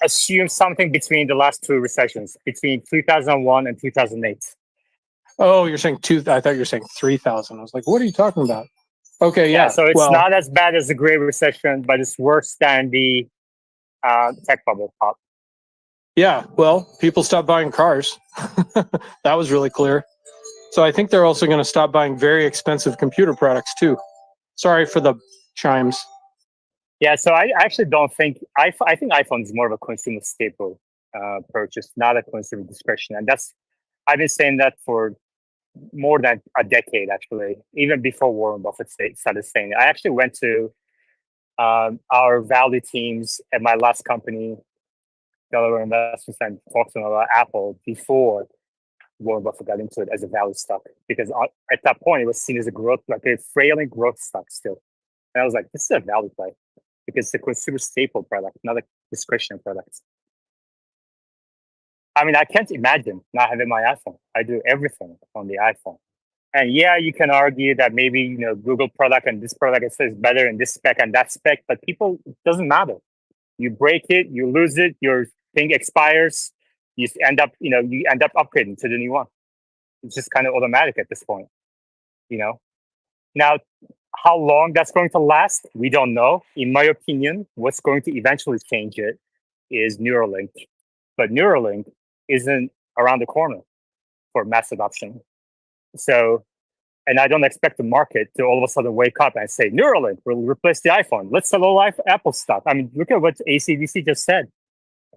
Assume something between the last two recessions, between 2001 and 2008. Oh, you're saying I thought you were saying 3,000. I was like, what are you talking about? Okay, yeah. So it's not as bad as the Great Recession, but it's worse than the tech bubble pop. Yeah, well, people stopped buying cars. That was really clear. So I think they're also going to stop buying very expensive computer products too. Sorry for the chimes. Yeah, so I actually don't think I think iPhone is more of a consumer staple purchase, not a consumer discretion, and I've been saying that for more than a decade, actually, even before Warren Buffett started saying it. I actually went to our value teams at my last company, Delaware Investments, and talked to them about Apple before Warren Buffett got into it as a value stock, because at that point it was seen as a frailing growth stock still. And I was like, this is a value play because it's a consumer staple product, not a discretionary product. I mean, I can't imagine not having my iPhone. I do everything on the iPhone. And yeah, you can argue that maybe Google product and this product is better in this spec and that spec, but people, it doesn't matter. You break it, you lose it, your thing expires, you end up upgrading to the new one. It's just kind of automatic at this point. Now, how long that's going to last, we don't know. In my opinion, what's going to eventually change it is Neuralink. But Neuralink isn't around the corner for mass adoption. So, and I don't expect the market to all of a sudden wake up and say, Neuralink will replace the iPhone. Let's sell all Apple stock. I mean, look at what ACDC just said.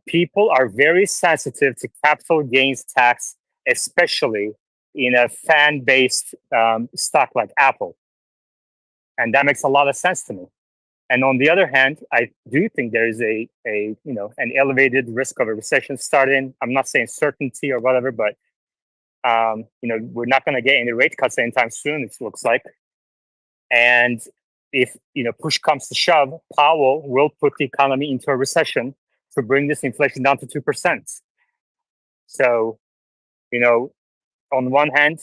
People are very sensitive to capital gains tax, especially in a fan-based stock like Apple. And that makes a lot of sense to me. And on the other hand, I do think there is an elevated risk of a recession starting. I'm not saying certainty or whatever, but we're not going to get any rate cuts anytime soon, it looks like. And if push comes to shove, Powell will put the economy into a recession to bring this inflation down to 2%. So, on one hand,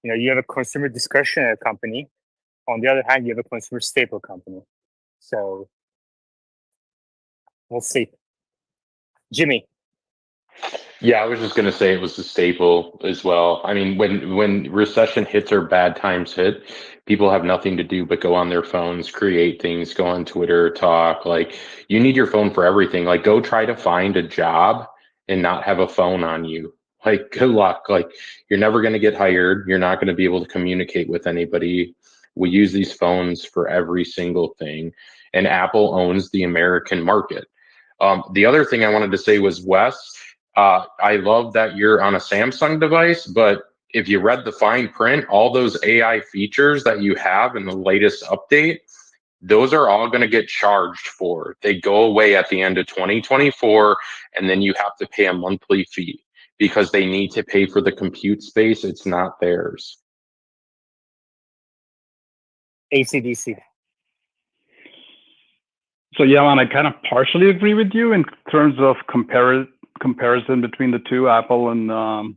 you have a consumer discretionary company. On the other hand, you have a consumer staple company. So we'll see. Jimmy. Yeah, I was just going to say it was a staple as well. I mean, when recession hits or bad times hit, people have nothing to do but go on their phones, create things, go on Twitter, talk. Like, you need your phone for everything. Like, go try to find a job and not have a phone on you. Like, good luck. Like, you're never going to get hired. You're not going to be able to communicate with anybody. We use these phones for every single thing, and Apple owns the American market. The other thing I wanted to say was, Wes, I love that you're on a Samsung device, but if you read the fine print, all those AI features that you have in the latest update, those are all going to get charged for. They go away at the end of 2024, and then you have to pay a monthly fee because they need to pay for the compute space. It's not theirs. ACDC. So yeah, and I kind of partially agree with you in terms of comparison between the two, Apple and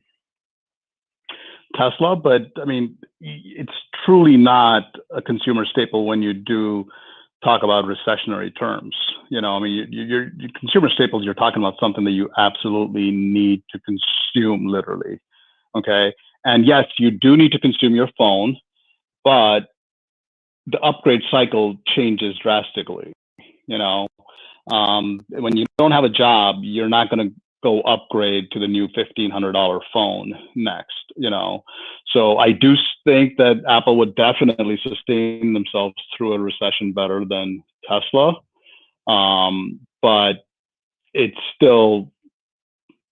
Tesla. But I mean, it's truly not a consumer staple when you do talk about recessionary terms. I mean, your consumer staples, you're talking about something that you absolutely need to consume, literally. Okay, and yes, you do need to consume your phone, but the upgrade cycle changes drastically. When you don't have a job, you're not going to go upgrade to the new $1,500 phone next. So I do think that Apple would definitely sustain themselves through a recession better than Tesla, but it's still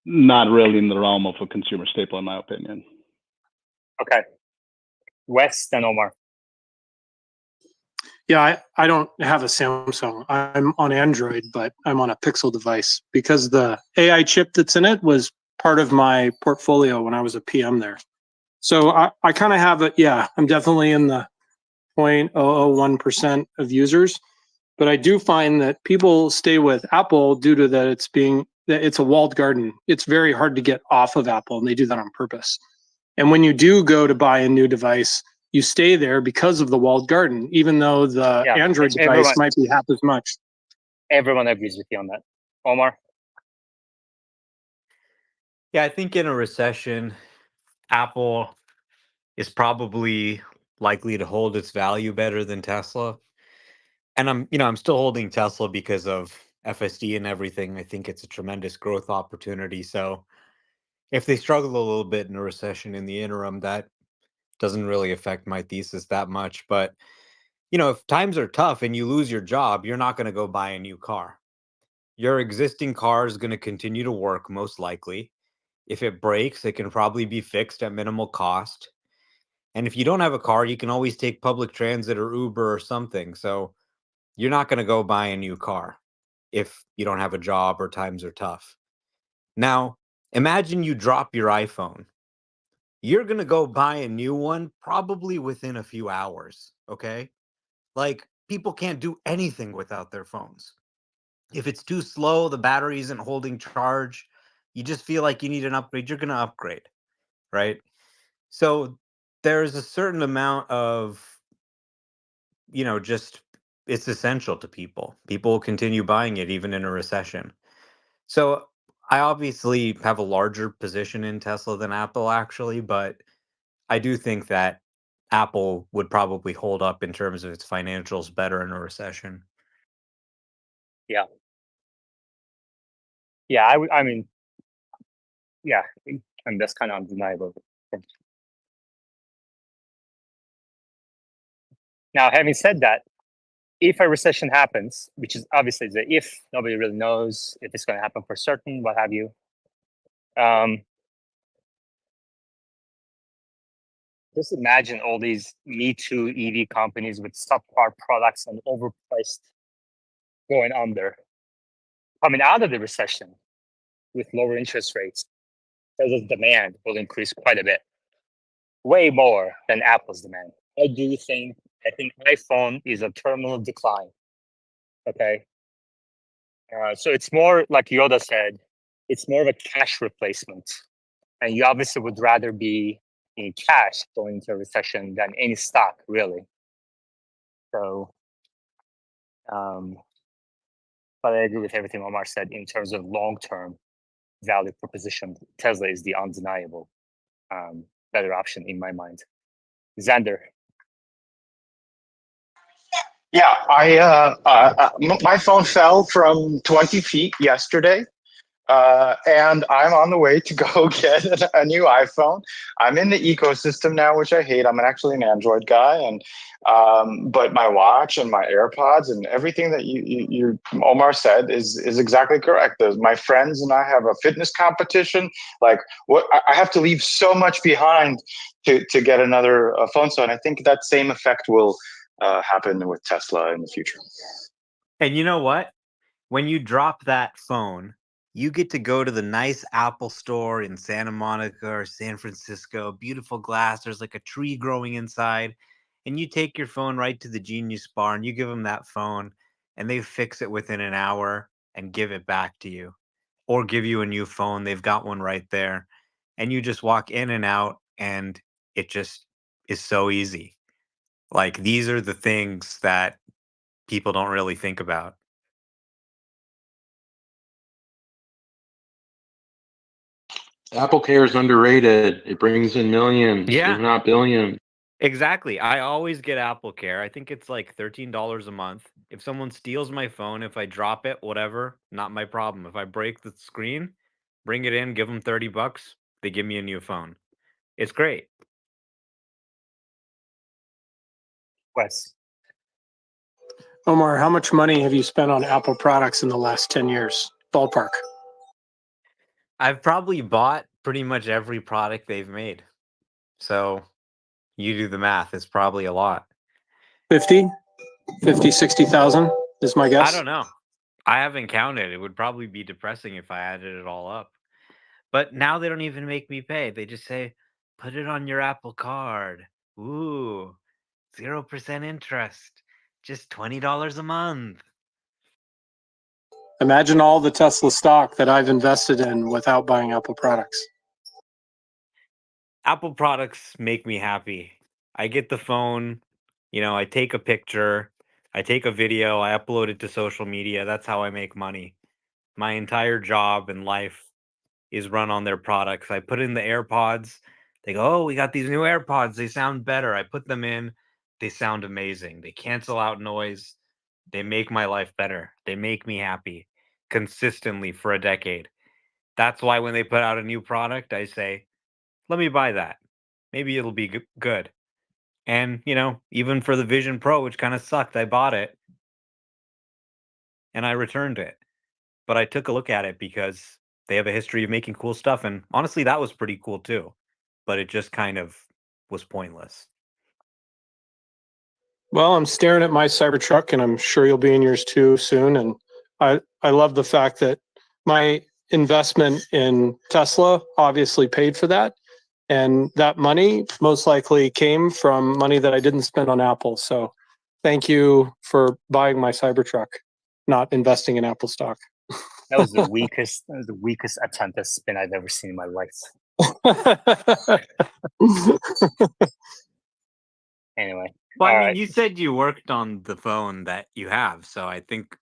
not really in the realm of a consumer staple, in my opinion. Okay, Wes, then Omar. Yeah, I don't have a Samsung. I'm on Android, but I'm on a Pixel device because the AI chip that's in it was part of my portfolio when I was a PM there. So I kind of have it. Yeah, I'm definitely in the 0.001% of users, but I do find that people stay with Apple due to that it's a walled garden. It's very hard to get off of Apple, and they do that on purpose. And when you do go to buy a new device, you stay there because of the walled garden, even though the Android device might be half as much. Everyone agrees with you on that. Omar? Yeah, I think in a recession, Apple is probably likely to hold its value better than Tesla. And I'm still holding Tesla because of FSD and everything. I think it's a tremendous growth opportunity. So if they struggle a little bit in a recession in the interim, that doesn't really affect my thesis that much. But if times are tough and you lose your job, you're not going to go buy a new car. Your existing car is going to continue to work, most likely. If it breaks, it can probably be fixed at minimal cost. And if you don't have a car, you can always take public transit or Uber or something. So you're not going to go buy a new car if you don't have a job or times are tough. Now, imagine you drop your iPhone. You're going to go buy a new one probably within a few hours, okay? Like, people can't do anything without their phones. If it's too slow, the battery isn't holding charge, you just feel like you need an upgrade, you're going to upgrade, right? So there's a certain amount of, just it's essential to people. People will continue buying it even in a recession. So I obviously have a larger position in Tesla than Apple, actually, but I do think that Apple would probably hold up in terms of its financials better in a recession. Yeah. Yeah, I mean, yeah, and that's kind of undeniable. Now, having said that, if a recession happens, which is obviously the if, nobody really knows if it's going to happen for certain, what have you. Just imagine all these Me Too EV companies with subpar products and overpriced going under. Coming out of the recession with lower interest rates, Tesla's demand will increase quite a bit, way more than Apple's demand. I think iPhone is a terminal decline. Okay. So it's more like Yoda said, it's more of a cash replacement. And you obviously would rather be in cash going into a recession than any stock, really. So, but I agree with everything Omar said in terms of long-term value proposition. Tesla is the undeniable better option in my mind. Xander. Yeah, my phone fell from 20 feet yesterday, and I'm on the way to go get a new iPhone. I'm in the ecosystem now, which I hate. I'm actually an Android guy, and but my watch and my AirPods and everything that you Omar said is exactly correct. My friends and I have a fitness competition. Like, what I have to leave so much behind to get another phone. So, and I think that same effect will happen with Tesla in the future. And you know what? When you drop that phone, you get to go to the nice Apple store in Santa Monica or San Francisco, beautiful glass, there's like a tree growing inside, and you take your phone right to the Genius Bar and you give them that phone, and they fix it within an hour and give it back to you, or give you a new phone. They've got one right there, and you just walk in and out, and it just is so easy. Like, these are the things that people don't really think about. Apple Care is underrated. It brings in millions, Yeah. if not billions. Exactly. I always get Apple Care. I think it's like $13 a month. If someone steals my phone, if I drop it, whatever, not my problem. If I break the screen, bring it in, give them $30, they give me a new phone. It's great. Wes. Omar, how much money have you spent on Apple products in the last 10 years? Ballpark. I've probably bought pretty much every product they've made. So you do the math. It's probably a lot. 50, 60,000 is my guess. I don't know. I haven't counted. It would probably be depressing if I added it all up. But now they don't even make me pay. They just say, put it on your Apple Card. Ooh, 0% interest. Just $20 a month. Imagine all the Tesla stock that I've invested in without buying Apple products. Apple products make me happy. I get the phone, I take a picture, I take a video, I upload it to social media. That's how I make money. My entire job and life is run on their products. I put in the AirPods. They go, oh, we got these new AirPods. They sound better. I put them in. They sound amazing. They cancel out noise. They make my life better. They make me happy consistently for a decade. That's why when they put out a new product, I say, let me buy that. Maybe it'll be good. And, even for the Vision Pro, which kind of sucked, I bought it and I returned it. But I took a look at it because they have a history of making cool stuff. And honestly, that was pretty cool too. But it just kind of was pointless. Well, I'm staring at my Cybertruck, and I'm sure you'll be in yours too soon. And I love the fact that my investment in Tesla obviously paid for that. And that money most likely came from money that I didn't spend on Apple. So thank you for buying my Cybertruck, not investing in Apple stock. That was the weakest. That was the weakest attempt at spin I've ever seen in my life. Anyway, Well, I all mean, right. you said you worked on the phone that you have, so I think,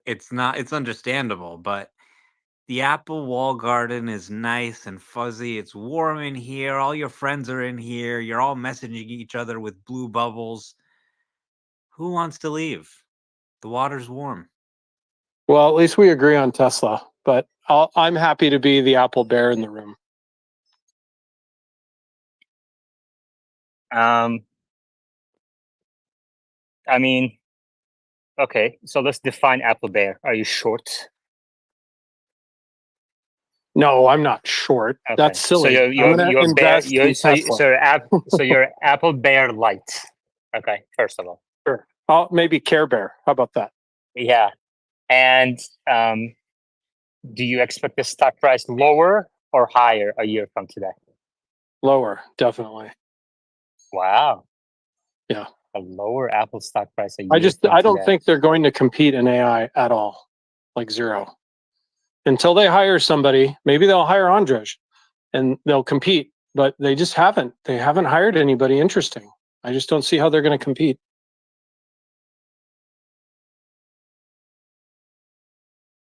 it's understandable, but the Apple wall garden is nice and fuzzy. It's warm in here. All your friends are in here. You're all messaging each other with blue bubbles. Who wants to leave? The water's warm. Well, at least we agree on Tesla, but I'm happy to be the Apple bear in the room. I mean, okay. So let's define Apple bear. Are you short? No, I'm not short. Okay. That's So silly. I'm going to you're bear. invest in Tesla. So you're Apple bear light. Okay. First of all. Sure. Maybe Care Bear. How about that? Yeah. And do you expect the stock price lower or higher a year from today? Lower, definitely. Wow. Yeah. A lower Apple stock price a year I don't today. think they're going to compete in AI at all. Like zero. Until they hire somebody, maybe they'll hire Andrej and they'll compete, but they just haven't. They haven't hired anybody interesting. I just don't see how they're going to compete.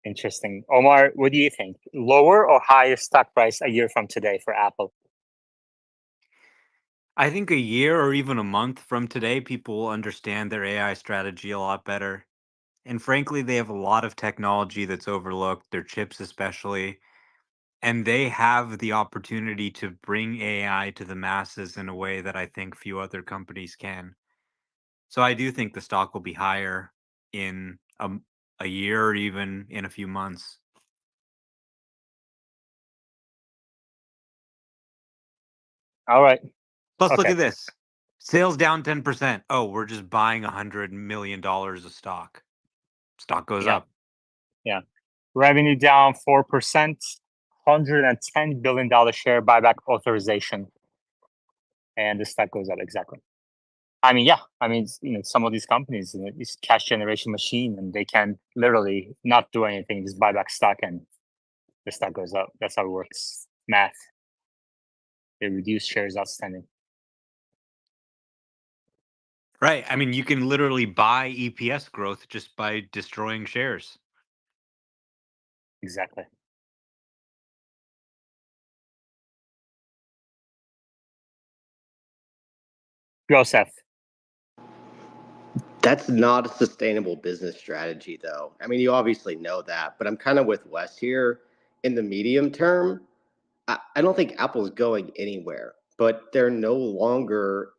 Interesting. Omar, what do you think? Lower or higher stock price a year from today for Apple? I think a year or even a month from today, people will understand their AI strategy a lot better. And frankly, they have a lot of technology that's overlooked, their chips especially. And they have the opportunity to bring AI to the masses in a way that I think few other companies can. So I do think the stock will be higher in a year or even in a few months. All right. Plus, look Okay. at this. Sales down 10%. Oh, we're just buying $100 million of stock. Stock goes Yeah. up. Yeah. Revenue down 4%, $110 billion share buyback authorization. And the stock goes up exactly. I mean, yeah. I mean, some of these companies, it's cash generation machine, and they can literally not do anything, just buy back stock, and the stock goes up. That's how it works. Math. They reduce shares outstanding. Right. I mean, you can literally buy EPS growth just by destroying shares. Exactly. Joseph. That's not a sustainable business strategy, though. I mean, you obviously know that, but I'm kind of with Wes here. In the medium term, I don't think Apple's going anywhere, but they're no longer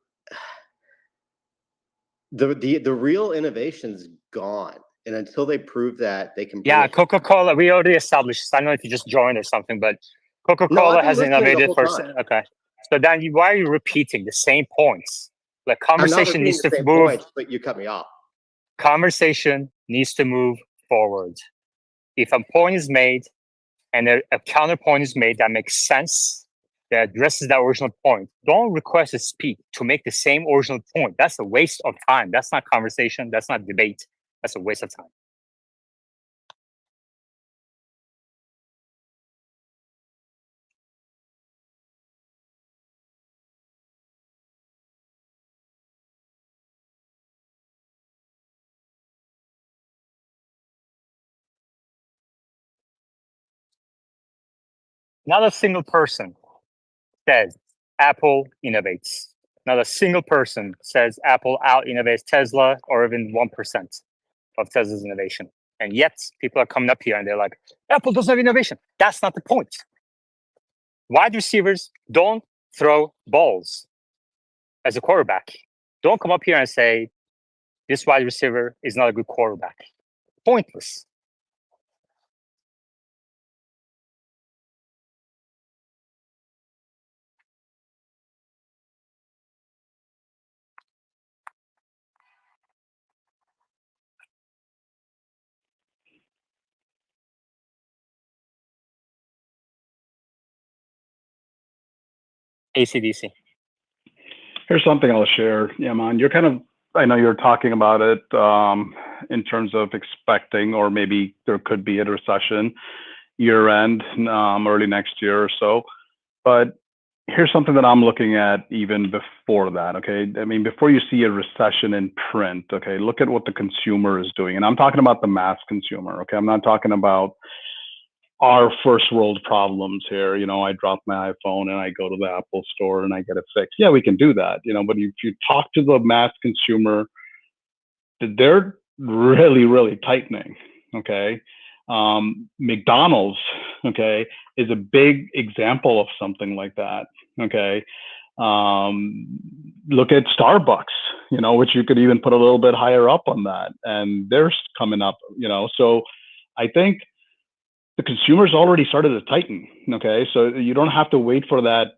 the real innovation's gone. And until they prove that they can bring Yeah, it. Coca-Cola. We already established this. I don't know if you just joined or something, but No, Coca-Cola I've been has listening the innovated whole for. time. Okay, so then why are you repeating the same points? Like I'm not conversation repeating needs the to same move. points, but you cut me off. Conversation needs to move forward. If a point is made and a counterpoint is made that makes sense, that addresses that original point, don't request to speak to make the same original point. That's a waste of time. That's not conversation. That's not debate. That's a waste of time. Not a single person says Apple innovates. Not a single person says Apple out innovates Tesla or even 1% of Tesla's innovation. And yet people are coming up here and they're like, Apple doesn't have innovation. That's not the point. Wide receivers don't throw balls as a quarterback. Don't come up here and say, this wide receiver is not a good quarterback. Pointless. ACDC. Here's something I'll share, Yaman. You're kind of I know you're talking about it in terms of expecting, or maybe there could be a recession year end, early next year or so. But here's something that I'm looking at even before that. Okay. I mean, before you see a recession in print, okay, look at what the consumer is doing. And I'm talking about the mass consumer. Okay. I'm not talking about our first world problems here. You know, I drop my iPhone and I go to the Apple store and I get it fixed. Yeah, we can do that, you know, but if you talk to the mass consumer, they're really, really tightening. Okay. McDonald's, okay, is a big example of something like that. Okay. Look at Starbucks, you know, which you could even put a little bit higher up on that. And they're coming up, you know. So I think the consumer's already started to tighten. Okay. So you don't have to wait for that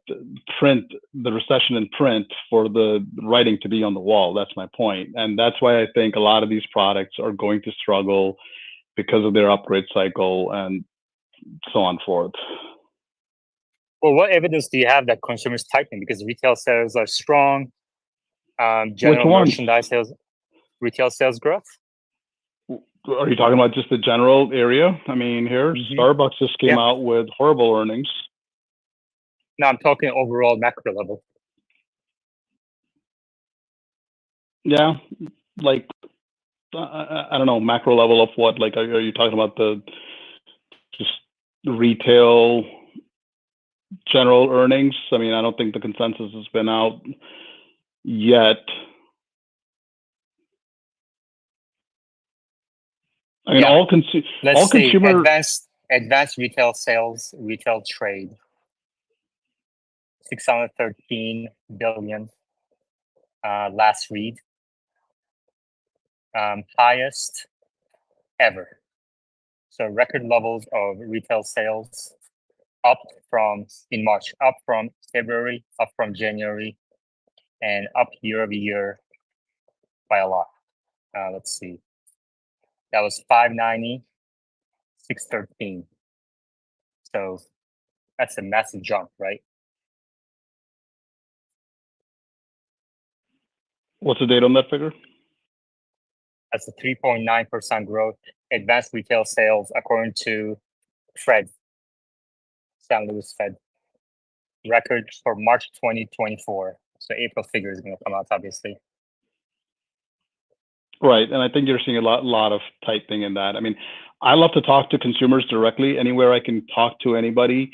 print, the recession in print, for the writing to be on the wall. That's my point. And that's why I think a lot of these products are going to struggle because of their upgrade cycle and so on forth. Well, what evidence do you have that consumers tightening? Because retail sales are strong, general merchandise sales, retail sales growth. Are you talking about just the general area? I mean, here, Starbucks just came out with horrible earnings. No, I'm talking overall macro level. Yeah, like, I don't know, macro level of what? Like, are you talking about the just retail general earnings? I mean, I don't think the consensus has been out yet. I mean, all consumer advanced retail sales, retail trade, 613 billion last read, highest ever. So record levels of retail sales, up from in March, up from February, up from January, and up year over year by a lot. Let's see. That was 590, 613. So that's a massive jump, right? What's the date on that figure? That's a 3.9% growth. Advanced retail sales, according to Fed, San Luis Fed. Record for March 2024. So April figure is going to come out, obviously. Right, and I think you're seeing a lot of tightening in that. I mean, I love to talk to consumers directly. Anywhere I can talk to anybody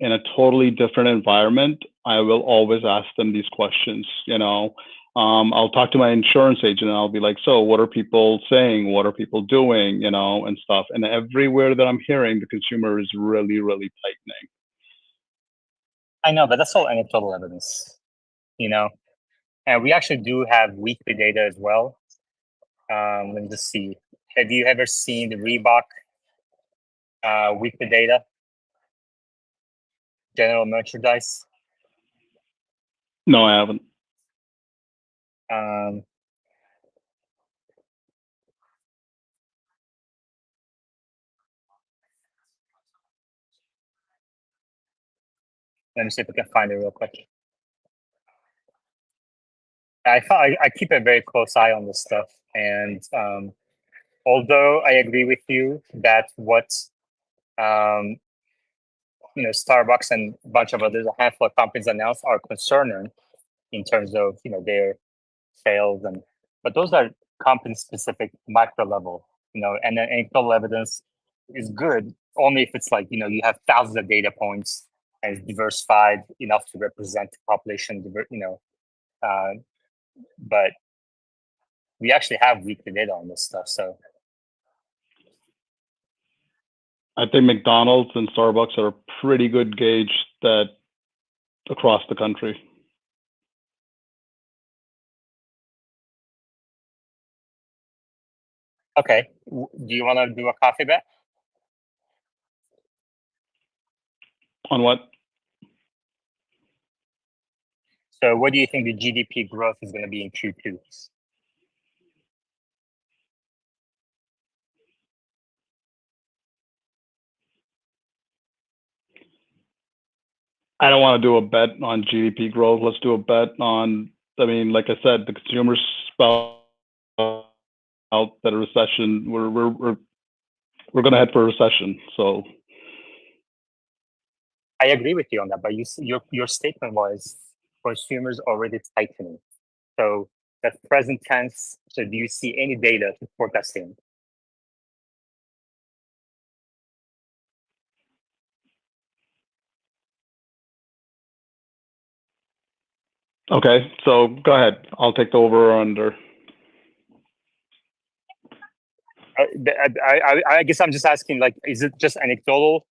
in a totally different environment, I will always ask them these questions. You know, I'll talk to my insurance agent and I'll be like, so what are people saying? What are people doing? You know, and stuff. And everywhere that I'm hearing, the consumer is really, really tightening. I know, but that's all anecdotal evidence, you know. And we actually do have weekly data as well. Let me just see. Have you ever seen the Reebok weekly data? General merchandise? No, I haven't. Let me see if I can find it real quick. I keep a very close eye on this stuff, and although I agree with you that what you know, Starbucks and a bunch of others, a handful of companies announced are concerning in terms of, you know, their sales, but those are company specific micro level, you know, and then anecdotal evidence is good only if it's like, you know, you have thousands of data points and it's diversified enough to represent the population, you know, but we actually have weekly data on this stuff. So I think McDonald's and Starbucks are a pretty good gauge that across the country. Okay, do you want to do a coffee bet? On what? So what do you think the GDP growth is going to be in Q2? I don't want to do a bet on GDP growth. Let's do a bet on, I mean, like I said, the consumer that a recession, we're going to head for a recession. So I agree with you on that, but your statement was consumers already tightening. So that's present tense. So do you see any data to forecasting? okay, so go ahead. I'll take the over or under. I guess I'm just asking, like, is it just anecdotal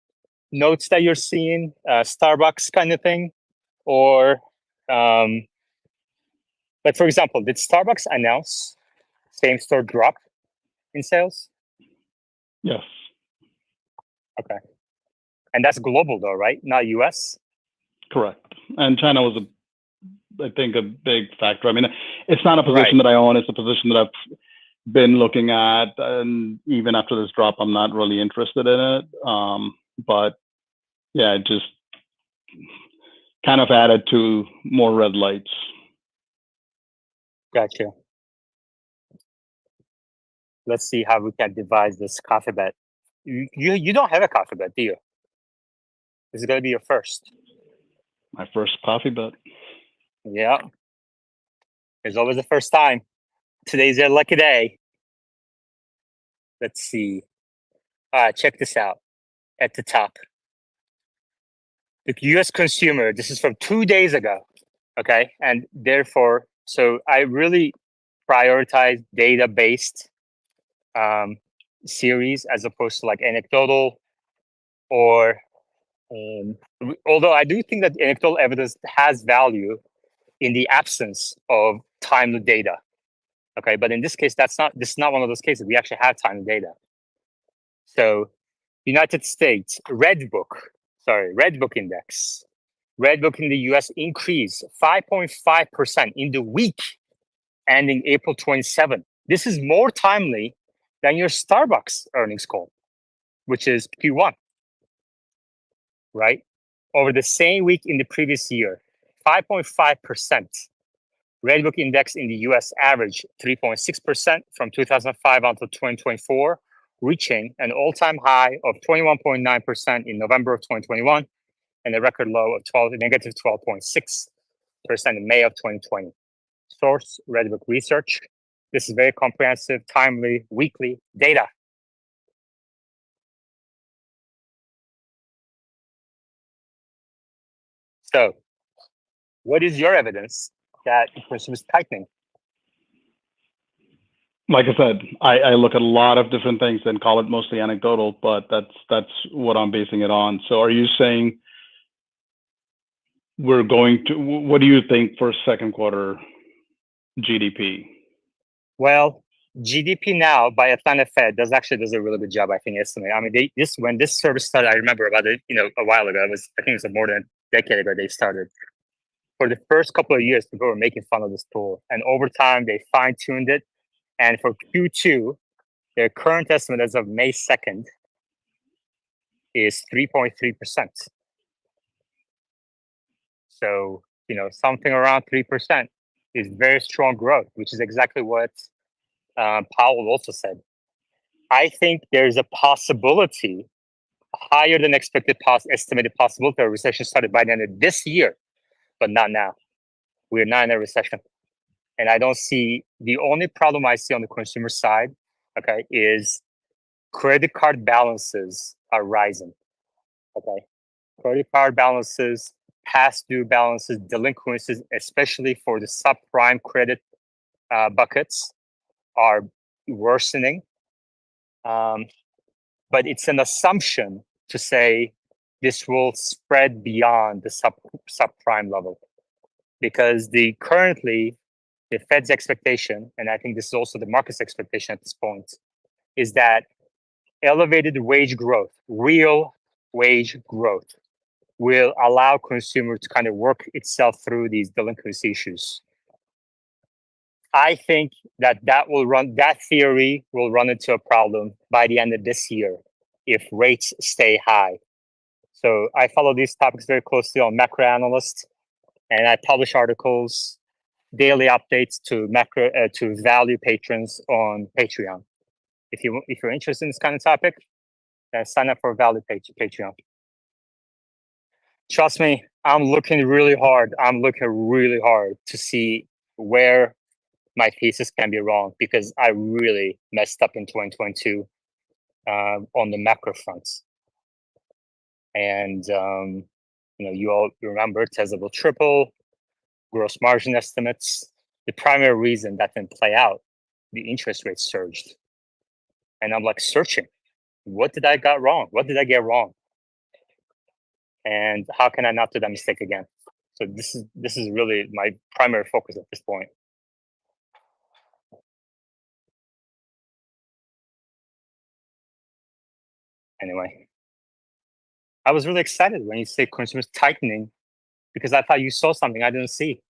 notes that you're seeing, Starbucks kind of thing, or like, for example, did Starbucks announce same store drop in sales? Yes. Okay, and that's global though, right? Not U.S. Correct. And China was I think, a big factor. I mean, it's not a position that I own. It's a position that I've been looking at, and even after this drop, I'm not really interested in it. But yeah, it just kind of added to more red lights. Gotcha. Let's see how we can devise this coffee bet. You don't have a coffee bet, do you? This is going to be your first. My first coffee bet. Yeah. It's always the first time. Today's your lucky day. Let's see. Check this out at the top. The US consumer, this is from 2 days ago. Okay. And therefore, so I really prioritize data based series as opposed to like anecdotal or although I do think that anecdotal evidence has value in the absence of timely data. Okay, but in this case, this is not one of those cases. We actually have timely data. So United States, Redbook index. Redbook in the US increased 5.5% in the week ending April 27. This is more timely than your Starbucks earnings call, which is Q1, right? Over the same week in the previous year, 5.5%. Redbook index in the US averaged 3.6% from 2005 until 2024, reaching an all-time high of 21.9% in November of 2021 and a record low of negative 12.6% in May of 2020. Source, Redbook Research. This is very comprehensive, timely, weekly data. So, what is your evidence that the consumer is tightening? Like I said, I look at a lot of different things and call it mostly anecdotal, but that's what I'm basing it on. So are you saying we're going to, what do you think for second quarter GDP? Well, GDP now by Atlanta Fed does a really good job, I think, estimating. I mean, when this service started, I remember about it, a while ago. I think it was more than a decade ago they started. For the first couple of years, people were making fun of this tool, and over time they fine tuned it. And for Q2, their current estimate as of May 2nd is 3.3%. So something around 3% is very strong growth, which is exactly what Powell also said. I think there's a possibility, higher than expected estimated possibility of a recession started by the end of this year, but not now. We're not in a recession. And I don't see, the only problem I see on the consumer side, okay, is credit card balances are rising. Okay. Credit card balances, past due balances, delinquencies, especially for the subprime credit buckets, are worsening. But it's an assumption to say this will spread beyond the subprime level, because currently the Fed's expectation, and I think this is also the market's expectation at this point, is that elevated wage growth, real wage growth, will allow consumers to kind of work itself through these delinquency issues. I think that theory will run into a problem by the end of this year if rates stay high. So I follow these topics very closely on Macro Analyst, and I publish articles daily updates to macro to value patrons on Patreon. If you're interested in this kind of topic, sign up for value Patreon. Trust me, I'm looking really hard. I'm looking really hard to see where my thesis can be wrong, because I really messed up in 2022 on the macro fronts. And you all remember Tesla will triple, gross margin estimates. The primary reason that didn't play out, the interest rates surged. And I'm like searching, what did I got wrong? What did I get wrong? And how can I not do that mistake again? So this is really my primary focus at this point. Anyway, I was really excited when you say consumers tightening, because I thought you saw something I didn't see.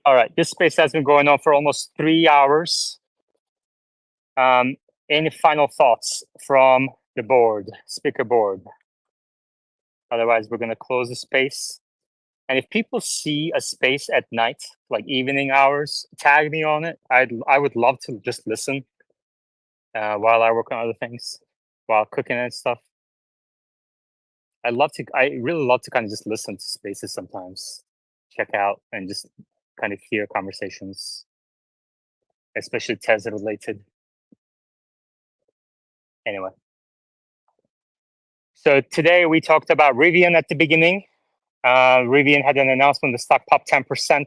All right, this space has been going on for almost 3 hours. Any final thoughts from the board, speaker board? Otherwise, we're going to close the space. And if people see a space at night, like evening hours, tag me on it. I would love to just listen while I work on other things, while cooking and stuff. I really love to kind of just listen to spaces sometimes, check out and just kind of hear conversations, especially Tesla related. Anyway. So today we talked about Rivian at the beginning. Rivian had an announcement, the stock popped 10%.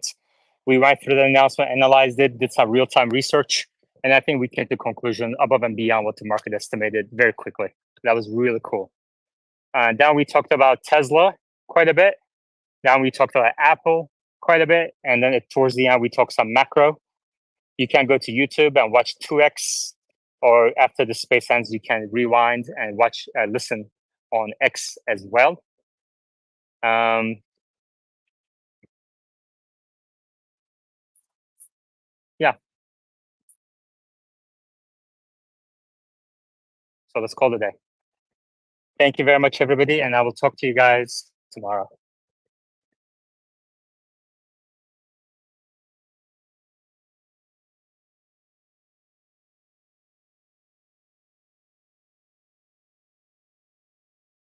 We went through the announcement, analyzed it, did some real-time research, and I think we came to a conclusion above and beyond what the market estimated very quickly. That was really cool. Then we talked about Tesla quite a bit. Then we talked about Apple quite a bit. And then towards the end, we talked some macro. You can go to YouTube and watch 2X, or after the space ends, you can rewind and watch, listen on X as well. Yeah. So let's call it a day. Thank you very much, everybody, and I will talk to you guys tomorrow.